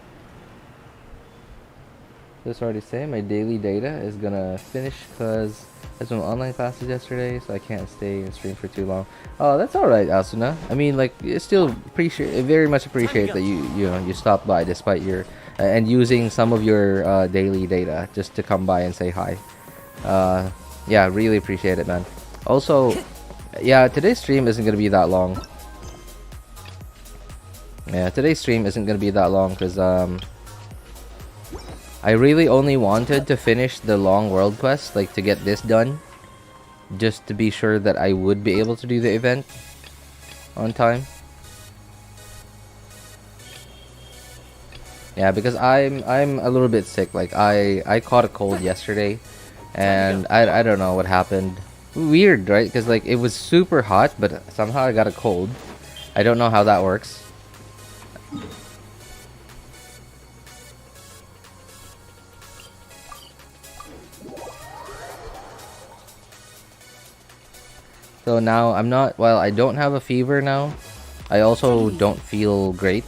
S1: Just already say my daily data is gonna finish because I had some online classes yesterday, so I can't stay and stream for too long. Oh, that's all right, Asuna. I mean, like, it's still very much appreciate that you stopped by despite your and using some of your daily data just to come by and say hi. Yeah, really appreciate it, man. Also, yeah, today's stream isn't gonna be that long. Yeah, today's stream isn't gonna be that long because I really only wanted to finish the long world quest, like to get this done, just to be sure that I would be able to do the event on time. Yeah, because I'm a little bit sick. Like I caught a cold yesterday, and I don't know what happened. Weird, right? Because like it was super hot, but somehow I got a cold. I don't know how that works. So now I'm not, well, I don't have a fever now. I also don't feel great.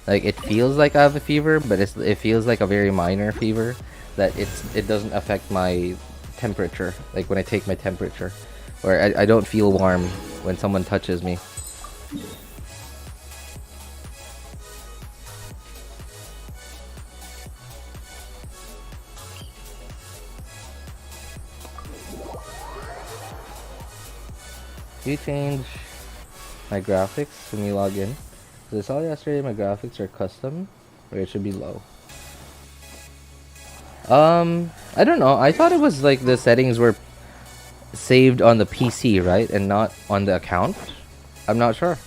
S1: Like it feels like I have a fever, but it feels like a very minor fever that it doesn't affect my temperature. Like when I take my temperature, or I don't feel warm when someone touches me. You change my graphics when you log in. Because I saw yesterday my graphics are custom, or it should be low. I don't know. I thought it was like the settings were saved on the PC, right, and not on the account. I'm not sure.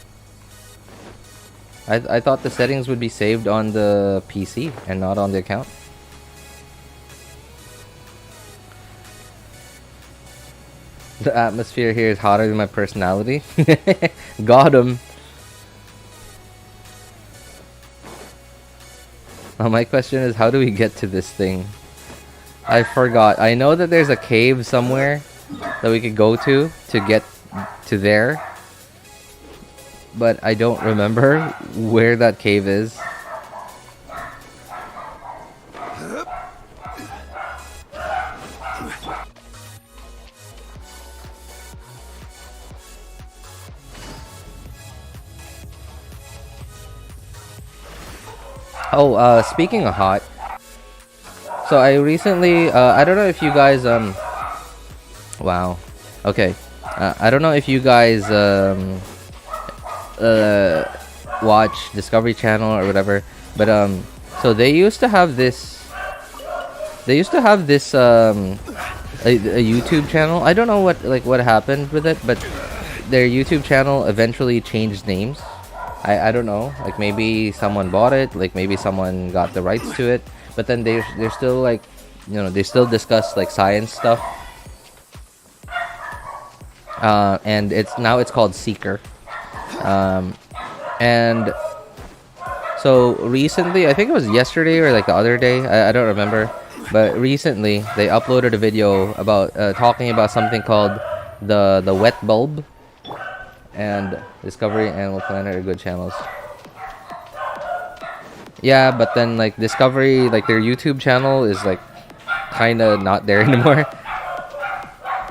S1: I thought the settings would be saved on the PC and not on the account. The atmosphere here is hotter than my personality. Got him. Now my question is, how do we get to this thing? I forgot. I know that there's a cave somewhere that we could go to get to there. But I don't remember where that cave is. Oh, speaking of hot, so I recently, I don't know if you guys, wow, okay, I don't know if you guys, watch Discovery Channel or whatever, but, so they used to have this, a YouTube channel. I don't know what happened with it, but their YouTube channel eventually changed names. I don't know, like maybe someone bought it, like maybe someone got the rights to it, but then they're still like, you know, they still discuss like science stuff. And it's called Seeker. And so recently, I think it was yesterday or like the other day, I don't remember, but recently they uploaded a video about talking about something called the wet bulb. And Discovery and Animal Planet are good channels. Yeah, but then like Discovery, like their YouTube channel is like kind of not there anymore.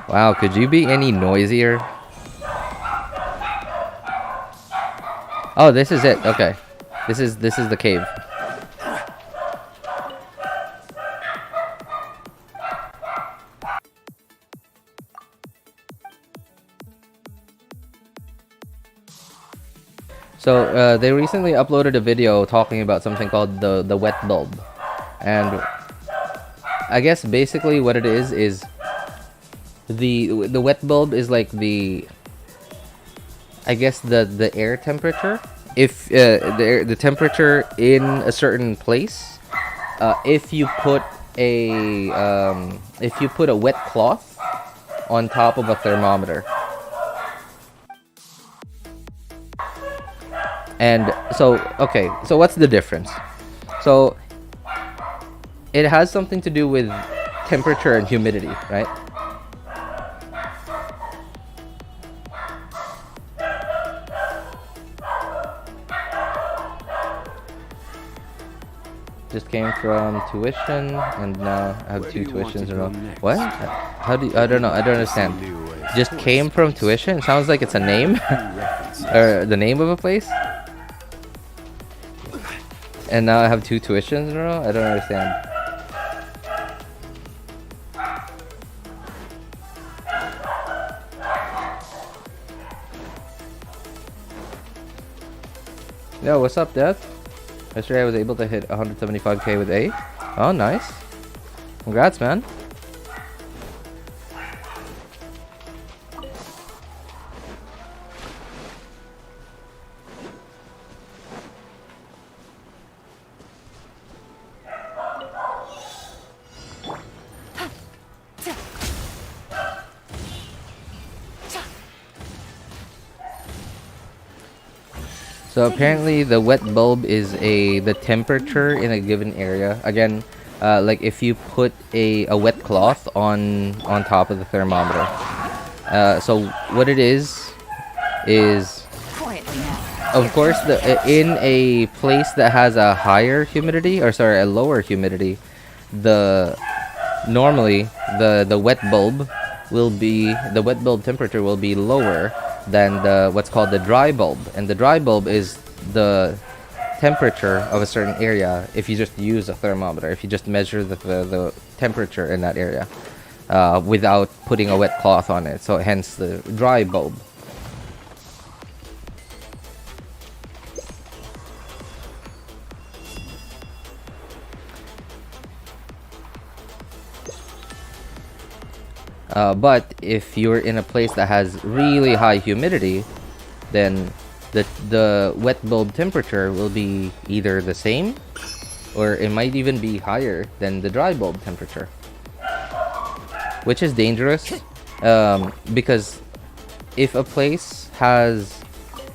S1: Wow, could you be any noisier? Oh, this is it. Okay, this is the cave. So they recently uploaded a video talking about something called the wet bulb, and I guess basically what it is the wet bulb is like I guess the air temperature. If the temperature in a certain place, if you put a wet cloth on top of a thermometer. And so, okay, so what's the difference? So, it has something to do with temperature and humidity, right? Just came from tuition, and now I have 2 tuitions in a row. What? How do you, I don't know, I don't understand. Just came from tuition? Sounds like it's a name? Or the name of a place? And now I have 2 tuitions in a row? I don't understand. Yo, what's up, Death? Yesterday I was able to hit 175k with A. Oh, nice. Congrats, man. So apparently the wet bulb is the temperature in a given area. Again, like if you put a wet cloth on top of the thermometer. So what it is of course in a place that has a higher humidity, or sorry, a lower humidity, normally the wet bulb temperature will be lower than what's called the dry bulb, and the dry bulb is the temperature of a certain area if you just use a thermometer, if you just measure the temperature in that area without putting a wet cloth on it, so hence the dry bulb. But if you're in a place that has really high humidity, then the wet bulb temperature will be either the same, or it might even be higher than the dry bulb temperature, which is dangerous, because if a place has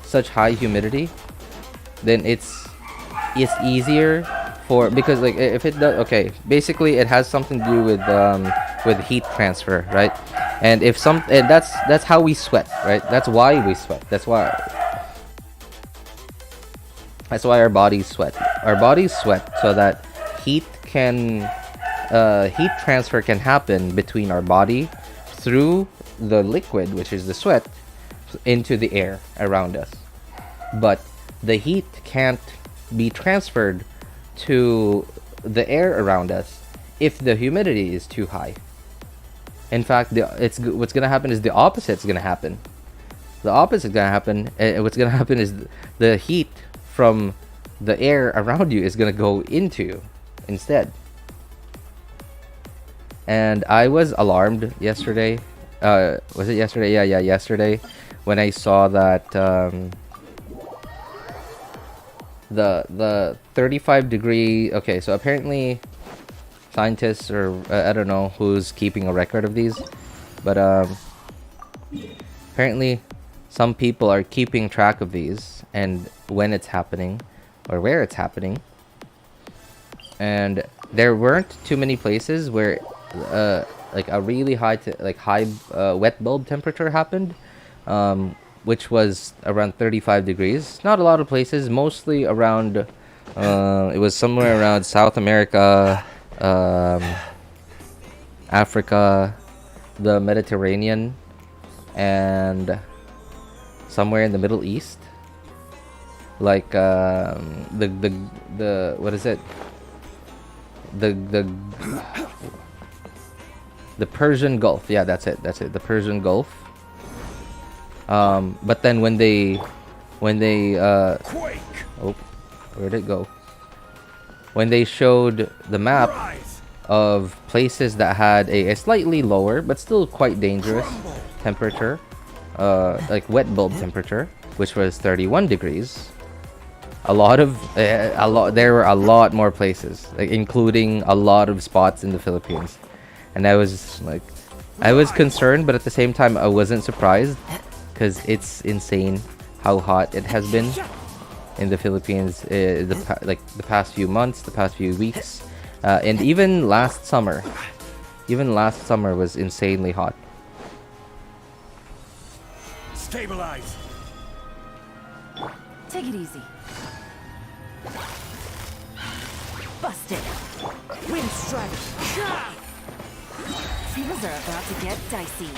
S1: such high humidity, then it's easier because like if it does, okay, basically it has something to do with heat transfer, right? And that's how we sweat, right? That's why we sweat. That's why our bodies sweat. Our bodies sweat so that heat transfer can happen between our body through the liquid, which is the sweat, into the air around us. But the heat can't be transferred to the air around us if the humidity is too high. In fact, what's gonna happen is the opposite's gonna happen. The opposite's gonna happen. What's gonna happen is the heat from the air around you is gonna go into you instead. And I was alarmed yesterday. Was it yesterday? Yeah, yesterday, when I saw that the 35-degree. Okay, so apparently scientists, or I don't know who's keeping a record of these, but apparently some people are keeping track of these and when it's happening or where it's happening. And there weren't too many places where like a really high wet bulb temperature happened, which was around 35 degrees. Not a lot of places, mostly around it was somewhere around South America, Africa, the Mediterranean, and somewhere in the Middle East, like the what is it, the Persian Gulf. Yeah, that's it, the Persian Gulf. But then when they oh, where'd it go? When they showed the map of places that had a slightly lower but still quite dangerous temperature, like wet bulb temperature, which was 31 degrees, there were a lot more places, like including a lot of spots in the Philippines. And I was like, I was concerned, but at the same time I wasn't surprised, because it's insane how hot it has been in the Philippines, the past few months, the past few weeks, and even last summer. Even last summer was insanely hot.
S2: Stabilize.
S3: Take it easy. Busted.
S5: Wind strike.
S3: Things are about to get dicey.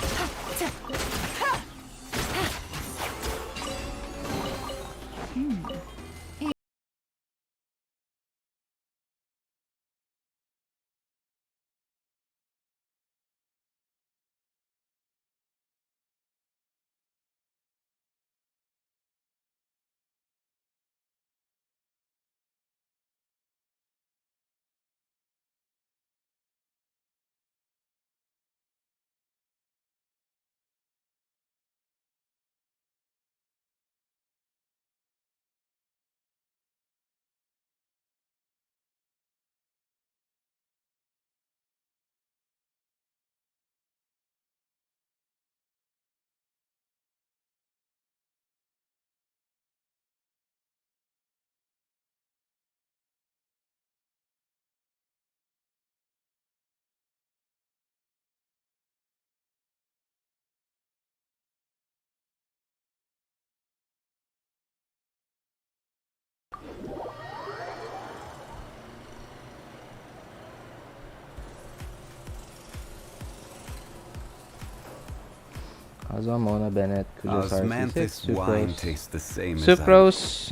S1: Mona Bennett,
S4: Osmanthus wine tastes the same as
S1: Sucrose,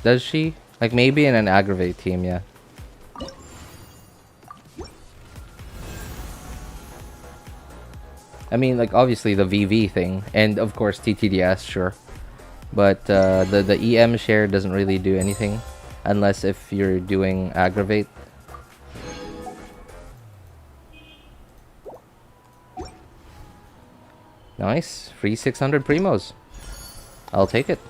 S1: does she? Like maybe in an aggravate team, yeah. I mean, like obviously the VV thing, and of course TTDS, sure. But the EM share doesn't really do anything, unless if you're doing aggravate. Nice, free 600 primos. I'll take it.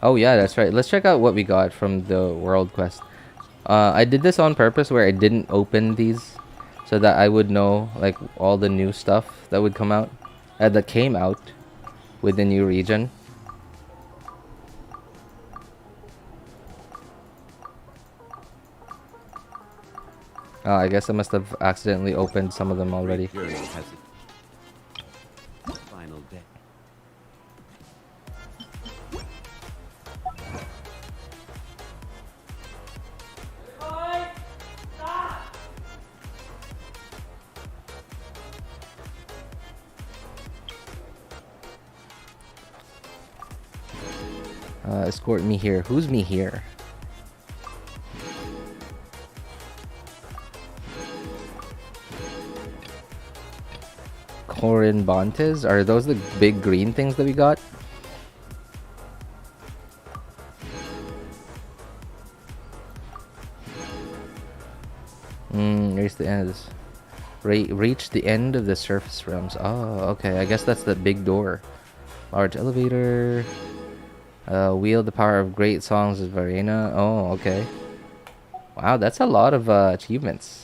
S1: Oh yeah, that's right. Let's check out what we got from the world quest. I did this on purpose where I didn't open these, so that I would know like all the new stuff that would come out, that came out with the new region. I guess I must have accidentally opened some of them already.
S4: Final day.
S1: Escort me here. Who's me here? Corimbantes? Are those the big green things that we got? Reach the end of this. Reach the end of the surface realms. Oh, okay. I guess that's the big door. Large elevator. Wield the power of great songs of Khvarena. Oh, okay. Wow, that's a lot of achievements.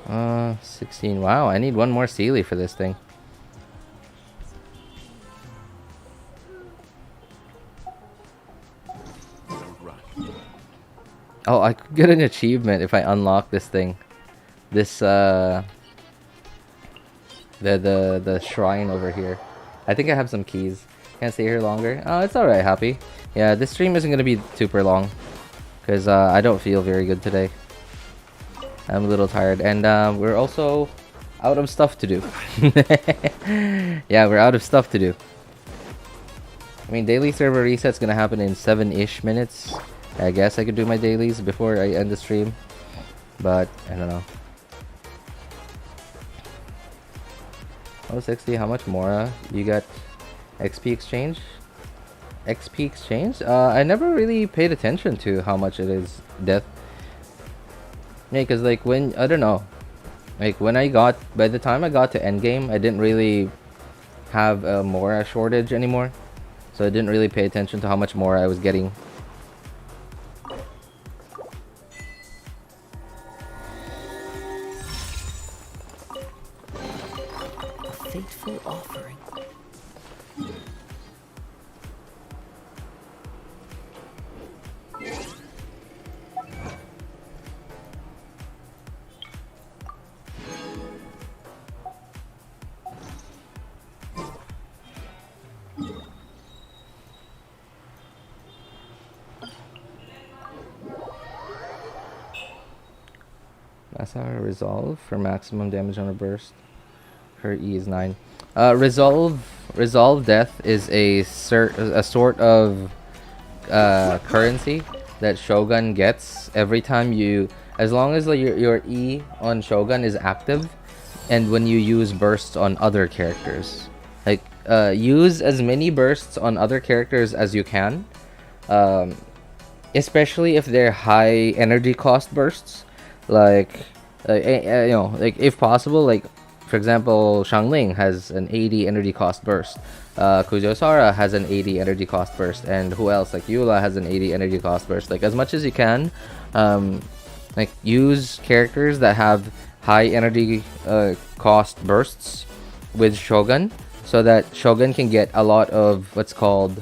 S1: Uh, 16. Wow, I need one more Sealy for this thing. Oh, I could get an achievement if I unlock this thing. This the shrine over here. I think I have some keys. Can't stay here longer. Oh, it's alright, Happy. Yeah, this stream isn't gonna be super long. Because I don't feel very good today. I'm a little tired. And we're also out of stuff to do. Yeah, we're out of stuff to do. I mean, daily server reset's gonna happen in 7-ish minutes. I guess I could do my dailies before I end the stream. But, I don't know. Oh, 60, how much more? You got XP exchange? XP exchange? I never really paid attention to how much it is, Death. Yeah, because like when, I don't know. Like when by the time I got to endgame, I didn't really have a Mora shortage anymore. So I didn't really pay attention to how much more I was getting.
S5: Fateful offering.
S1: That's our resolve for maximum damage on a burst. Her E is 9. Resolve death is a sort of currency that Shogun gets every time you, as long as your E on Shogun is active, and when you use bursts on other characters. Like use as many bursts on other characters as you can, especially if they're high energy cost bursts. Like you know, like if possible, like for example, Xiangling has an 80 energy cost burst. Kujosara has an 80 energy cost burst, and who else? Like Eula has an 80 energy cost burst. Like as much as you can, like use characters that have high energy cost bursts with Shogun, so that Shogun can get a lot of what's called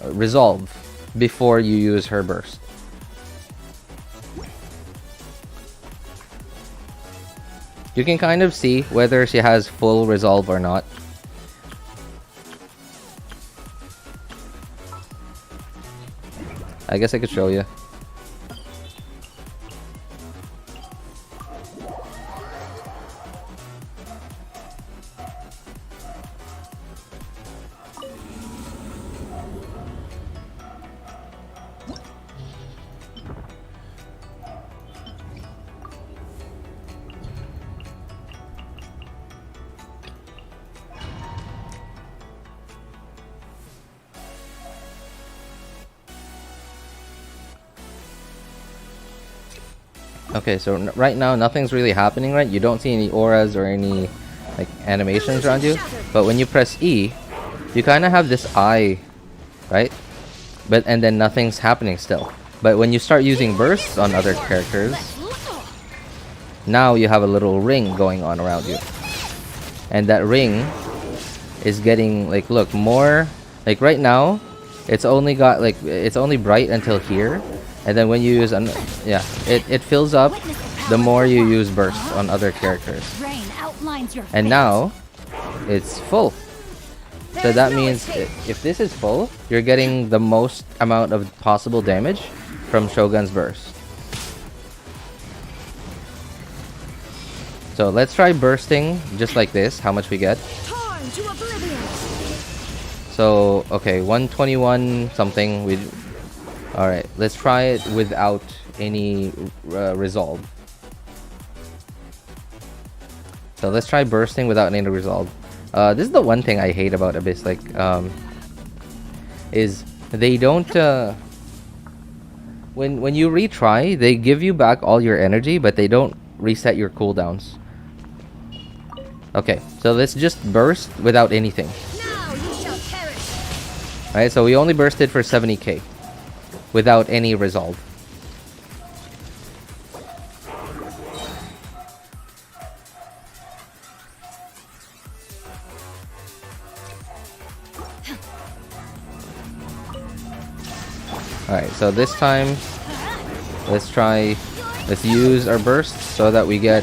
S1: resolve before you use her burst. You can kind of see whether she has full resolve or not. I guess I could show you. Okay, so right now nothing's really happening, right? You don't see any auras or any like animations around you. But when you press E, you kind of have this eye, right? And then nothing's happening still. But when you start using bursts on other characters, now you have a little ring going on around you. And that ring is getting like, look, more like right now it's only got like, it's only bright until here. And then when you use it fills up the more you use bursts on other characters. And now it's full. So that means if this is full, you're getting the most amount of possible damage from Shogun's burst. So let's try bursting just like this, how much we get.
S5: Torn to oblivion.
S1: So, okay, 121 something. Alright, let's try it without any resolve. So let's try bursting without any resolve. This is the one thing I hate about Abyss, like, is they don't, when you retry, they give you back all your energy, but they don't reset your cooldowns. Okay, so let's just burst without anything.
S6: Now you shall perish.
S1: Alright, so we only bursted for 70k without any resolve. Alright, so this time let's use our burst so that we get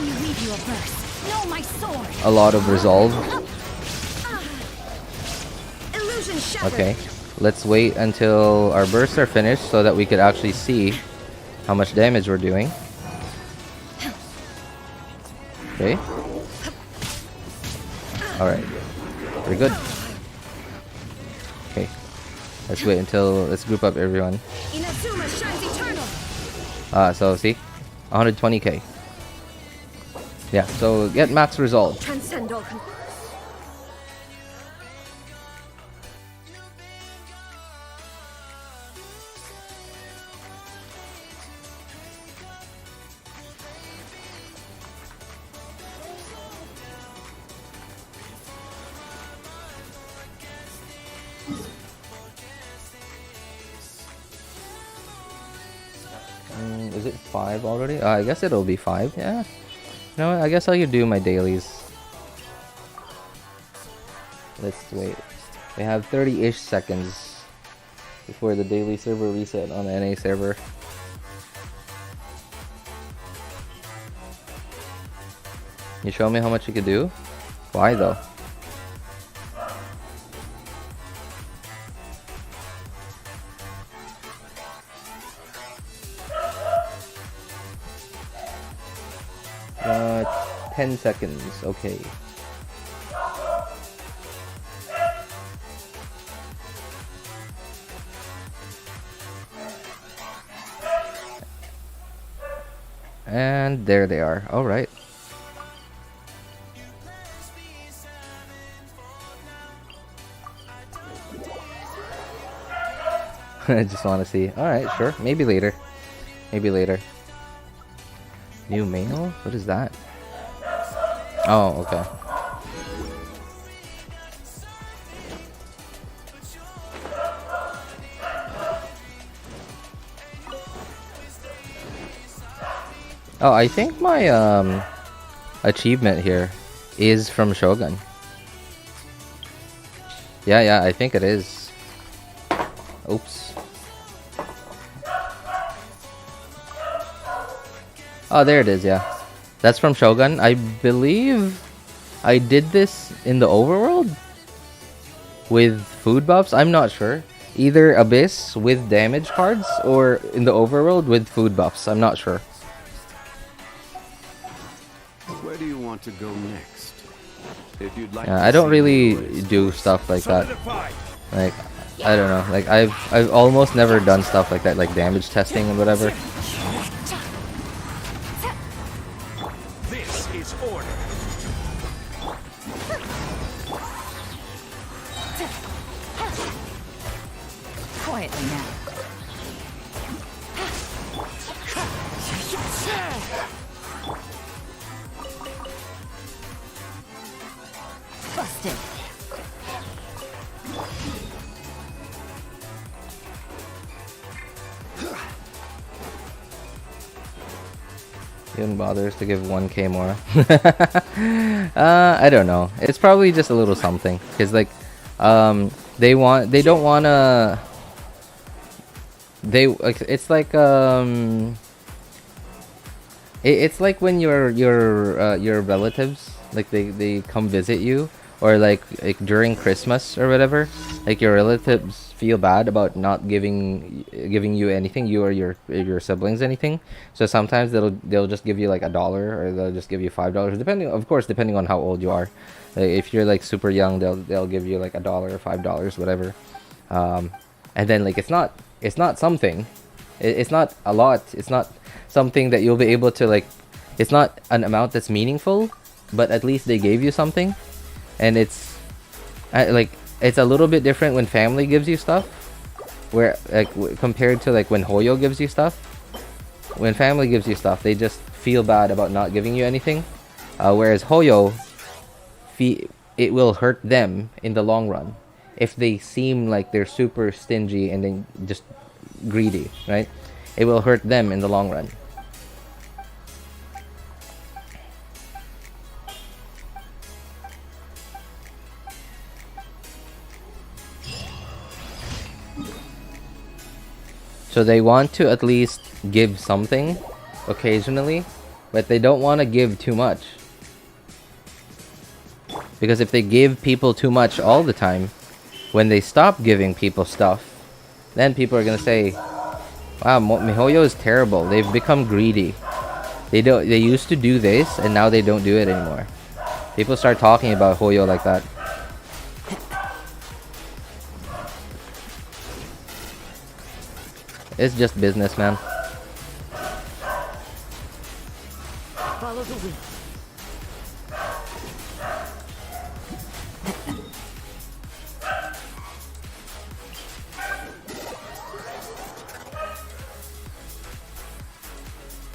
S1: a lot of resolve. Okay, let's wait until our bursts are finished so that we could actually see how much damage we're doing. Okay. Alright, we're good. Okay, let's wait until, let's group up everyone. So see, 120k. Yeah, so get max resolve.
S5: Transcend all
S1: Is it 5 already? I guess it'll be 5, yeah. You know what, I guess I'll do my dailies. Let's wait. We have 30-ish seconds before the daily server reset on the NA server. You show me how much you could do? Why though? Uh, 10 seconds, okay. And there they are. All right. I just want to see. All right, sure. Maybe later. Maybe later. New mail? What is that? Oh, okay. Oh, I think my achievement here is from Shogun. Yeah, I think it is. Oops. Oh, there it is, yeah. That's from Shogun. I believe I did this in the overworld with food buffs. I'm not sure. Either Abyss with damage cards or in the overworld with food buffs. I'm not sure.
S4: Where do you want to go next? If you'd like
S1: I don't really do stuff like that. Like, I don't know. Like, I've almost never done stuff like that, like damage testing and whatever.
S2: This is order.
S3: Quietly now. Busted.
S1: Even bothers to give 1k more. I don't know. It's probably just a little something. Cause like, they don't wanna. It's like it's like when your relatives, like they come visit you, or like during Christmas or whatever, like your relatives feel bad about not giving you anything, you or your siblings anything. So sometimes they'll just give you like $1, or they'll just give you $5, depending, of course, depending on how old you are. Like, if you're like super young, they'll give you like $1 or $5, whatever. And then like it's not something, it's not a lot, it's not something that you'll be able to like, it's not an amount that's meaningful, but at least they gave you something. And it's like, it's a little bit different when family gives you stuff, where like compared to like when Hoyo gives you stuff. When family gives you stuff, they just feel bad about not giving you anything, whereas Hoyo, it will hurt them in the long run if they seem like they're super stingy and then just greedy, right? It will hurt them in the long run. So they want to at least give something occasionally, but they don't want to give too much. Because if they give people too much all the time, when they stop giving people stuff, then people are gonna say, wow, MiHoYo is terrible. They've become greedy. They used to do this and now they don't do it anymore. People start talking about Hoyo like that. It's just business, man.
S5: Follow the wind.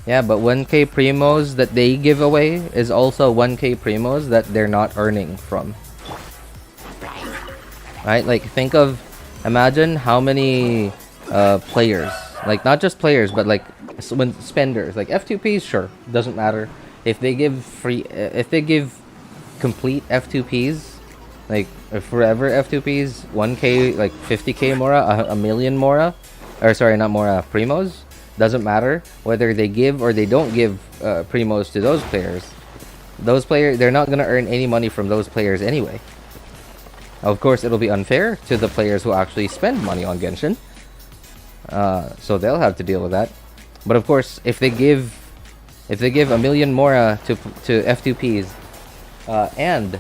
S1: Yeah, but 1k primos that they give away is also 1k primos that they're not earning from. Right? Like, imagine how many players, like not just players, but like when spenders, like F2Ps, sure, doesn't matter. If they give complete F2Ps, like forever F2Ps, 1k, like 50k Mora, a million Mora, or sorry, not Mora, primos, doesn't matter whether they give or they don't give primos to those players. Those players, they're not gonna earn any money from those players anyway. Of course, it'll be unfair to the players who actually spend money on Genshin. So they'll have to deal with that. But of course, if they give a million Mora to F2Ps and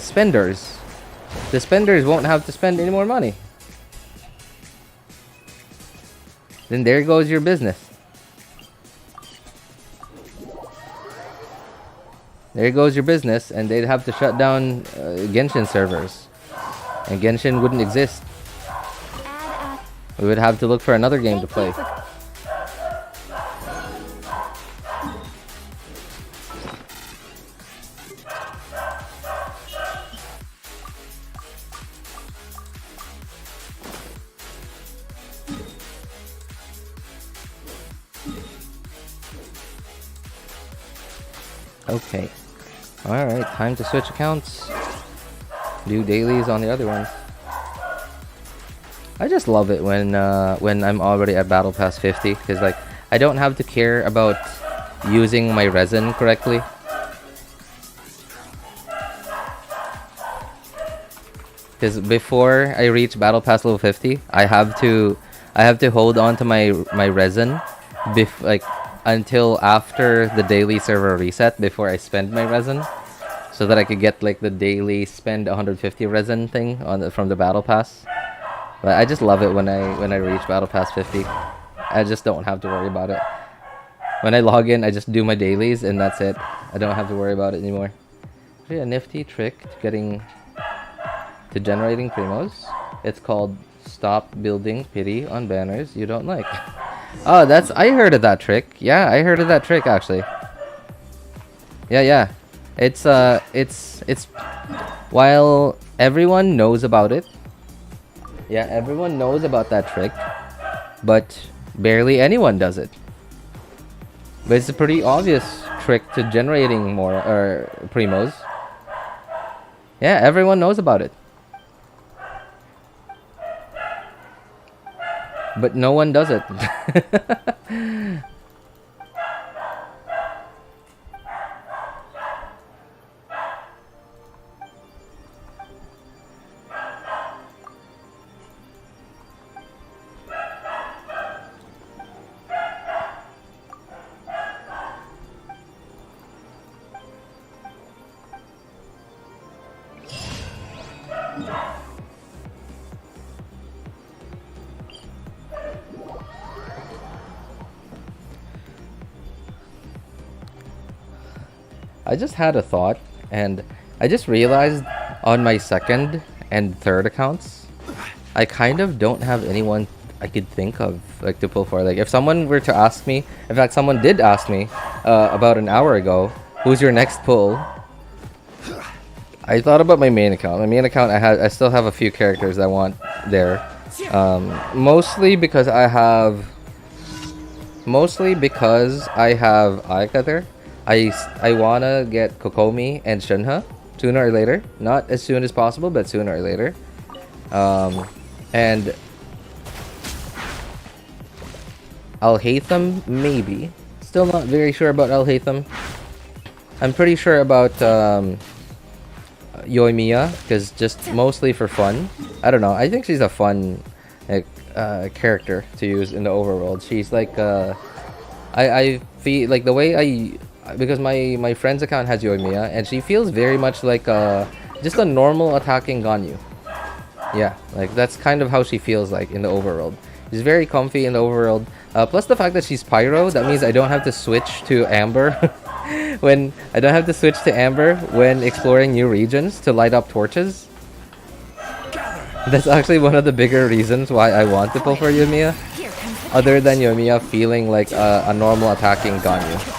S1: spenders, the spenders won't have to spend any more money. Then there goes your business. There goes your business, and they'd have to shut down Genshin servers, and Genshin wouldn't exist. We would have to look for another game to play. Okay. Alright, time to switch accounts. Do dailies on the other ones. I just love it when I'm already at Battle Pass 50, because like I don't have to care about using my resin correctly. Because before I reach Battle Pass level 50, I have to hold on to my resin until after the daily server reset before I spend my resin, so that I could get like the daily spend 150 resin thing from the Battle Pass. But I just love it when I reach Battle Pass 50. I just don't have to worry about it. When I log in, I just do my dailies and that's it. I don't have to worry about it anymore. Actually, a nifty trick to generating primos. It's called stop building pity on banners you don't like. Oh, I heard of that trick. Yeah, I heard of that trick actually. Yeah. It's while everyone knows about it. Yeah, everyone knows about that trick, but barely anyone does it. But it's a pretty obvious trick to generating more primos. Yeah, everyone knows about it. But no one does it. I just had a thought, and I just realized on my second and third accounts, I kind of don't have anyone I could think of like to pull for. Like if someone were to ask me, in fact, someone did ask me about an hour ago, who's your next pull? I thought about my main account. My main account, I still have a few characters I want there. Mostly because I have Aika there. I wanna get Kokomi and Shinha sooner or later. Not as soon as possible, but sooner or later. And Al-Haytham, maybe. Still not very sure about Al-Haytham. I'm pretty sure about Yoimiya, because just mostly for fun. I don't know. I think she's a fun like, character to use in the overworld. She's like I feel like the way because my friend's account has Yoimiya, and she feels very much like just a normal attacking Ganyu. Yeah, like that's kind of how she feels like in the overworld. She's very comfy in the overworld. Plus the fact that she's pyro, that means I don't have to switch to amber when exploring new regions to light up torches. That's actually one of the bigger reasons why I want to pull for Yoimiya, other than Yoimiya feeling like a normal attacking Ganyu.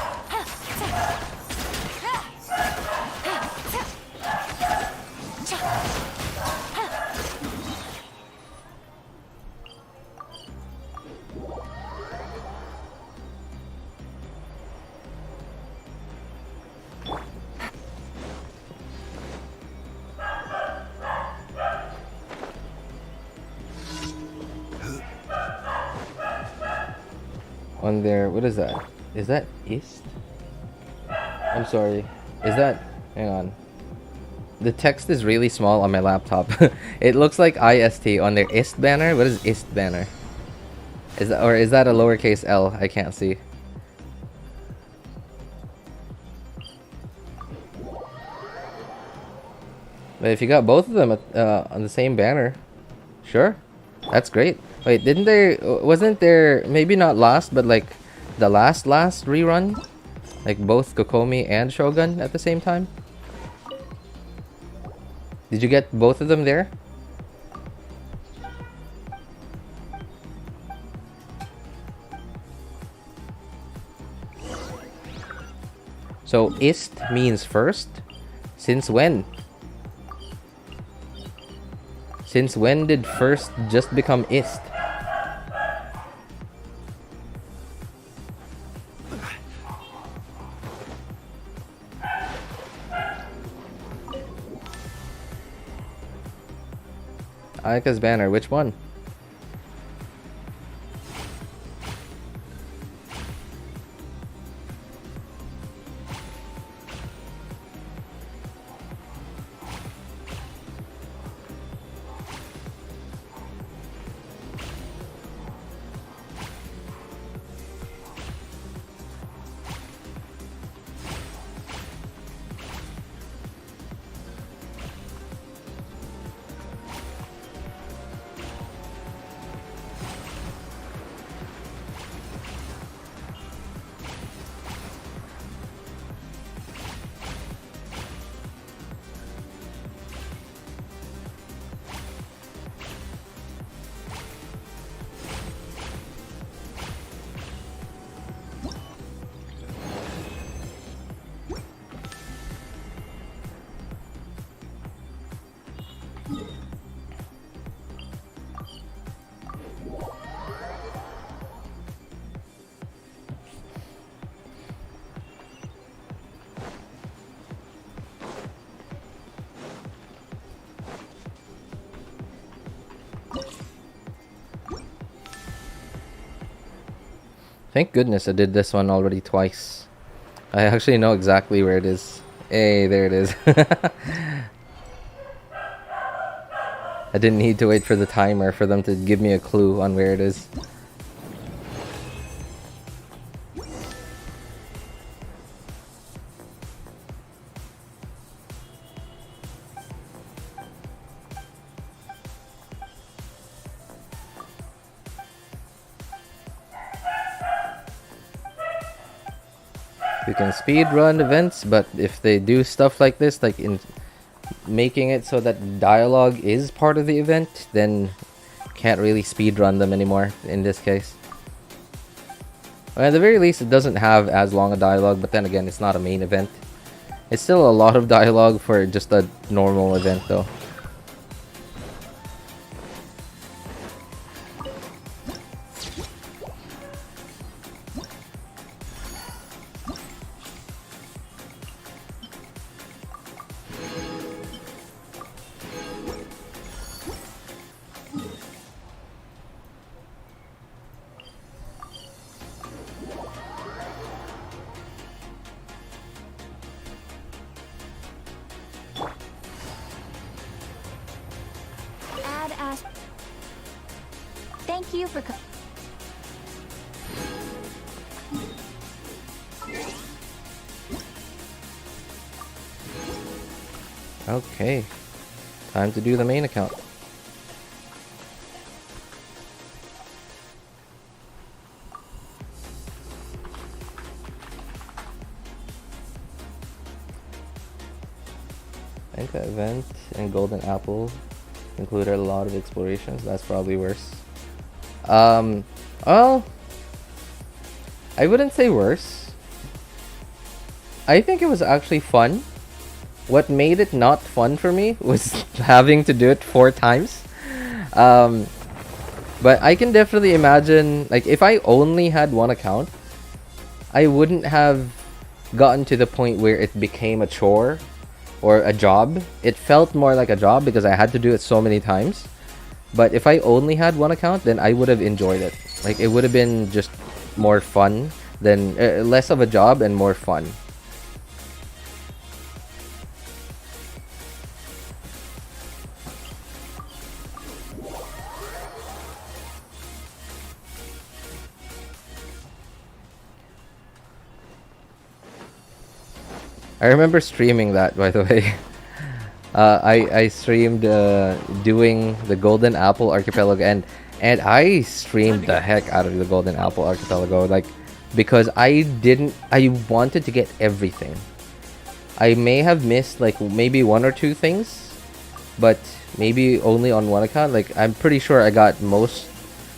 S1: On there, what is that? Is that East? I'm sorry. Is that... Hang on. The text is really small on my laptop. It looks like IST on their Ist banner. What is Ist banner? Is that a lowercase L? I can't see. But if you got both of them on the same banner, sure, that's great. Wait, wasn't there, maybe not last, but like the last rerun? Like both Kokomi and Shogun at the same time? Did you get both of them there? So Ist means first? Since when? Since when did first just become Ist? Ayaka's banner, which one? Thank goodness I did this one already twice. I actually know exactly where it is. Hey, there it is. I didn't need to wait for the timer for them to give me a clue on where it is. You can speed run events, but if they do stuff like this, like in making it so that dialogue is part of the event, then can't really speed run them anymore in this case. Well, at the very least, it doesn't have as long a dialogue, but then again, it's not a main event. It's still a lot of dialogue for just a normal event though.
S6: Add as. Thank you for.
S1: Okay, time to do the main account. I think the event and Golden Apple included a lot of explorations. That's probably worse. Well, I wouldn't say worse. I think it was actually fun. What made it not fun for me was having to do it 4 times. But I can definitely imagine, like, if I only had one account, I wouldn't have gotten to the point where it became a chore or a job. It felt more like a job because I had to do it so many times. But if I only had one account, then I would have enjoyed it. Like, it would have been just more fun than less of a job and more fun. I remember streaming that, by the way. I streamed doing the Golden Apple Archipelago, and I streamed the heck out of the Golden Apple Archipelago, like, because I wanted to get everything. I may have missed like maybe 1 or 2 things, but maybe only on one account. Like, I'm pretty sure I got most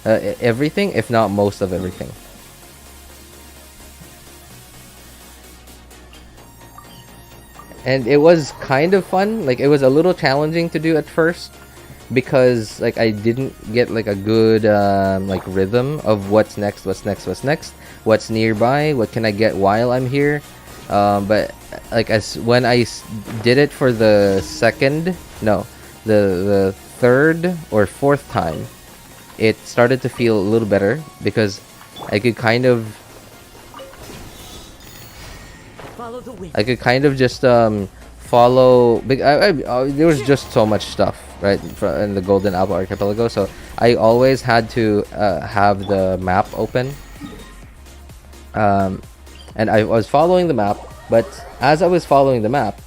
S1: everything, if not most of everything. And it was kind of fun. Like, it was a little challenging to do at first because like I didn't get like a good like rhythm of what's next, what's nearby, what can I get while I'm here. But like when I did it for the the 3rd or 4th time, it started to feel a little better because I could kind of just follow. There was just so much stuff right in the Golden Apple Archipelago, so I always had to have the map open. And I was following the map, but as I was following the map,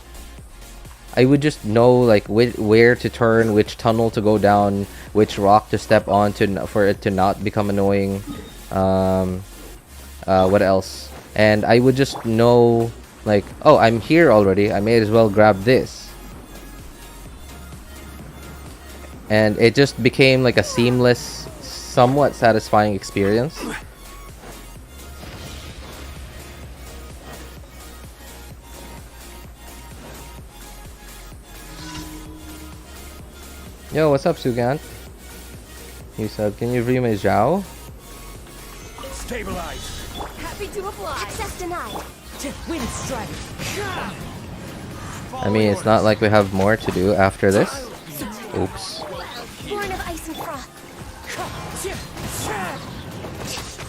S1: I would just know like where to turn, which tunnel to go down, which rock to step on for it to not become annoying. What else? And I would just know like, oh, I'm here already, I may as well grab this. And it just became like a seamless, somewhat satisfying experience. Yo, what's up, Sugant? He said, can you read my Zhao?
S2: Stabilize.
S6: Happy to oblige. Access denied.
S5: Wind strike.
S1: I mean, it's not like we have more to do after this. Oops.
S6: Born of ice and froth.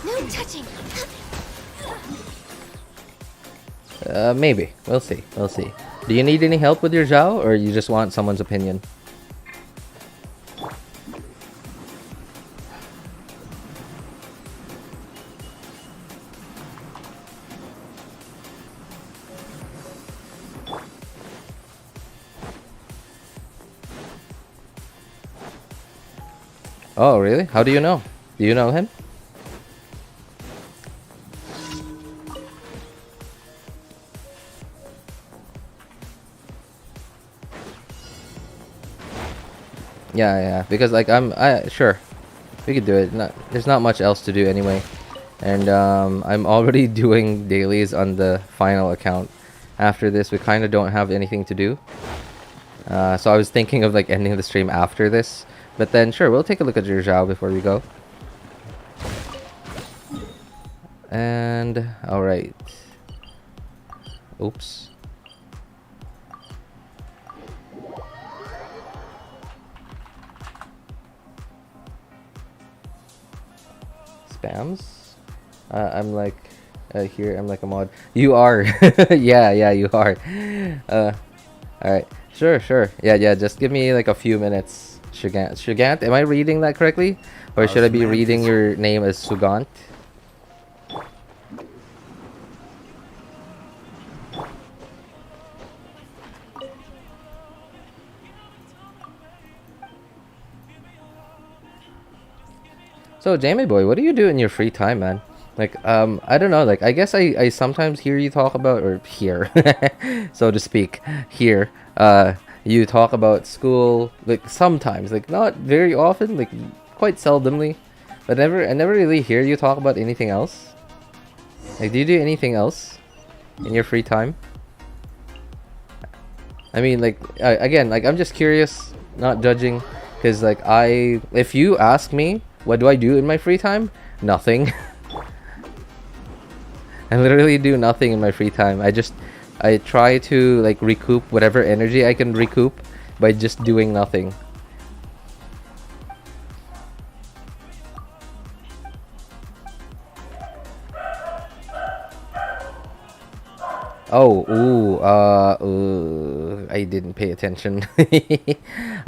S6: No touching.
S1: Maybe. We'll see. We'll see. Do you need any help with your Zhao, or you just want someone's opinion? Oh, really? How do you know? Do you know him? Yeah, because like sure, we could do it. There's not much else to do anyway, and I'm already doing dailies on the final account. After this, we kind of don't have anything to do. So I was thinking of like ending the stream after this, but then sure, we'll take a look at your Zhao before we go. And all right. Oops. Spams. I'm like here. I'm like a mod. You are. yeah, you are. All right. Sure. Yeah. Just give me like a few minutes. Shugant. Am I reading that correctly, or should I be reading your name as Sugant? So Jamie boy, what do you do in your free time, man? Like, I don't know. Like, I guess I sometimes hear you talk about, or hear, so to speak, here. You talk about school, like sometimes, like not very often, like quite seldomly, but I never really hear you talk about anything else. Like, do you do anything else in your free time? I mean, like, again, like I'm just curious, not judging, because like if you ask me, what do I do in my free time? Nothing. I literally do nothing in my free time. I try to like recoup whatever energy I can recoup by just doing nothing. Oh, I didn't pay attention.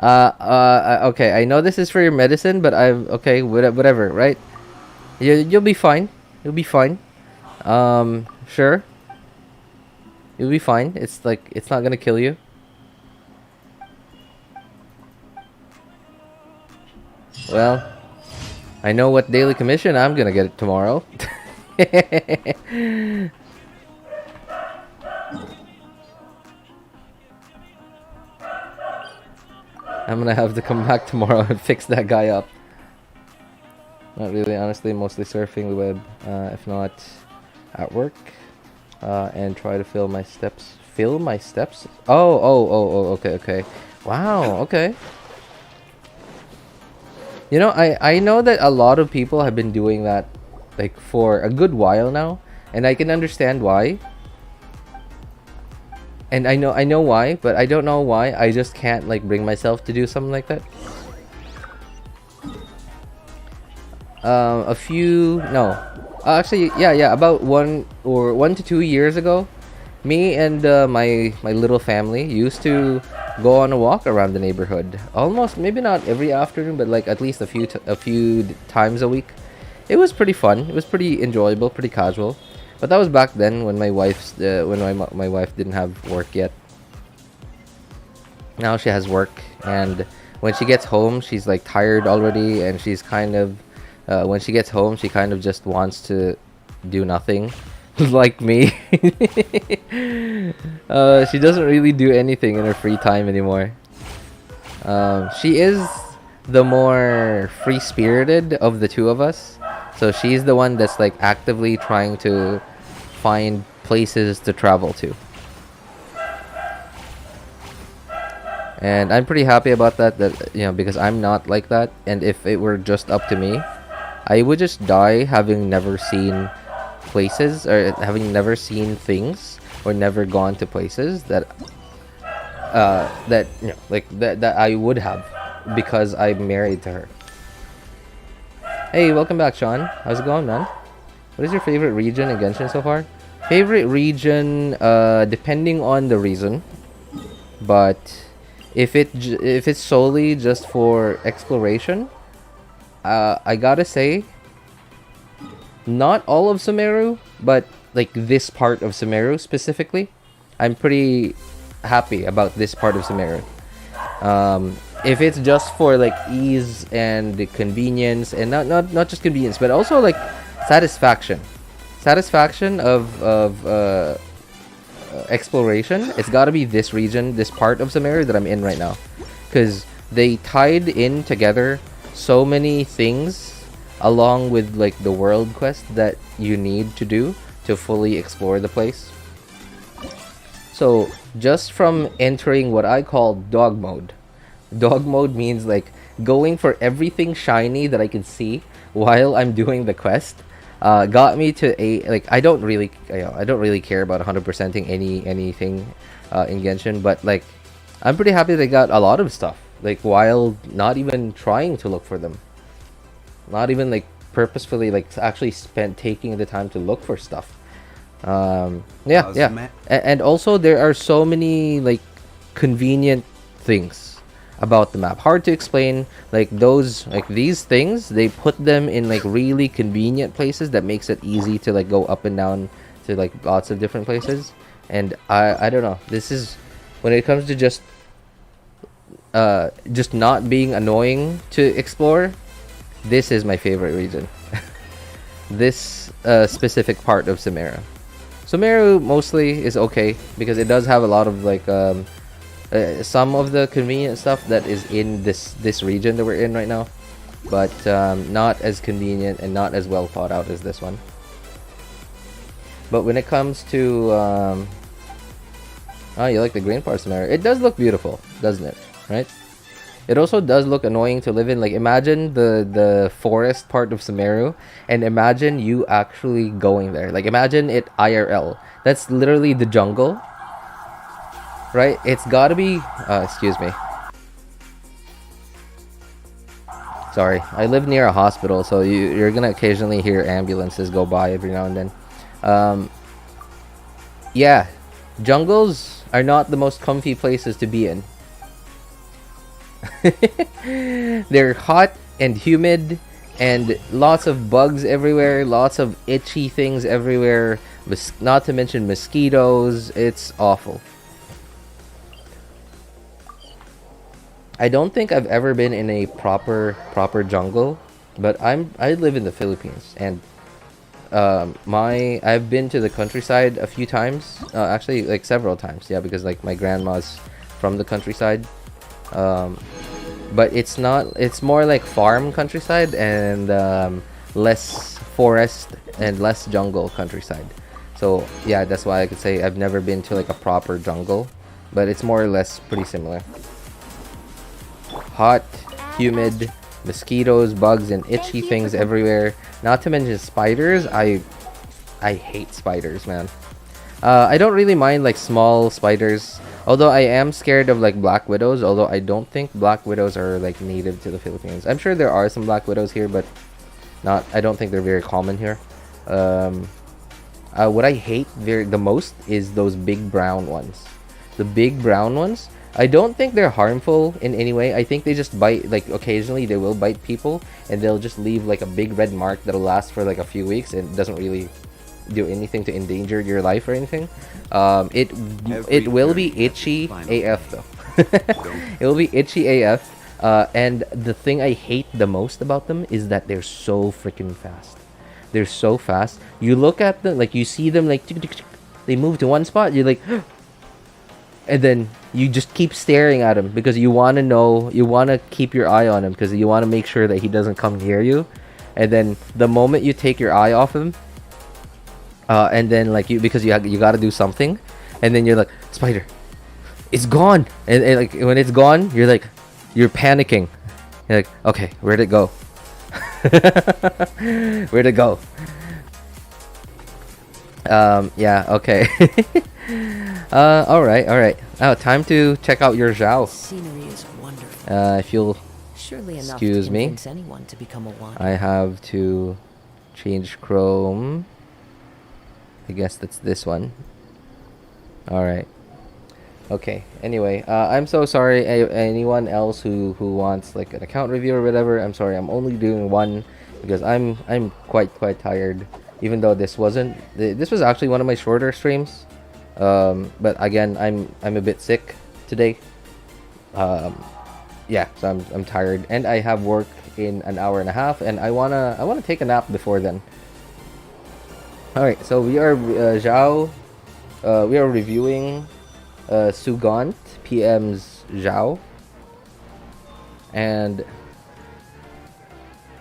S1: Okay, I know this is for your medicine, but okay, whatever, right? You'll be fine. You'll be fine. Sure. You'll be fine. It's like, it's not gonna kill you. Well, I know what daily commission I'm gonna get tomorrow. I'm gonna have to come back tomorrow and fix that guy up. Not really, honestly, mostly surfing the web, if not at work. And try to fill my steps. Fill my steps? Oh, okay. Wow, okay. You know, I know that a lot of people have been doing that like for a good while now, and I can understand why. And I know why, but I don't know why. I just can't like bring myself to do something like that. Actually, yeah, about 1 to 2 years ago, me and my little family used to go on a walk around the neighborhood. Almost, maybe not every afternoon, but like at least a few times a week. It was pretty fun. It was pretty enjoyable, pretty casual. But that was back then when my wife's my wife didn't have work yet. Now she has work, and when she gets home, she's like tired already, and she's kind of when she gets home, she kind of just wants to do nothing, like me. She doesn't really do anything in her free time anymore. She is the more free-spirited of the two of us, so she's the one that's like actively trying to find places to travel to. And I'm pretty happy about that, you know, because I'm not like that. And if it were just up to me, I would just die having never seen places, or having never seen things, or never gone to places that you know, like that I would have, because I'm married to her. Hey, welcome back, Sean. How's it going, man? What is your favorite region in Genshin so far? Favorite region, depending on the reason, but if it's solely just for exploration, I gotta say, not all of Sumeru, but like this part of Sumeru specifically, I'm pretty happy about this part of Sumeru. If it's just for like ease and convenience, and not just convenience, but also like satisfaction of exploration, it's got to be this region, this part of Sumeru that I'm in right now, because they tied in together so many things along with like the world quest that you need to do to fully explore the place. So just from entering what I call dog mode. Dog mode means like going for everything shiny that I can see while I'm doing the quest. Got me to a like I don't really care about 100%ing anything in Genshin, but like I'm pretty happy they got a lot of stuff like while not even trying to look for them, not even like purposefully like actually spent taking the time to look for stuff. And also there are so many like convenient things about the map, hard to explain. Like these things, they put them in like really convenient places that makes it easy to like go up and down to like lots of different places. And I don't know, this is when it comes to just not being annoying to explore, this is my favorite region. This specific part of Sumeru. Sumeru mostly is okay because it does have a lot of like some of the convenient stuff that is in this region that we're in right now, but not as convenient and not as well thought out as this one. But when it comes to oh, you like the green part of Sumeru? It does look beautiful, doesn't it? Right? It also does look annoying to live in. Like imagine the forest part of Sumeru and imagine you actually going there. Like imagine it IRL. That's literally the jungle. Right? It's gotta be excuse me. Sorry, I live near a hospital, so you're gonna occasionally hear ambulances go by every now and then. Yeah, jungles are not the most comfy places to be in. They're hot and humid and lots of bugs everywhere, lots of itchy things everywhere, not to mention mosquitoes. It's awful. I don't think I've ever been in a proper jungle, but I live in the Philippines, and I've been to the countryside a few times, actually like several times, yeah, because like my grandma's from the countryside. But it's more like farm countryside and less forest and less jungle countryside. So yeah, that's why I could say I've never been to like a proper jungle, but it's more or less pretty similar. Hot, humid, mosquitoes, bugs, and itchy things everywhere. Not to mention spiders. I hate spiders, man. I don't really mind like small spiders, although I am scared of like black widows. Although I don't think black widows are like native to the Philippines. I'm sure there are some black widows here, but I don't think they're very common here. What I hate the most is those big brown ones. The big brown ones, I don't think they're harmful in any way. I think they just bite, like occasionally they will bite people and they'll just leave like a big red mark that'll last for like a few weeks and doesn't really do anything to endanger your life or anything. It will be itchy AF though. It will be itchy AF. And the thing I hate the most about them is that they're so freaking fast. They're so fast. You look at them, like you see them like they move to one spot, you're like and then you just keep staring at him because you want to know, you want to keep your eye on him because you want to make sure that he doesn't come near you. And then the moment you take your eye off him, and then like because you got to do something, and then you're like, spider, it's gone. And like when it's gone, you're panicking. You're like, okay, where'd it go? Where'd it go? Yeah, okay. Alright. Oh, time to check out your Zhao.
S5: Scenery is wonderful.
S1: If you'll
S5: Surely enough
S1: excuse
S5: to
S1: me,
S5: convince anyone to become a wanderer.
S1: I have to change Chrome. I guess that's this one. Alright. Okay, anyway, I'm so sorry anyone else who wants like an account review or whatever. I'm sorry, I'm only doing one because I'm quite tired. Even though this was actually one of my shorter streams. But again, I'm a bit sick today. Yeah, so I'm tired and I have work in an hour and a half and I wanna take a nap before then. Alright, so we are Zhao. We are reviewing Sugant PM's Zhao. And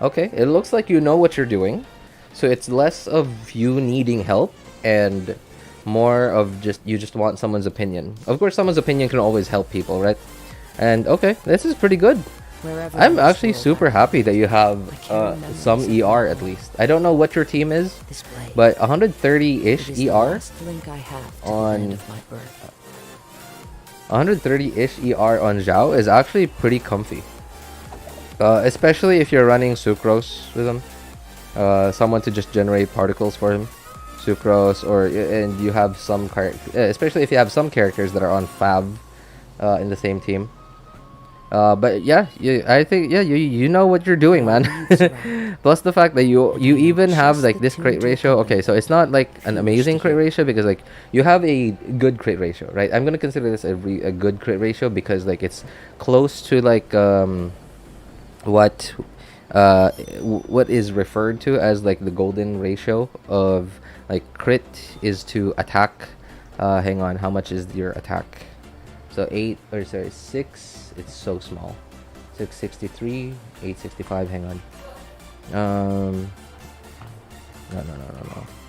S1: okay, it looks like you know what you're doing. So it's less of you needing help and more of just you just want someone's opinion. Of course, someone's opinion can always help people, right? And okay, this is pretty good.
S5: Wherever
S1: I'm
S5: this
S1: actually
S5: world
S1: super
S5: ends,
S1: happy that you have
S5: carry memories
S1: some
S5: of
S1: ER
S5: my
S1: at least. I don't know what your team is,
S5: This blade,
S1: but
S5: it
S1: 130-ish
S5: is the
S1: ER,
S5: last link I have to the
S1: on-
S5: land of my birth.
S1: 130-ish ER on Zhao is actually pretty comfy. Especially if you're running Sucrose with him. Someone to just generate particles for him. Sucrose, and you have some especially if you have some characters that are on Fab in the same team. But yeah, I think you know what you're doing, man. Plus the fact that you even have like this crit ratio. Okay, so it's not like an amazing crit ratio because like you have a good crit ratio, right? I'm gonna consider this a good crit ratio because like it's close to like what is referred to as like the golden ratio of like crit is to attack. Hang on, how much is your attack? So 6. It's so small. 663, 865. Hang on. No.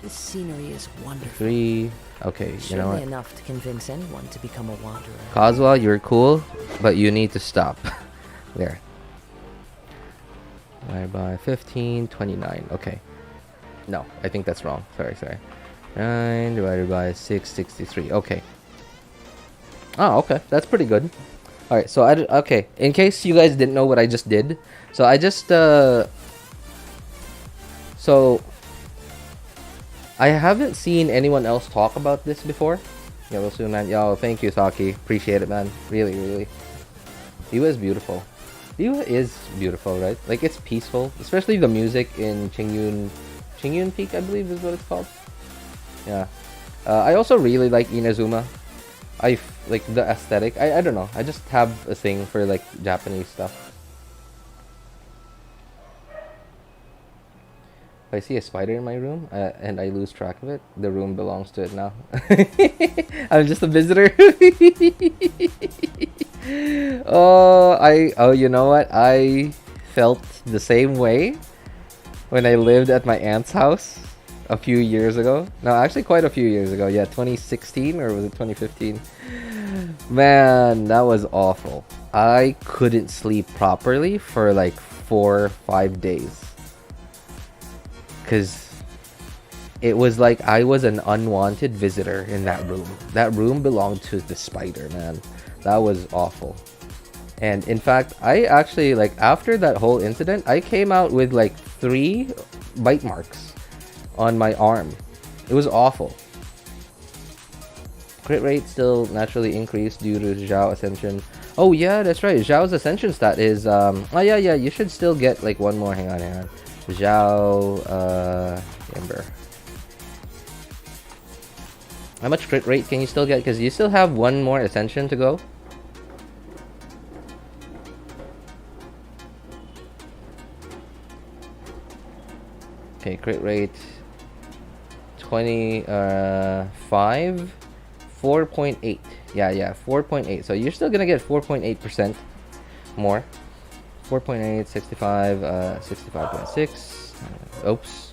S5: This scenery is wonderful.
S1: 3. Okay, you know
S5: Surely
S1: what?
S5: enough to convince anyone to become a wanderer.
S1: Coswell, you're cool, but you need to stop. There. Divided by 15, 29. Okay. No, I think that's wrong. Sorry. 9 divided by 663. Okay. Oh, okay. That's pretty good. Alright, so okay. In case you guys didn't know what I just did. So I just, so I haven't seen anyone else talk about this before. Yellow soon, man. Yo, thank you, Saki. Appreciate it, man. Really. Eula is beautiful. Eula is beautiful, right? Like, it's peaceful. Especially the music in Qingyun Peak, I believe is what it's called. Yeah. I also really like Inazuma. I like the aesthetic. I don't know. I just have a thing for like Japanese stuff. If I see a spider in my room and I lose track of it, the room belongs to it now. I'm just a visitor. You know what? I felt the same way when I lived at my aunt's house a few years ago. No, actually quite a few years ago. Yeah, 2016 or was it 2015? Man, that was awful. I couldn't sleep properly for like 4 or 5 days. Because it was like I was an unwanted visitor in that room. That room belonged to the spider, man. That was awful. And in fact, I actually, like, after that whole incident, I came out with like 3 bite marks on my arm. It was awful. Crit rate still naturally increased due to Zhao Ascension. Oh yeah, that's right. Zhao's Ascension stat is oh yeah, you should still get like one more. Hang on. Zhao Ember. How much crit rate can you still get? Because you still have one more Ascension to go. Okay, crit rate 25 4.8. Yeah, 4.8. So you're still gonna get 4.8% more. 4.8, 65, 65.6. Oops.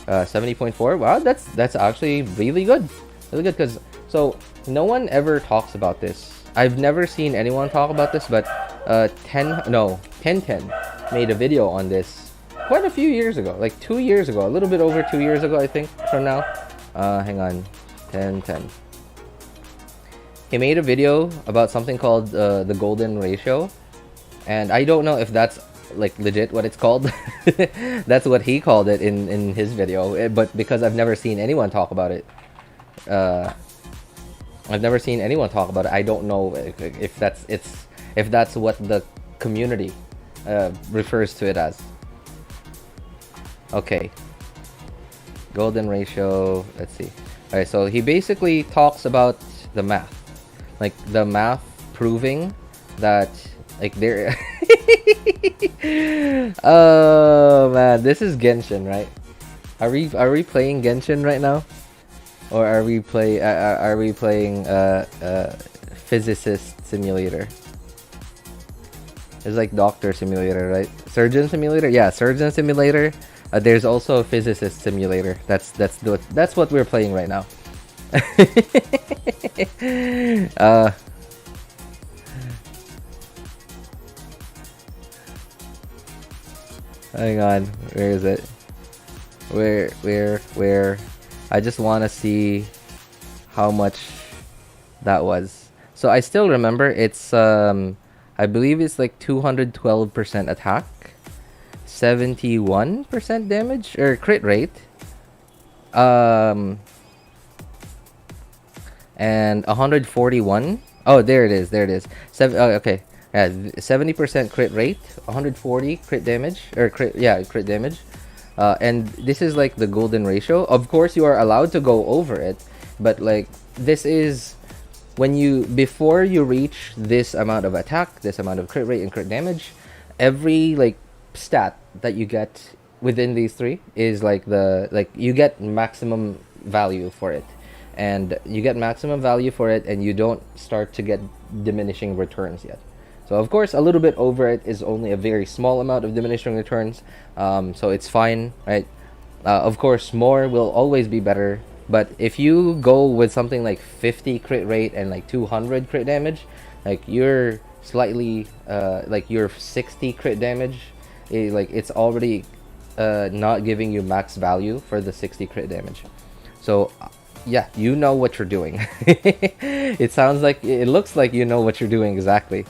S1: 70.4. Wow, that's actually really good. Really good, because so no one ever talks about this. I've never seen anyone talk about this, but 1010 made a video on this quite a few years ago, like 2 years ago, a little bit over 2 years ago, I think, from now. Hang on, 1010. He made a video about something called the golden ratio, and I don't know if that's like legit what it's called. That's what he called it in his video, but because I've never seen anyone talk about it, I don't know if that's what the community refers to it as. Okay, golden ratio, let's see. All right, so he basically talks about the math, like the math proving that like there. Oh man, this is Genshin, right? Are we playing Genshin right now, or are we playing Physicist Simulator? It's like Doctor Simulator, right? Surgeon Simulator? Yeah, Surgeon Simulator. There's also a Physicist Simulator. That's what we're playing right now. Hang on. Where is it? Where? I just want to see how much that was. So I still remember it's I believe it's like 212% attack, 71% damage or crit rate, and 141. Oh, there it is. Oh, okay. Yeah, 70% crit rate, 140 crit damage or crit damage. And this is like the golden ratio. Of course, you are allowed to go over it, but like this is when before you reach this amount of attack, this amount of crit rate and crit damage, every like stat that you get within these three is like you get maximum value for it, and you you don't start to get diminishing returns yet. So of course, a little bit over it is only a very small amount of diminishing returns, so it's fine, right? Of course, more will always be better. But if you go with something like 50 crit rate and like 200 crit damage, like you're slightly like your 60 crit damage, it's already not giving you max value for the 60 crit damage. So yeah, you know what you're doing. It looks like you know what you're doing exactly.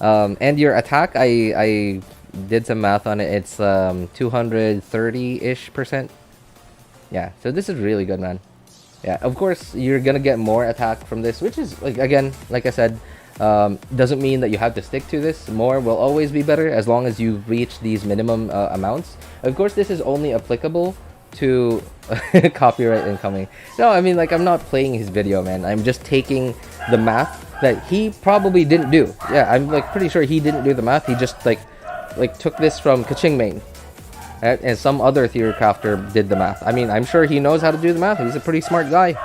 S1: And your attack, I did some math on it. It's 230-ish%. Yeah, so this is really good, man. Yeah, of course you're gonna get more attack from this, which is like, again, like I said, doesn't mean that you have to stick to this. More will always be better as long as you reach these minimum amounts. Of course, this is only applicable to copyright incoming. No, I mean, like, I'm not playing his video, man. I'm just taking the math that he probably didn't do. Yeah, I'm like pretty sure he didn't do the math. He just like took this from Kaching Main. And some other theory crafter did the math. I mean, I'm sure he knows how to do the math. He's a pretty smart guy.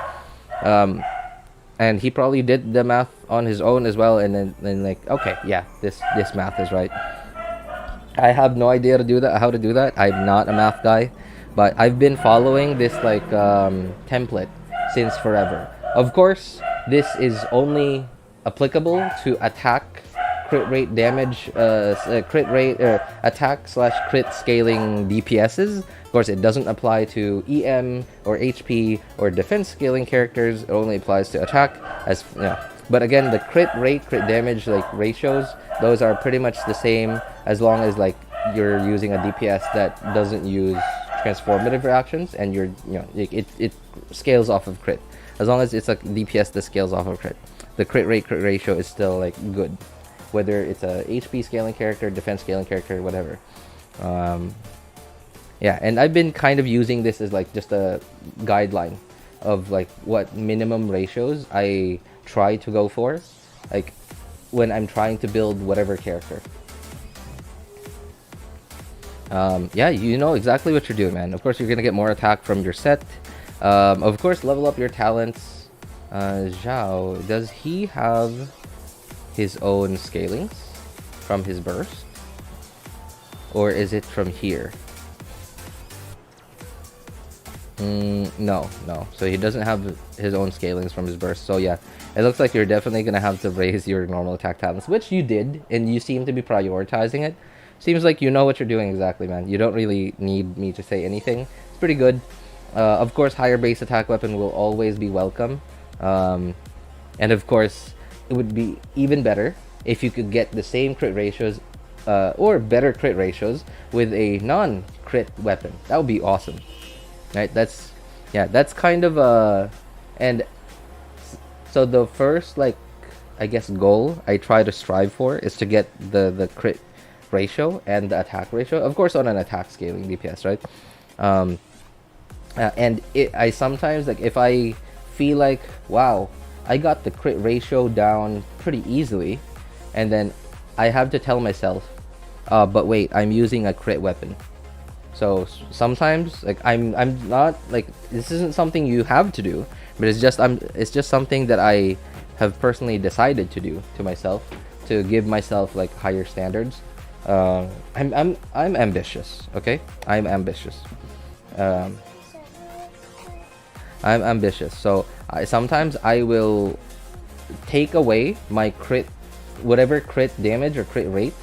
S1: And he probably did the math on his own as well. And then like, okay, yeah, this math is right. I have no idea how to do that. I'm not a math guy. But I've been following this like template since forever. Of course, this is only applicable to attack, crit rate, damage, crit rate, attack / crit scaling DPSs. Of course, it doesn't apply to EM or HP or defense scaling characters. It only applies to attack. But again, the crit rate, crit damage like ratios, those are pretty much the same as long as like you're using a DPS that doesn't use transformative reactions, and it scales off of crit. As long as it's like DPS that scales off of crit, the crit rate, crit ratio is still like good, whether it's a HP scaling character, defense scaling character, whatever. Yeah, and I've been kind of using this as like just a guideline of like what minimum ratios I try to go for, like when I'm trying to build whatever character. Yeah, you know exactly what you're doing, man. Of course, you're gonna get more attack from your set. Of course, level up your talents. Zhao, does he have his own scalings from his burst? Or is it from here? No. So he doesn't have his own scalings from his burst. So yeah, it looks like you're definitely gonna have to raise your normal attack talents, which you did, and you seem to be prioritizing it. Seems like you know what you're doing exactly, man. You don't really need me to say anything. It's pretty good. Of course, higher base attack weapon will always be welcome. And of course, it would be even better if you could get the same crit ratios or better crit ratios with a non-crit weapon. That would be awesome. Right? That's kind of and so the first, like, I guess goal I try to strive for is to get the crit ratio and the attack ratio, of course, on an attack scaling DPS, right? And I sometimes, like, if I feel like, wow, I got the crit ratio down pretty easily, and then I have to tell myself, but wait, I'm using a crit weapon. So sometimes, like, I'm not, like, this isn't something you have to do, but it's just something that I have personally decided to do to myself, to give myself like higher standards. I'm ambitious. Okay, I'm ambitious. Um, I'm ambitious. So sometimes I will take away my crit, whatever crit damage or crit rate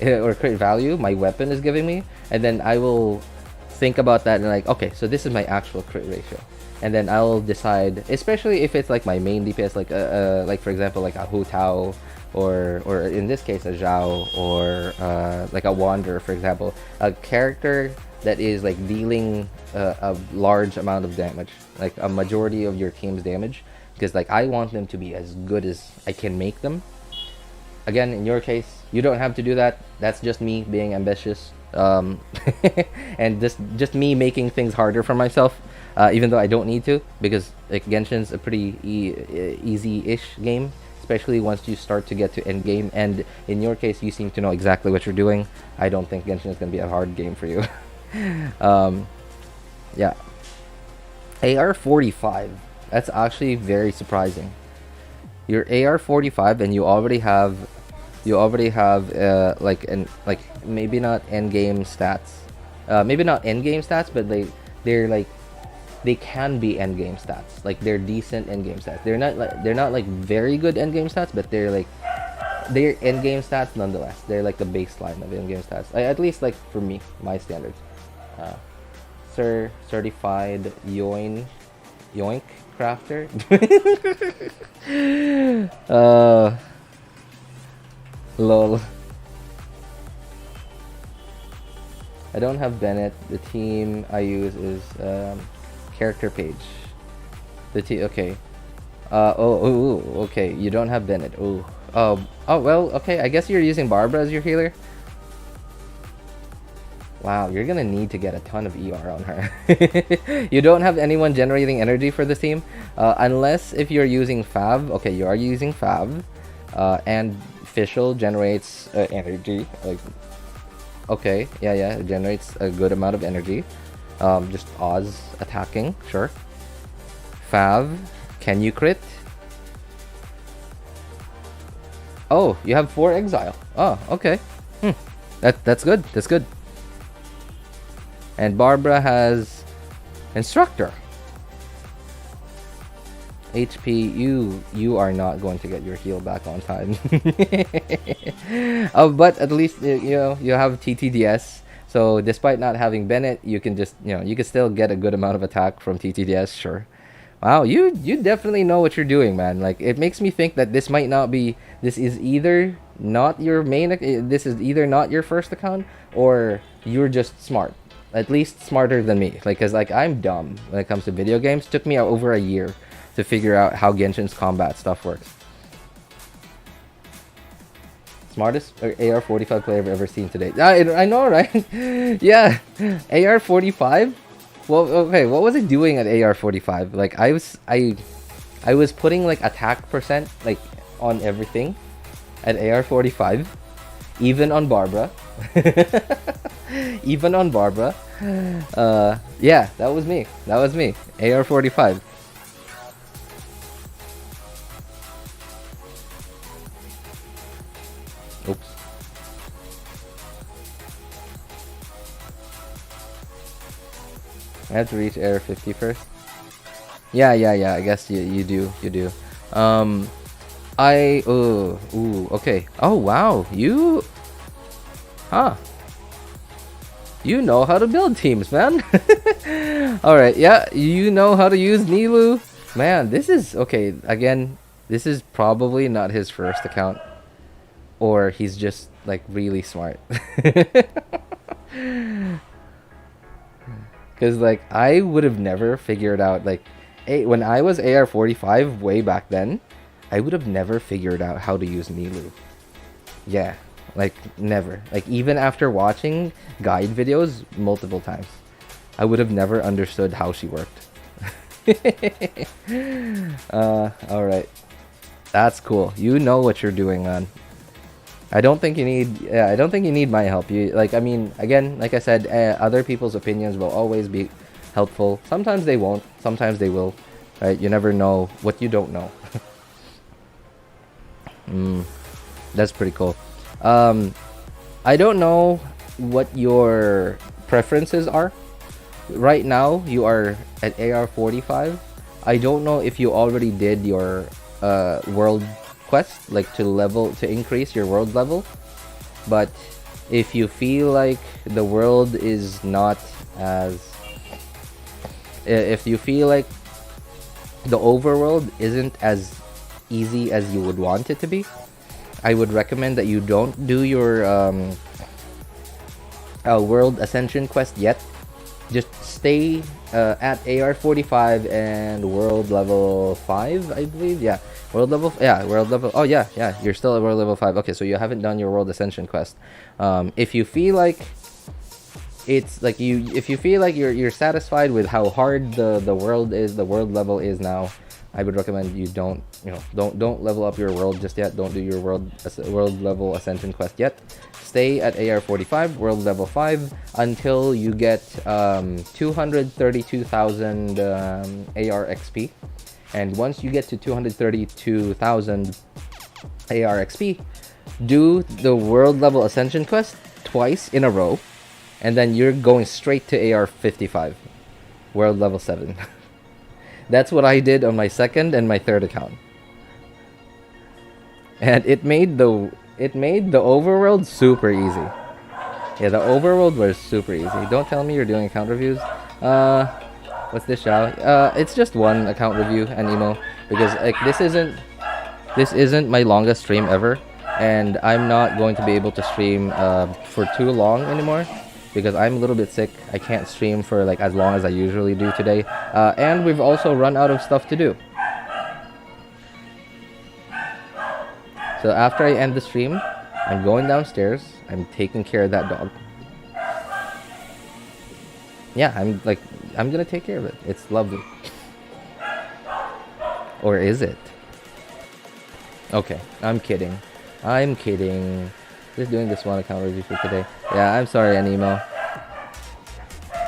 S1: or crit value my weapon is giving me, and then I will think about that and like, okay, so this is my actual crit ratio, and then I'll decide, especially if it's like my main DPS, like for example like a Hu Tao, or in this case a Zhao, or like a Wanderer, for example, a character that is like dealing a large amount of damage, like a majority of your team's damage, because like I want them to be as good as I can make them. Again, in your case, you don't have to do that. That's just me being ambitious, and just me making things harder for myself, even though I don't need to, because like Genshin's a pretty easy-ish game, especially once you start to get to end game. And in your case, you seem to know exactly what you're doing. I don't think Genshin is going to be a hard game for you. Yeah, AR-45. That's actually very surprising. Your AR-45, and you already have like maybe not end game stats, maybe not end game stats, but they can be end game stats. Like they're decent end game stats. They're not like very good end game stats, but they're end game stats nonetheless. They're like the baseline of end game stats. At least like for me, my standards. Certified yoink crafter. Lol. I don't have Bennett. The team I use is character page. The team, okay. Okay. You don't have Bennett. Oh, well, okay. I guess you're using Barbara as your healer. Wow, you're gonna need to get a ton of ER on her. You don't have anyone generating energy for this team, unless if you're using Fav. Okay, you are using Fav, and Fischl generates energy. Like, okay, yeah, it generates a good amount of energy. Just Oz attacking, sure. Fav, can you crit? Oh, you have 4 exile. Oh, okay. That's good. That's good. And Barbara has Instructor. HP, you are not going to get your heal back on time. But at least you have TTDS. So despite not having Bennett, you can just you can still get a good amount of attack from TTDS. Sure. Wow, you definitely know what you're doing, man. Like, it makes me think that this might not be. This is either not your main. This is either not your first account, or you're just smart. At least smarter than me. Like, cause like I'm dumb when it comes to video games. Took me over a year to figure out how Genshin's combat stuff works. Smartest AR-45 player I've ever seen today. I know, right? Yeah, AR-45. Well, okay, what was I doing at AR-45? Like, I was putting like attack percent like on everything at AR-45, even on Barbara. Even on Barbara. Yeah, that was me. AR-45. Oops. I have to reach Air 50 first. Yeah. I guess you do. Okay. Oh wow, you know how to build teams, man. All right, yeah, you know how to use Nilou, man. This is okay. Again, this is probably not his first account, or he's just like really smart. Because like I would have never figured out, like, when I was AR-45 way back then, I would have never figured out how to use Nilou. Yeah, like never. Like even after watching guide videos multiple times, I would have never understood how she worked. All right, that's cool. You know what you're doing, man. I don't think you need my help. I mean, again, like I said, other people's opinions will always be helpful. Sometimes they won't. Sometimes they will. Right? You never know what you don't know. That's pretty cool. I I don't know what your preferences are. Right now, you are at AR 45. I don't know if you already did your world quest, like to increase your world level. But if you feel like the world is not as... If you feel like the overworld isn't as easy as you would want it to be, I would recommend that you don't do your World Ascension quest yet. Just stay at AR 45 and world level 5, I believe. Yeah, world level. Yeah, world level. Oh yeah, yeah. You're still at world level 5. Okay, so you haven't done your World Ascension quest. If you feel like it's like if you feel like you're satisfied with how hard the world level is now, I would recommend you don't level up your world just yet. Don't do your world level Ascension quest yet. Stay at AR 45, world level 5, until you get 232,000 AR XP. And once you get to 232,000 AR XP, do the world level Ascension quest twice in a row, and then you're going straight to AR 55, world level 7. That's what I did on my second and my third account. And it made the overworld super easy. Yeah, the overworld was super easy. Don't tell me you're doing account reviews. What's this, Xiao? It's just one account review and emo, because like this isn't my longest stream ever, and I'm not going to be able to stream for too long anymore, because I'm a little bit sick. I can't stream for like as long as I usually do today, and we've also run out of stuff to do. So after I end the stream, I'm going downstairs. I'm taking care of that dog. Yeah, I'm gonna take care of it. It's lovely. Or is it? Okay, I'm kidding. I'm kidding. Just doing this one account review for today. Yeah, I'm sorry, Anemo.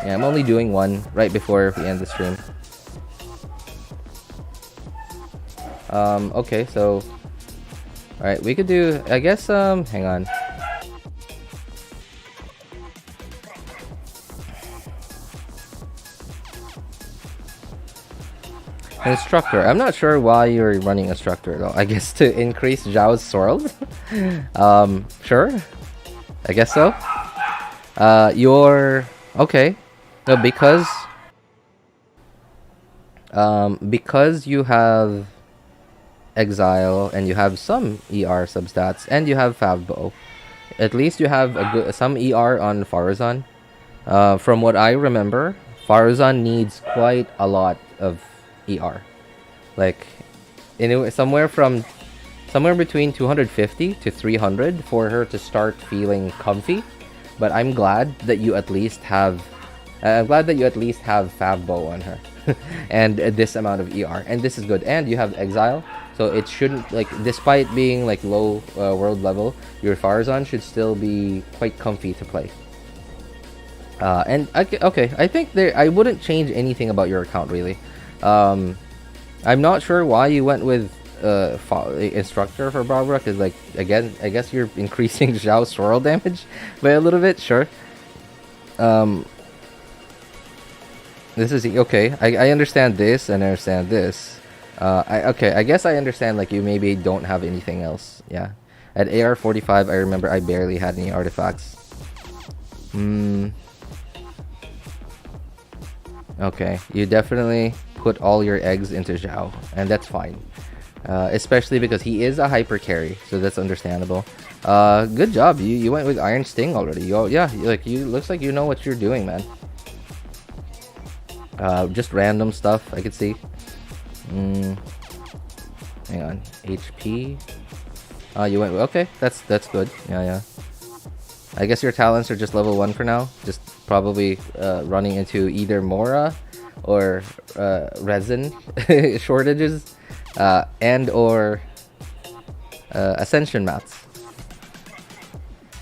S1: Yeah, I'm only doing one right before we end the stream. Okay, so... Alright, we could do... I guess, hang on. Instructor. I'm not sure why you're running Instructor though. I guess to increase Zhao's sword. Sure. I guess so. You're okay. No, because you have Exile and you have some ER substats and you have Favbo. At least you have some ER on Farazan. From what I remember, Farazan needs quite a lot of ER, like somewhere between 250 to 300 for her to start feeling comfy. But I'm glad that you at least have Favbo on her and this amount of ER, and this is good. And you have Exile, so it shouldn't, like, despite being like low world level, your Farazan should still be quite comfy to play. And okay, I think I wouldn't change anything about your account really. I'm not sure why you went with Instructor for Barbara, because like again, I guess you're increasing Zhao's swirl damage by a little bit. Sure. This is okay. I understand this and I understand this. I guess I understand, like, you maybe don't have anything else. Yeah. At AR 45, I remember I barely had any artifacts. Okay, you definitely put all your eggs into Zhao, and that's fine. Especially because he is a hyper carry, so that's understandable. Good job. You went with Iron Sting already. Yeah, looks like you know what you're doing, man. Just random stuff I could see. Hang on, HP. You went okay. That's good. Yeah. I guess your talents are just level 1 for now. Just probably running into either Mora or resin shortages, and or ascension mats.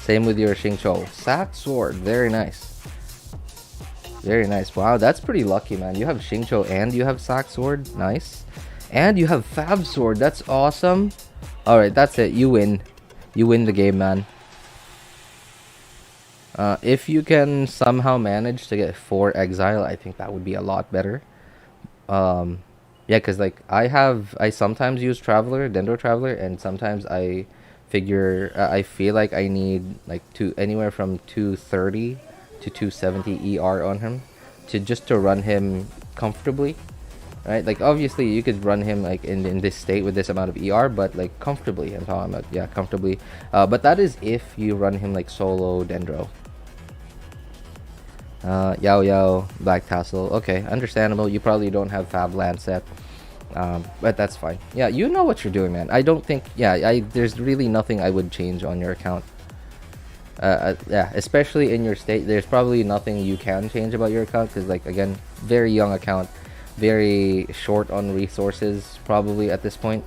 S1: Same with your Xingqiu. Sack sword, very nice. Very nice. Wow, that's pretty lucky, man. You have Xingqiu and you have Sack sword. Nice. And you have Fab sword. That's awesome. Alright, that's it. You win. You win the game, man. If you can somehow manage to get 4 exile, I think that would be a lot better. Yeah, because like I sometimes use Traveler, Dendro Traveler, and sometimes I I feel like I need like anywhere from 230 to 270 ER on him to run him comfortably, right? Like obviously you could run him like in this state with this amount of ER, but like comfortably, I'm talking about, yeah, comfortably. But that is if you run him like solo Dendro. Yao Yao, Black Tassel. Okay, understandable. You probably don't have Fab Lancet. But that's fine. Yeah, you know what you're doing, man. I don't think, yeah, there's really nothing I would change on your account. Yeah, especially in your state, there's probably nothing you can change about your account, because like, again, very young account, very short on resources probably at this point.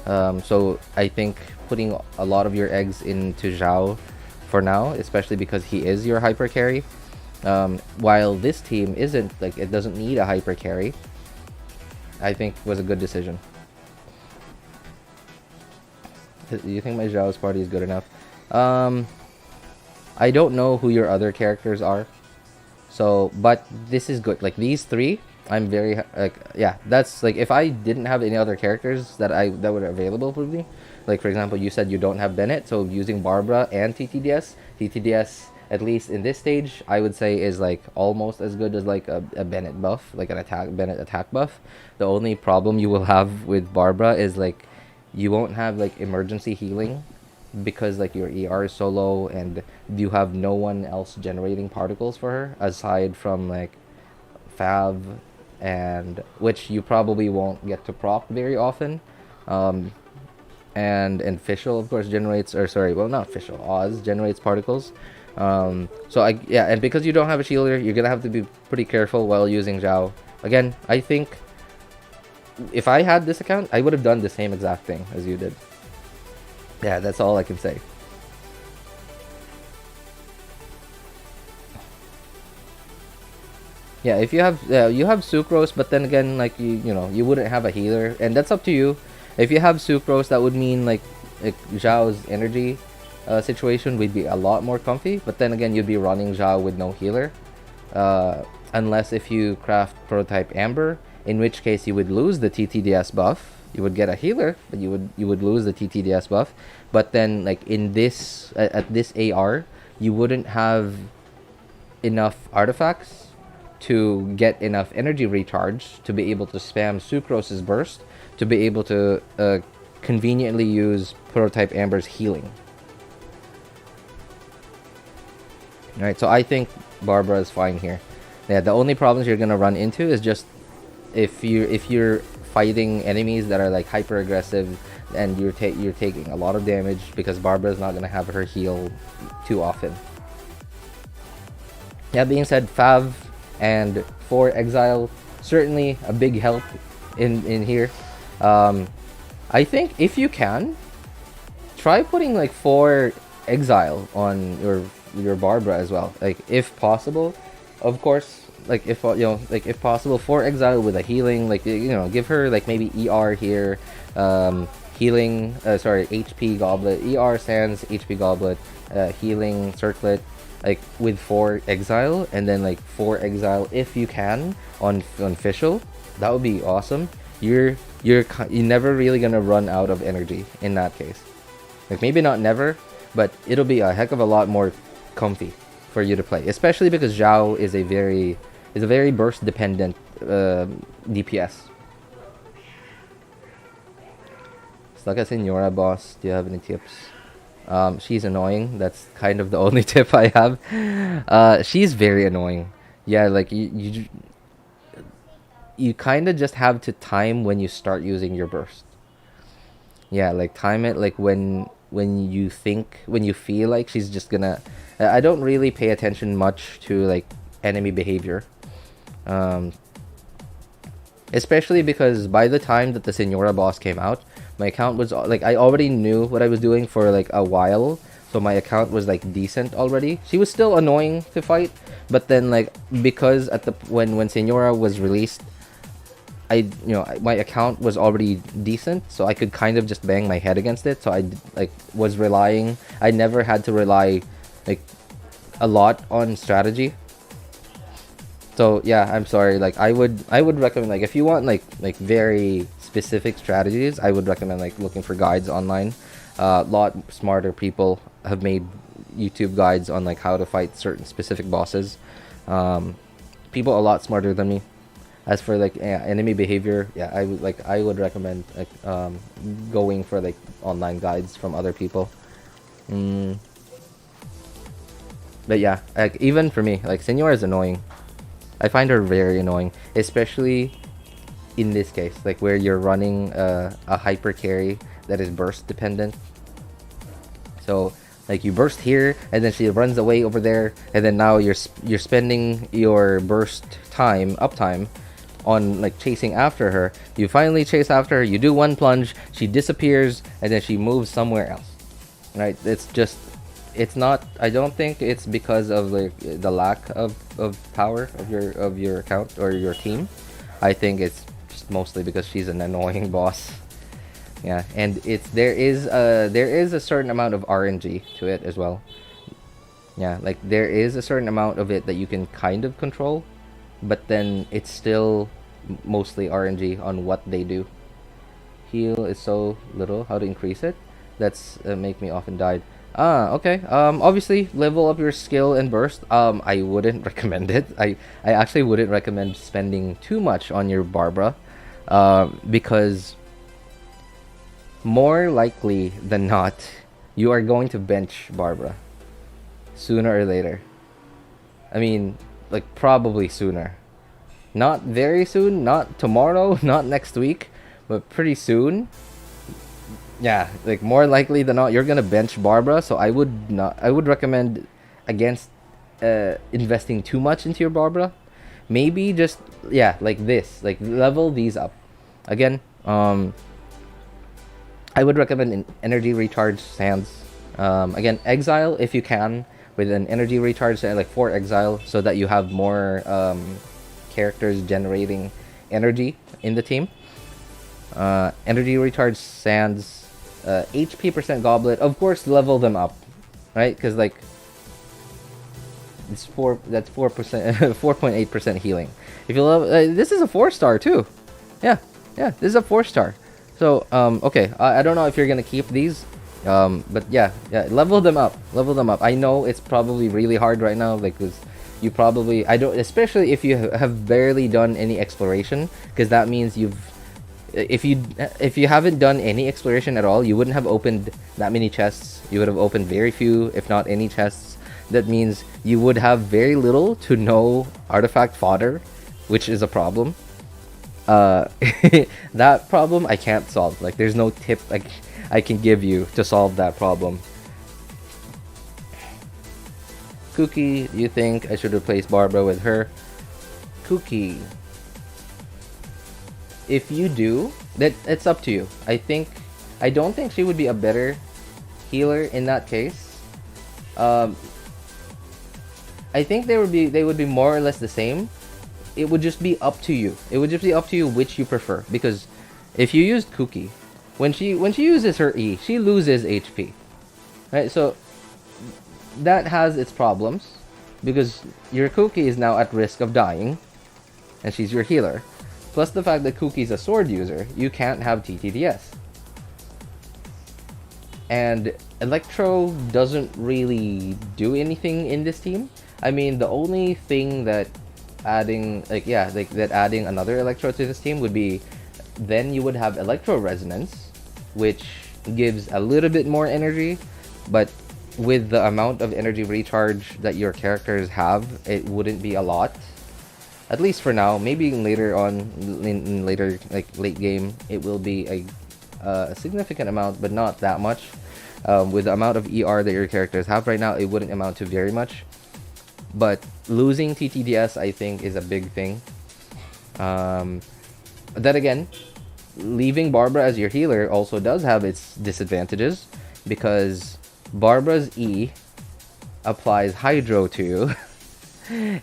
S1: So I think putting a lot of your eggs into Zhao for now, especially because he is your hyper carry, while this team isn't, like, it doesn't need a hyper carry, I think was a good decision. Do you think my Zhao's party is good enough? I don't know who your other characters are, so, but this is good. Like these 3, I'm very like, yeah, that's like, if I didn't have any other characters that were available for me, like for example, you said you don't have Bennett, so using Barbara and TTDS, at least in this stage, I would say is like almost as good as like a Bennett buff, like an Bennett attack buff. The only problem you will have with Barbara is like you won't have like emergency healing, because like your ER is so low and you have no one else generating particles for her aside from like Fav, and which you probably won't get to proc very often. And Fischl of course generates, or sorry, well, not Fischl, Oz generates particles. So and because you don't have a shielder, you're gonna have to be pretty careful while using Zhao. Again, I think if I had this account, I would have done the same exact thing as you did. Yeah, that's all I can say. Yeah, if you have Sucrose, but then again, like you know, you wouldn't have a healer, and that's up to you. If you have Sucrose, that would mean like Zhao's energy situation would be a lot more comfy, but then again, you'd be running Zhao with no healer, unless if you craft Prototype Amber, in which case you would lose the TTDS buff. You would get a healer, but you would lose the TTDS buff. But then like in this at this AR, you wouldn't have enough artifacts to get enough energy recharge to be able to spam Sucrose's burst, to be able to conveniently use Prototype Amber's healing. Alright, so I think Barbara is fine here. Yeah, the only problems you're gonna run into is just if you're fighting enemies that are like hyper aggressive and you're taking a lot of damage, because Barbara is not gonna have her heal too often. That being said, Fav and 4 exile, certainly a big help in here. I think if you can, try putting like 4 exile on your Barbara as well, like if possible, of course. Like if if possible, 4 exile with a healing, like give her like maybe ER here, healing, HP goblet, ER sands, HP goblet, healing circlet, like with 4 exile, and then like 4 exile if you can on Fischl. That would be awesome. You're never really gonna run out of energy in that case. Like maybe not never, but it'll be a heck of a lot more comfy for you to play, especially because Zhao is a very burst dependent DPS. Stuck at Senora boss, do you have any tips? She's annoying. That's kind of the only tip I have. She's very annoying. Yeah, like you kind of just have to time when you start using your burst. Yeah, like time it like when you feel like she's just gonna. I don't really pay attention much to like enemy behavior, especially because by the time that the Senora boss came out, my account was like, I already knew what I was doing for like a while, so my account was like decent already. She was still annoying to fight, but then like because at the when Senora was released, my account was already decent, so I could kind of just bang my head against it. So I like was relying. I never had to rely like a lot on strategy. So yeah, I'm sorry. Like I would recommend, like, if you want like very specific strategies, I would recommend like looking for guides online. A lot smarter people have made YouTube guides on like how to fight certain specific bosses. People a lot smarter than me. As for like enemy behavior, yeah, I would recommend like going for like online guides from other people. But yeah, like even for me, like Senora is annoying. I find her very annoying, especially in this case, like where you're running a hyper carry that is burst dependent. So like you burst here, and then she runs away over there, and then now you're spending your burst uptime on like chasing after her. You finally chase after her, you do one plunge, she disappears, and then she moves somewhere else. Right? It's not, I don't think it's because of like the lack of power of your account or your team. I think it's just mostly because she's an annoying boss. Yeah, and there is a certain amount of RNG to it as well. Yeah, like there is a certain amount of it that you can kind of control, but then it's still mostly RNG on what they do. Heal is so little. How to increase it? That's make me often died. Okay. Obviously level up your skill and burst. I wouldn't recommend it. I actually wouldn't recommend spending too much on your Barbara, because more likely than not, you are going to bench Barbara sooner or later. I mean, like probably sooner. Not very soon, not tomorrow, not next week, but pretty soon. Yeah, like more likely than not, you're gonna bench Barbara. So I would recommend against investing too much into your Barbara. Maybe just, yeah, like this, like level these up. Again, I would recommend an energy recharge sands. Again, exile if you can with an energy recharge, like 4 exile, so that you have more characters generating energy in the team. Energy recharge sands, HP percent goblet. Of course, level them up, right? Because like it's 4%, 4.8% healing. If you love, this is a 4-star too. Yeah, this is a 4-star. So okay, I don't know if you're gonna keep these, but yeah, level them up. I know it's probably really hard right now, like, cause you probably, especially if you have barely done any exploration, because that means if you haven't done any exploration at all, you wouldn't have opened that many chests. You would have opened very few, if not any chests. That means you would have very little to no artifact fodder, which is a problem. That problem I can't solve. Like, there's no tip I can give you to solve that problem. Cookie, you think I should replace Barbara with her? Cookie, if you do, it's up to you. I don't think she would be a better healer in that case. I think they would be more or less the same. It would just be up to you. It would just be up to you which you prefer. Because if you use Cookie, when she uses her E, she loses HP, right? So that has its problems, because your Cookie is now at risk of dying, and she's your healer. Plus the fact that Cookie's a sword user, you can't have TTDS. And Electro doesn't really do anything in this team. I mean, the only thing that adding another Electro to this team would be, then you would have Electro Resonance, which gives a little bit more energy, but with the amount of energy recharge that your characters have, it wouldn't be a lot. At least for now. Maybe later on, in later, like late game, it will be a significant amount, but not that much. With the amount of ER that your characters have right now, it wouldn't amount to very much. But losing TTDS, I think, is a big thing. Then again, leaving Barbara as your healer also does have its disadvantages, because Barbara's E applies Hydro to you.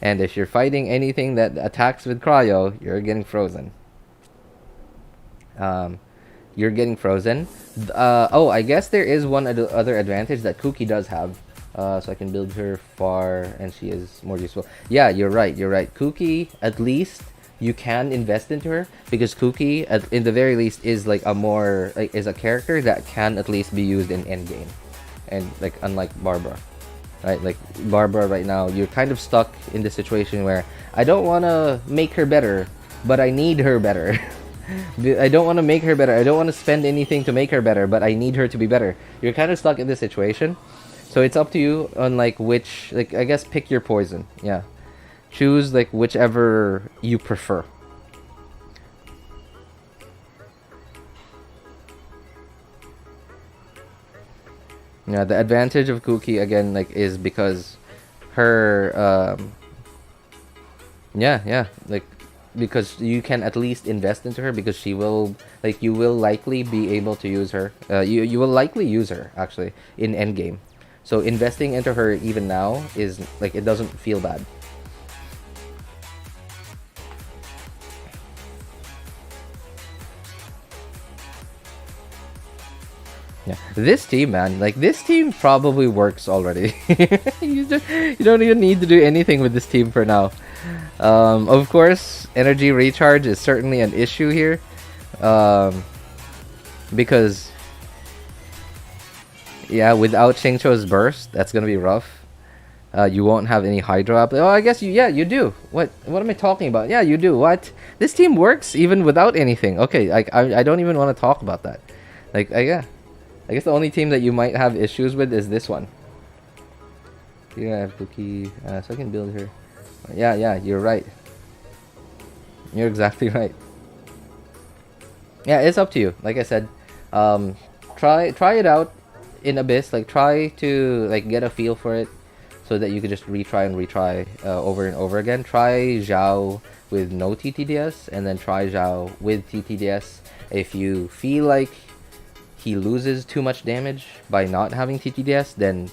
S1: And if you're fighting anything that attacks with cryo, you're getting frozen. Oh, I guess there is one other advantage that Cookie does have. So I can build her far, and she is more useful. Yeah, you're right. You're right. Kuki, at least you can invest into her because Kuki, in the very least, is like a more is a character that can at least be used in endgame, and like unlike Barbara, right? Like Barbara right now, you're kind of stuck in the situation where I don't want to make her better, but I need her better. I don't want to make her better. I don't want to spend anything to make her better, but I need her to be better. You're kind of stuck in this situation. So it's up to you on like which, like I guess pick your poison. Yeah. Choose like whichever you prefer. Yeah, the advantage of Kuki again like is because her yeah, like because you can at least invest into her because she will like you will likely be able to use her. You will likely use her actually in endgame. So investing into her even now is like it doesn't feel bad. Yeah, this team, man, like this team probably works already. you don't even need to do anything with this team for now. Of course, energy recharge is certainly an issue here, because yeah, without Xingqiu's burst, that's gonna be rough. You won't have any Hydro up. Oh, I guess you do. What am I talking about? Yeah, you do. What? This team works even without anything. Okay, like I don't even want to talk about that. Like yeah. I guess the only team that you might have issues with is this one. Yeah, I have Cookie, so I can build her. Yeah, you're right. You're exactly right. Yeah, it's up to you. Like I said, try it out in Abyss. Like try to like get a feel for it, so that you could just retry and retry over and over again. Try Zhao with no TTDS, and then try Zhao with TTDS. If you feel like he loses too much damage by not having TTDS, then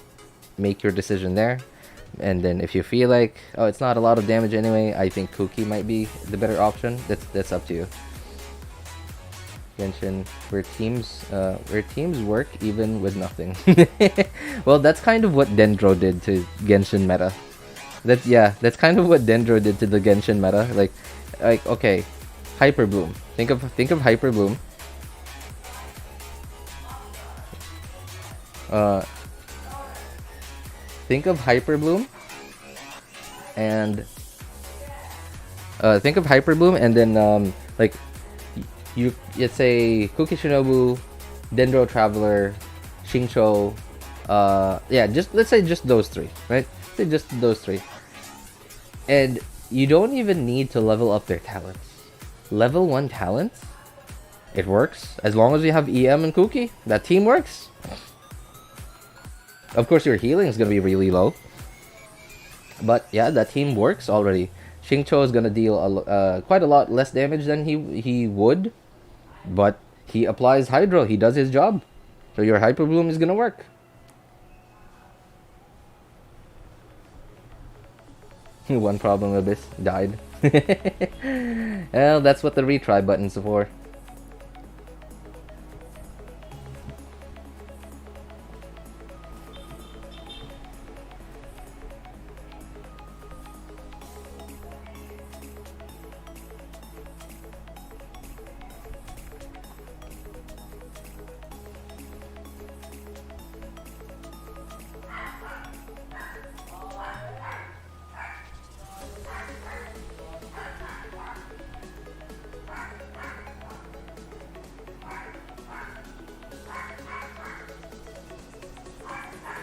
S1: make your decision there. And then if you feel like, oh, it's not a lot of damage anyway, I think Kuki might be the better option. That's up to you. Genshin, where teams work even with nothing. Well, that's kind of what Dendro did to Genshin meta. That's kind of what Dendro did to the Genshin meta. Like okay, Hyper Bloom. Think of Hyper Bloom. Think of Hyper Bloom and then like let's say Kuki Shinobu, Dendro Traveler, Xingqiu, yeah, let's say just those three, right? Say just those three. And you don't even need to level up their talents. Level 1 talents, it works. As long as you have EM and Kuki, that team works. Of course, your healing is going to be really low. But yeah, that team works already. Xingqiu is going to deal quite a lot less damage than he would. But he applies Hydro. He does his job. So your Hyper Bloom is going to work. One problem, Abyss died. Well, that's what the retry button's for.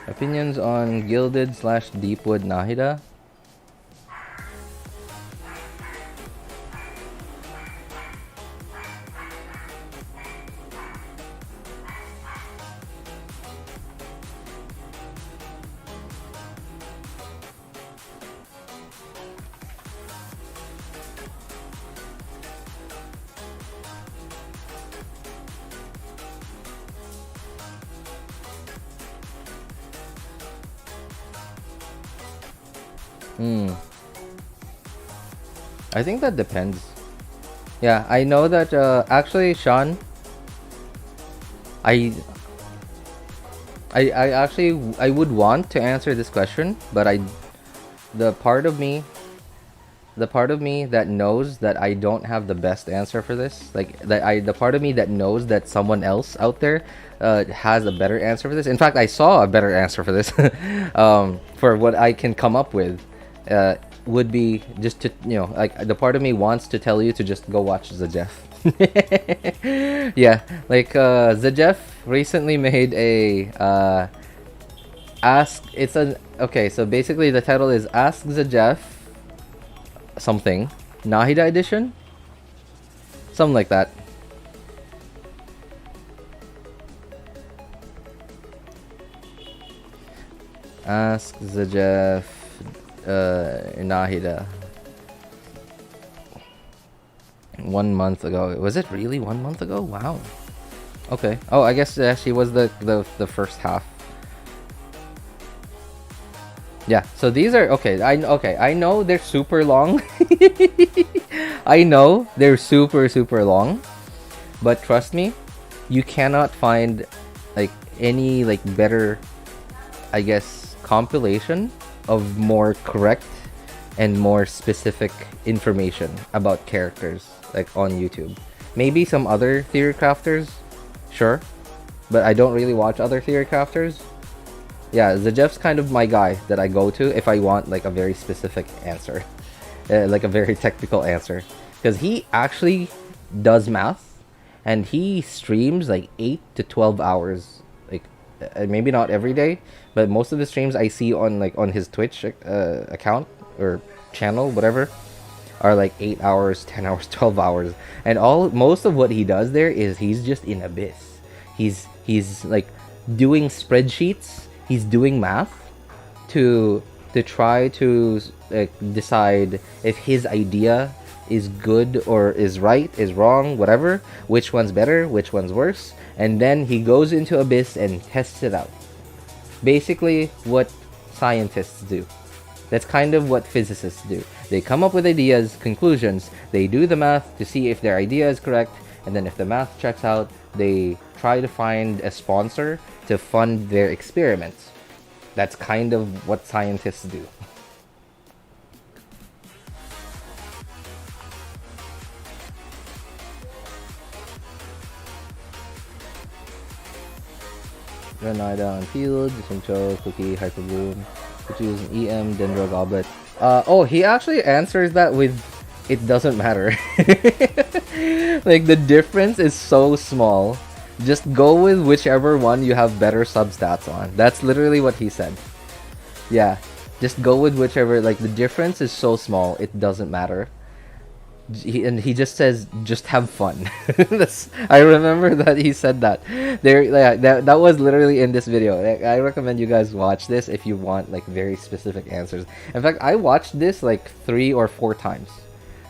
S1: Opinions on Gilded / Deepwood Nahida? I think that depends. Yeah, I know that actually, Sean, I actually I would want to answer this question, but the part of me that knows that I don't have the best answer for this, like the part of me that knows that someone else out there has a better answer for this. In fact, I saw a better answer for this. For what I can come up with, would be just to, you know, like the part of me wants to tell you to just go watch the Jeff. Yeah, like the Jeff recently made a okay, so basically the title is Ask the Jeff something Nahida edition, something like that. Ask the Jeff Nahida. 1 month ago. Was it really 1 month ago? Wow. Okay. Oh, I guess she was the first half. Yeah. So these are okay. I know they're super long. I know they're super long, but trust me, you cannot find like any like better, I guess, compilation of more correct and more specific information about characters like on YouTube. Maybe some other theory crafters, sure, but I don't really watch other theory crafters. Yeah, the Jeff's kind of my guy that I go to if I want like a very specific answer, like a very technical answer, because he actually does math and he streams like 8 to 12 hours, like maybe not every day, but most of the streams I see on like on his Twitch account or channel, whatever, are like 8 hours, 10 hours, 12 hours, and most of what he does there is he's just in abyss. He's like doing spreadsheets, he's doing math to try to decide if his idea is good or is right, is wrong, whatever, which one's better, which one's worse, and then he goes into abyss and tests it out. Basically what scientists do. That's kind of what physicists do. They come up with ideas, conclusions, they do the math to see if their idea is correct, and then if the math checks out, they try to find a sponsor to fund their experiments. That's kind of what scientists do. Nahida on field, Jincho, Cookie, Hyper Bloom, which is an EM, Dendro Goblet. Oh, he actually answers that with, it doesn't matter. Like, the difference is so small. Just go with whichever one you have better substats on. That's literally what he said. Yeah, just go with whichever, like, the difference is so small, it doesn't matter. He just says, just have fun. I remember that he said that. That was literally in this video. I recommend you guys watch this if you want like very specific answers. In fact, I watched this like 3 or 4 times,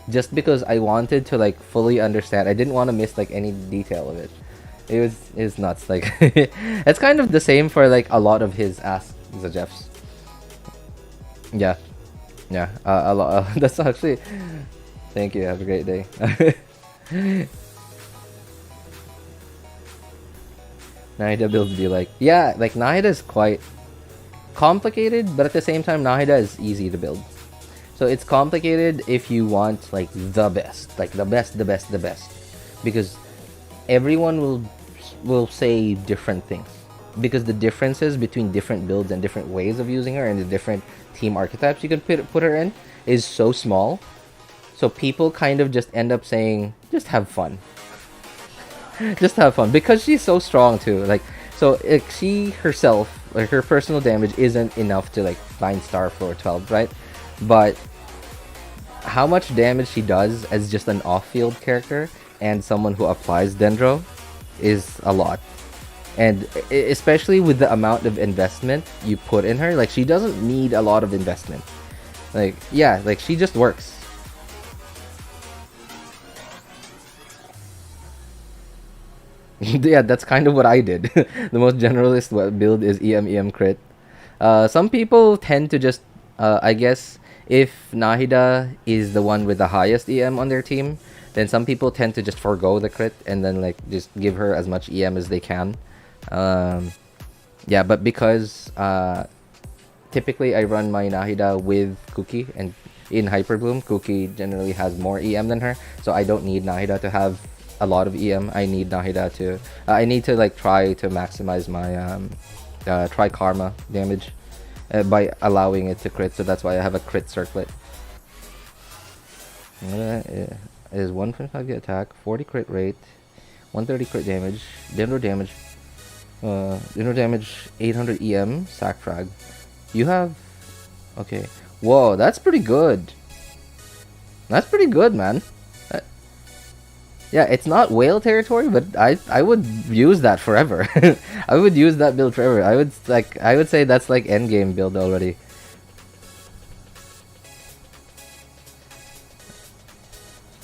S1: just because I wanted to like fully understand. I didn't want to miss like any detail of it. It was nuts. Like it's kind of the same for like a lot of his Ask the Jeffs. Yeah, a lot. That's actually. Thank you. Have a great day. Nahida builds be like, yeah, like Nahida is quite complicated, but at the same time, Nahida is easy to build. So it's complicated if you want like the best, the best, because everyone will say different things, because the differences between different builds and different ways of using her and the different team archetypes you can put her in is so small. So people kind of just end up saying, just have fun. Just have fun. Because she's so strong too. Like, so she herself, like her personal damage isn't enough to like 9-star floor 12, right? But how much damage she does as just an off-field character and someone who applies Dendro is a lot. And especially with the amount of investment you put in her, like she doesn't need a lot of investment. Like, yeah, like she just works. Yeah, that's kind of what I did. The most generalist build is EM crit. Some people tend to just, I guess, if Nahida is the one with the highest EM on their team, then some people tend to just forego the crit and then like just give her as much EM as they can. Yeah, but because typically I run my Nahida with Cookie, and in Hyper Bloom, Cookie generally has more EM than her, so I don't need Nahida to have a lot of EM. I need Nahida to I need to like try to maximize my try karma damage by allowing it to crit, so that's why I have a crit circlet. Is 1.5 the attack, 40 crit rate, 130 crit damage, dinner damage, 800 EM, sack frag. You have, okay, whoa, that's pretty good. That's pretty good, man. Yeah, it's not whale territory, but I would use that forever. I would use that build forever. I would say that's like endgame build already.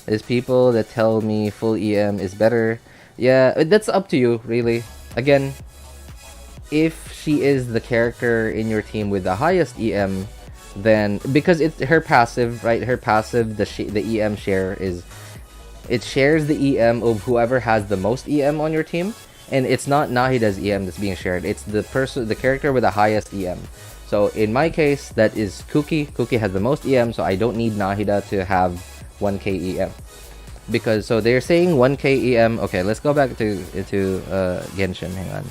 S1: There's people that tell me full EM is better. Yeah, that's up to you, really. Again, if she is the character in your team with the highest EM, then because it's her passive, right? Her passive, the EM share is, it shares the EM of whoever has the most EM on your team, and it's not Nahida's EM that's being shared. It's the character with the highest EM. So in my case, that is Cookie. Cookie has the most EM, so I don't need Nahida to have 1k EM. Because, so they're saying 1k EM. Okay, let's go back to Genshin. Hang on.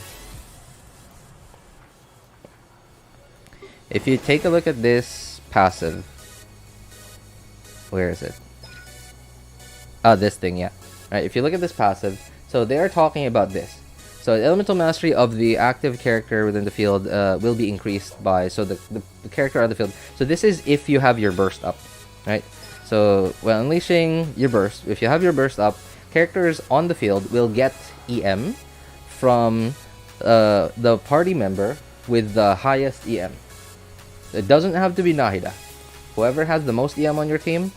S1: If you take a look at this passive, where is it? Oh, this thing, yeah. Right, if you look at this passive, so they're talking about this. So the elemental mastery of the active character within the field will be increased by, so the character on the field. So this is if you have your burst up, right? So when unleashing your burst, if you have your burst up, characters on the field will get EM from the party member with the highest EM. It doesn't have to be Nahida. Whoever has the most EM on your team,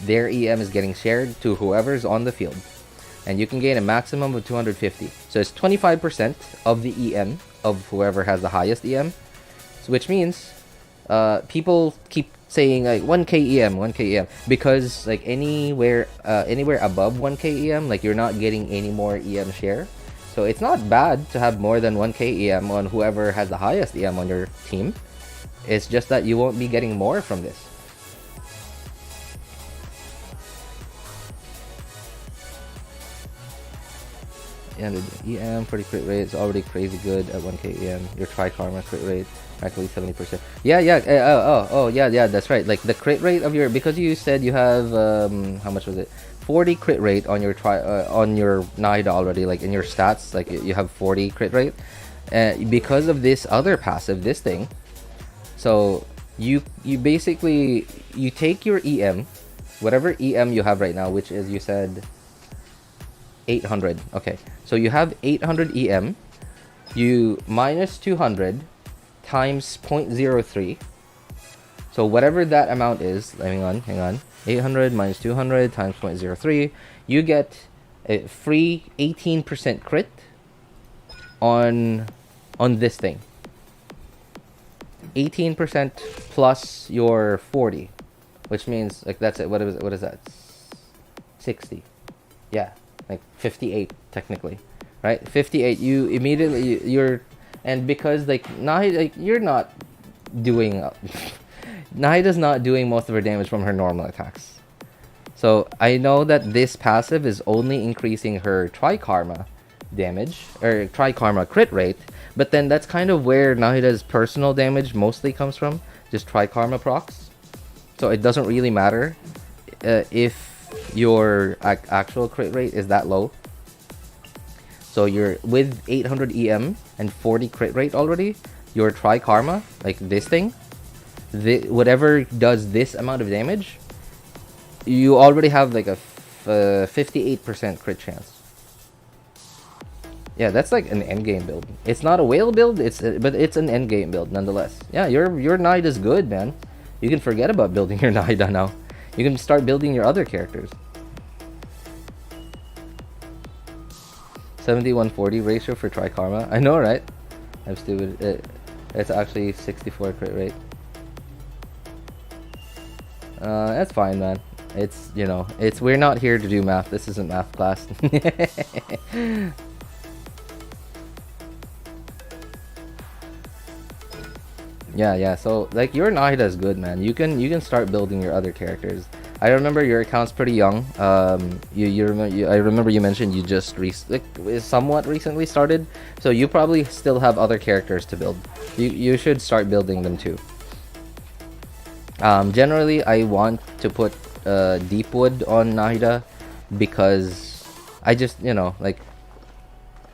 S1: their EM is getting shared to whoever's on the field. And you can gain a maximum of 250. So it's 25% of the EM of whoever has the highest EM. So which means people keep saying like 1k EM, 1k EM, because like anywhere above 1k EM, like you're not getting any more EM share. So it's not bad to have more than 1k EM on whoever has the highest EM on your team. It's just that you won't be getting more from this. And the EM for the crit rate is already crazy good at 1k EM. Your try karma crit rate actually 70%. Yeah, yeah, that's right. Like the crit rate of your, because you said you have how much was it? 40 crit rate on your on your Nahida already. Like in your stats, like you have 40 crit rate. Because of this other passive, this thing. So you basically you take your EM, whatever EM you have right now, which is, you said 800. Okay, so you have 800 EM. You minus 200 times 0.03. So whatever that amount is, hang on. 800 minus 200 times 0.03. You get a free 18% crit on this thing. 18% plus your 40, which means like that's it. What is that? 60. Yeah, like 58 technically, right? 58. You immediately you're, and because like Nahida, like you're not doing Nahida's not doing most of her damage from her normal attacks. So I know that this passive is only increasing her Tri-Karma damage, or Tri-Karma crit rate, but then that's kind of where Nahida's personal damage mostly comes from, just Tri-Karma procs. So it doesn't really matter if your actual crit rate is that low. So you're with 800 EM and 40 crit rate already, your Tri-Karma, like this thing, whatever does this amount of damage, you already have like a 58% crit chance. Yeah, that's like an endgame build. It's not a whale build, but it's an endgame build nonetheless. Yeah, your Nahida's good, man. You can forget about building your Nahida now. You can start building your other characters. 71-40 ratio for Tri-Karma. I know, right? I'm stupid. It's actually 64 crit rate. That's fine, man. It's, you know, we're not here to do math. This isn't math class. Yeah. So like your Nahida is good, man. You can start building your other characters. I remember your account's pretty young. I remember you mentioned you just somewhat recently started, so you probably still have other characters to build. You should start building them too. Generally, I want to put Deepwood on Nahida because I just, like,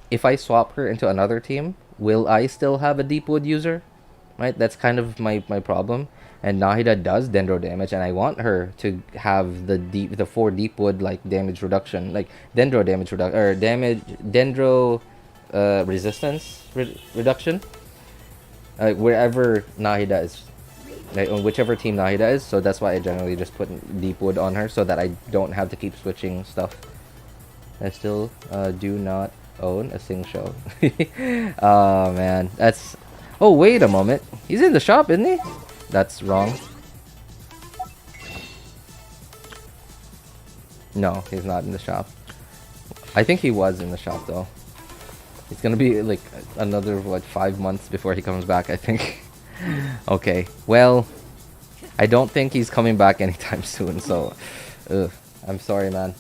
S1: if I swap her into another team, will I still have a Deepwood user? Right? That's kind of my problem. And Nahida does Dendro damage, and I want her to have the 4 Deepwood like damage reduction, like Dendro damage reduction, or Dendro resistance reduction, wherever Nahida is. Like, on whichever team Nahida is, so that's why I generally just put Deepwood on her so that I don't have to keep switching stuff. I still do not own a Sing Show. Oh man, that's... Oh, wait a moment. He's in the shop, isn't he? That's wrong. No, he's not in the shop. I think he was in the shop though. It's gonna be like another, what, 5 months before he comes back, I think. Okay, well, I don't think he's coming back anytime soon, so I'm sorry, man.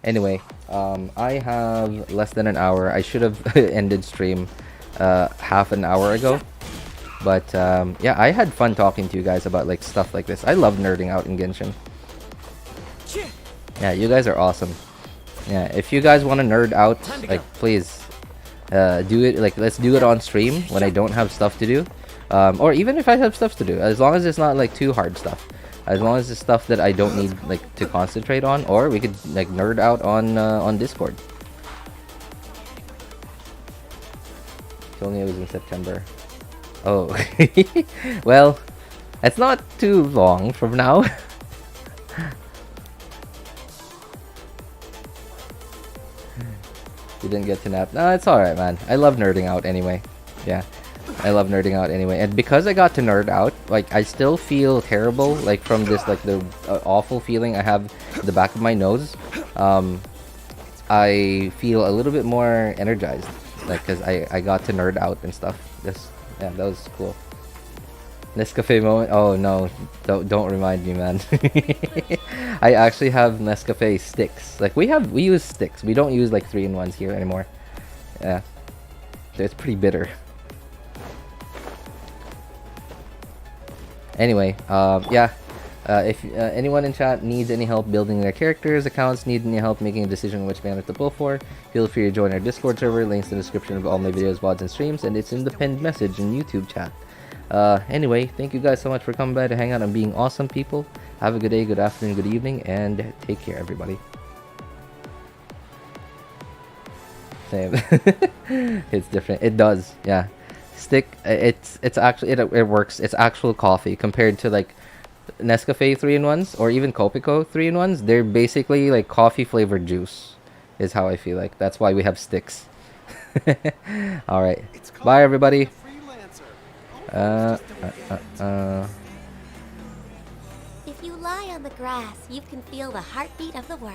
S1: Anyway, I have less than an hour. I should have ended stream half an hour ago, but yeah, I had fun talking to you guys about like stuff like this. I love nerding out in Genshin. Yeah, you guys are awesome. Yeah, if you guys want to nerd out, like, please do it. Like, let's do it on stream when I don't have stuff to do, or even if I have stuff to do, as long as it's not like too hard stuff. As long as it's stuff that I don't need like to concentrate on, or we could like nerd out on Discord. If only it was in September. Oh, well, it's not too long from now. You didn't get to nap. No, it's alright, man. I love nerding out anyway. Yeah, I love nerding out anyway. And because I got to nerd out, like, I still feel terrible, like, from this, like, the awful feeling I have in the back of my nose. I feel a little bit more energized, like, because I got to nerd out and stuff. Yeah, that was cool. Nescafe moment? Oh no, don't remind me, man. I actually have Nescafe sticks. Like, we use sticks. We don't use like 3-in-1s here anymore. Yeah, so it's pretty bitter. Anyway, yeah. If anyone in chat needs any help building their characters, accounts, need any help making a decision on which banner to pull for, feel free to join our Discord server. Links in the description of all my videos, VODs, and streams, and it's in the pinned message in YouTube chat. Anyway, thank you guys so much for coming by to hang out and being awesome people. Have a good day, good afternoon, good evening, and take care, everybody. Same. It's different. It does, yeah. Stick. It's actually it works. It's actual coffee compared to like Nescafe 3-in-1s or even Kopiko 3-in-1s. They're basically like coffee flavored juice, is how I feel like. That's why we have sticks. All right. Bye, everybody.
S6: If you lie on the grass, you can feel the heartbeat of the world.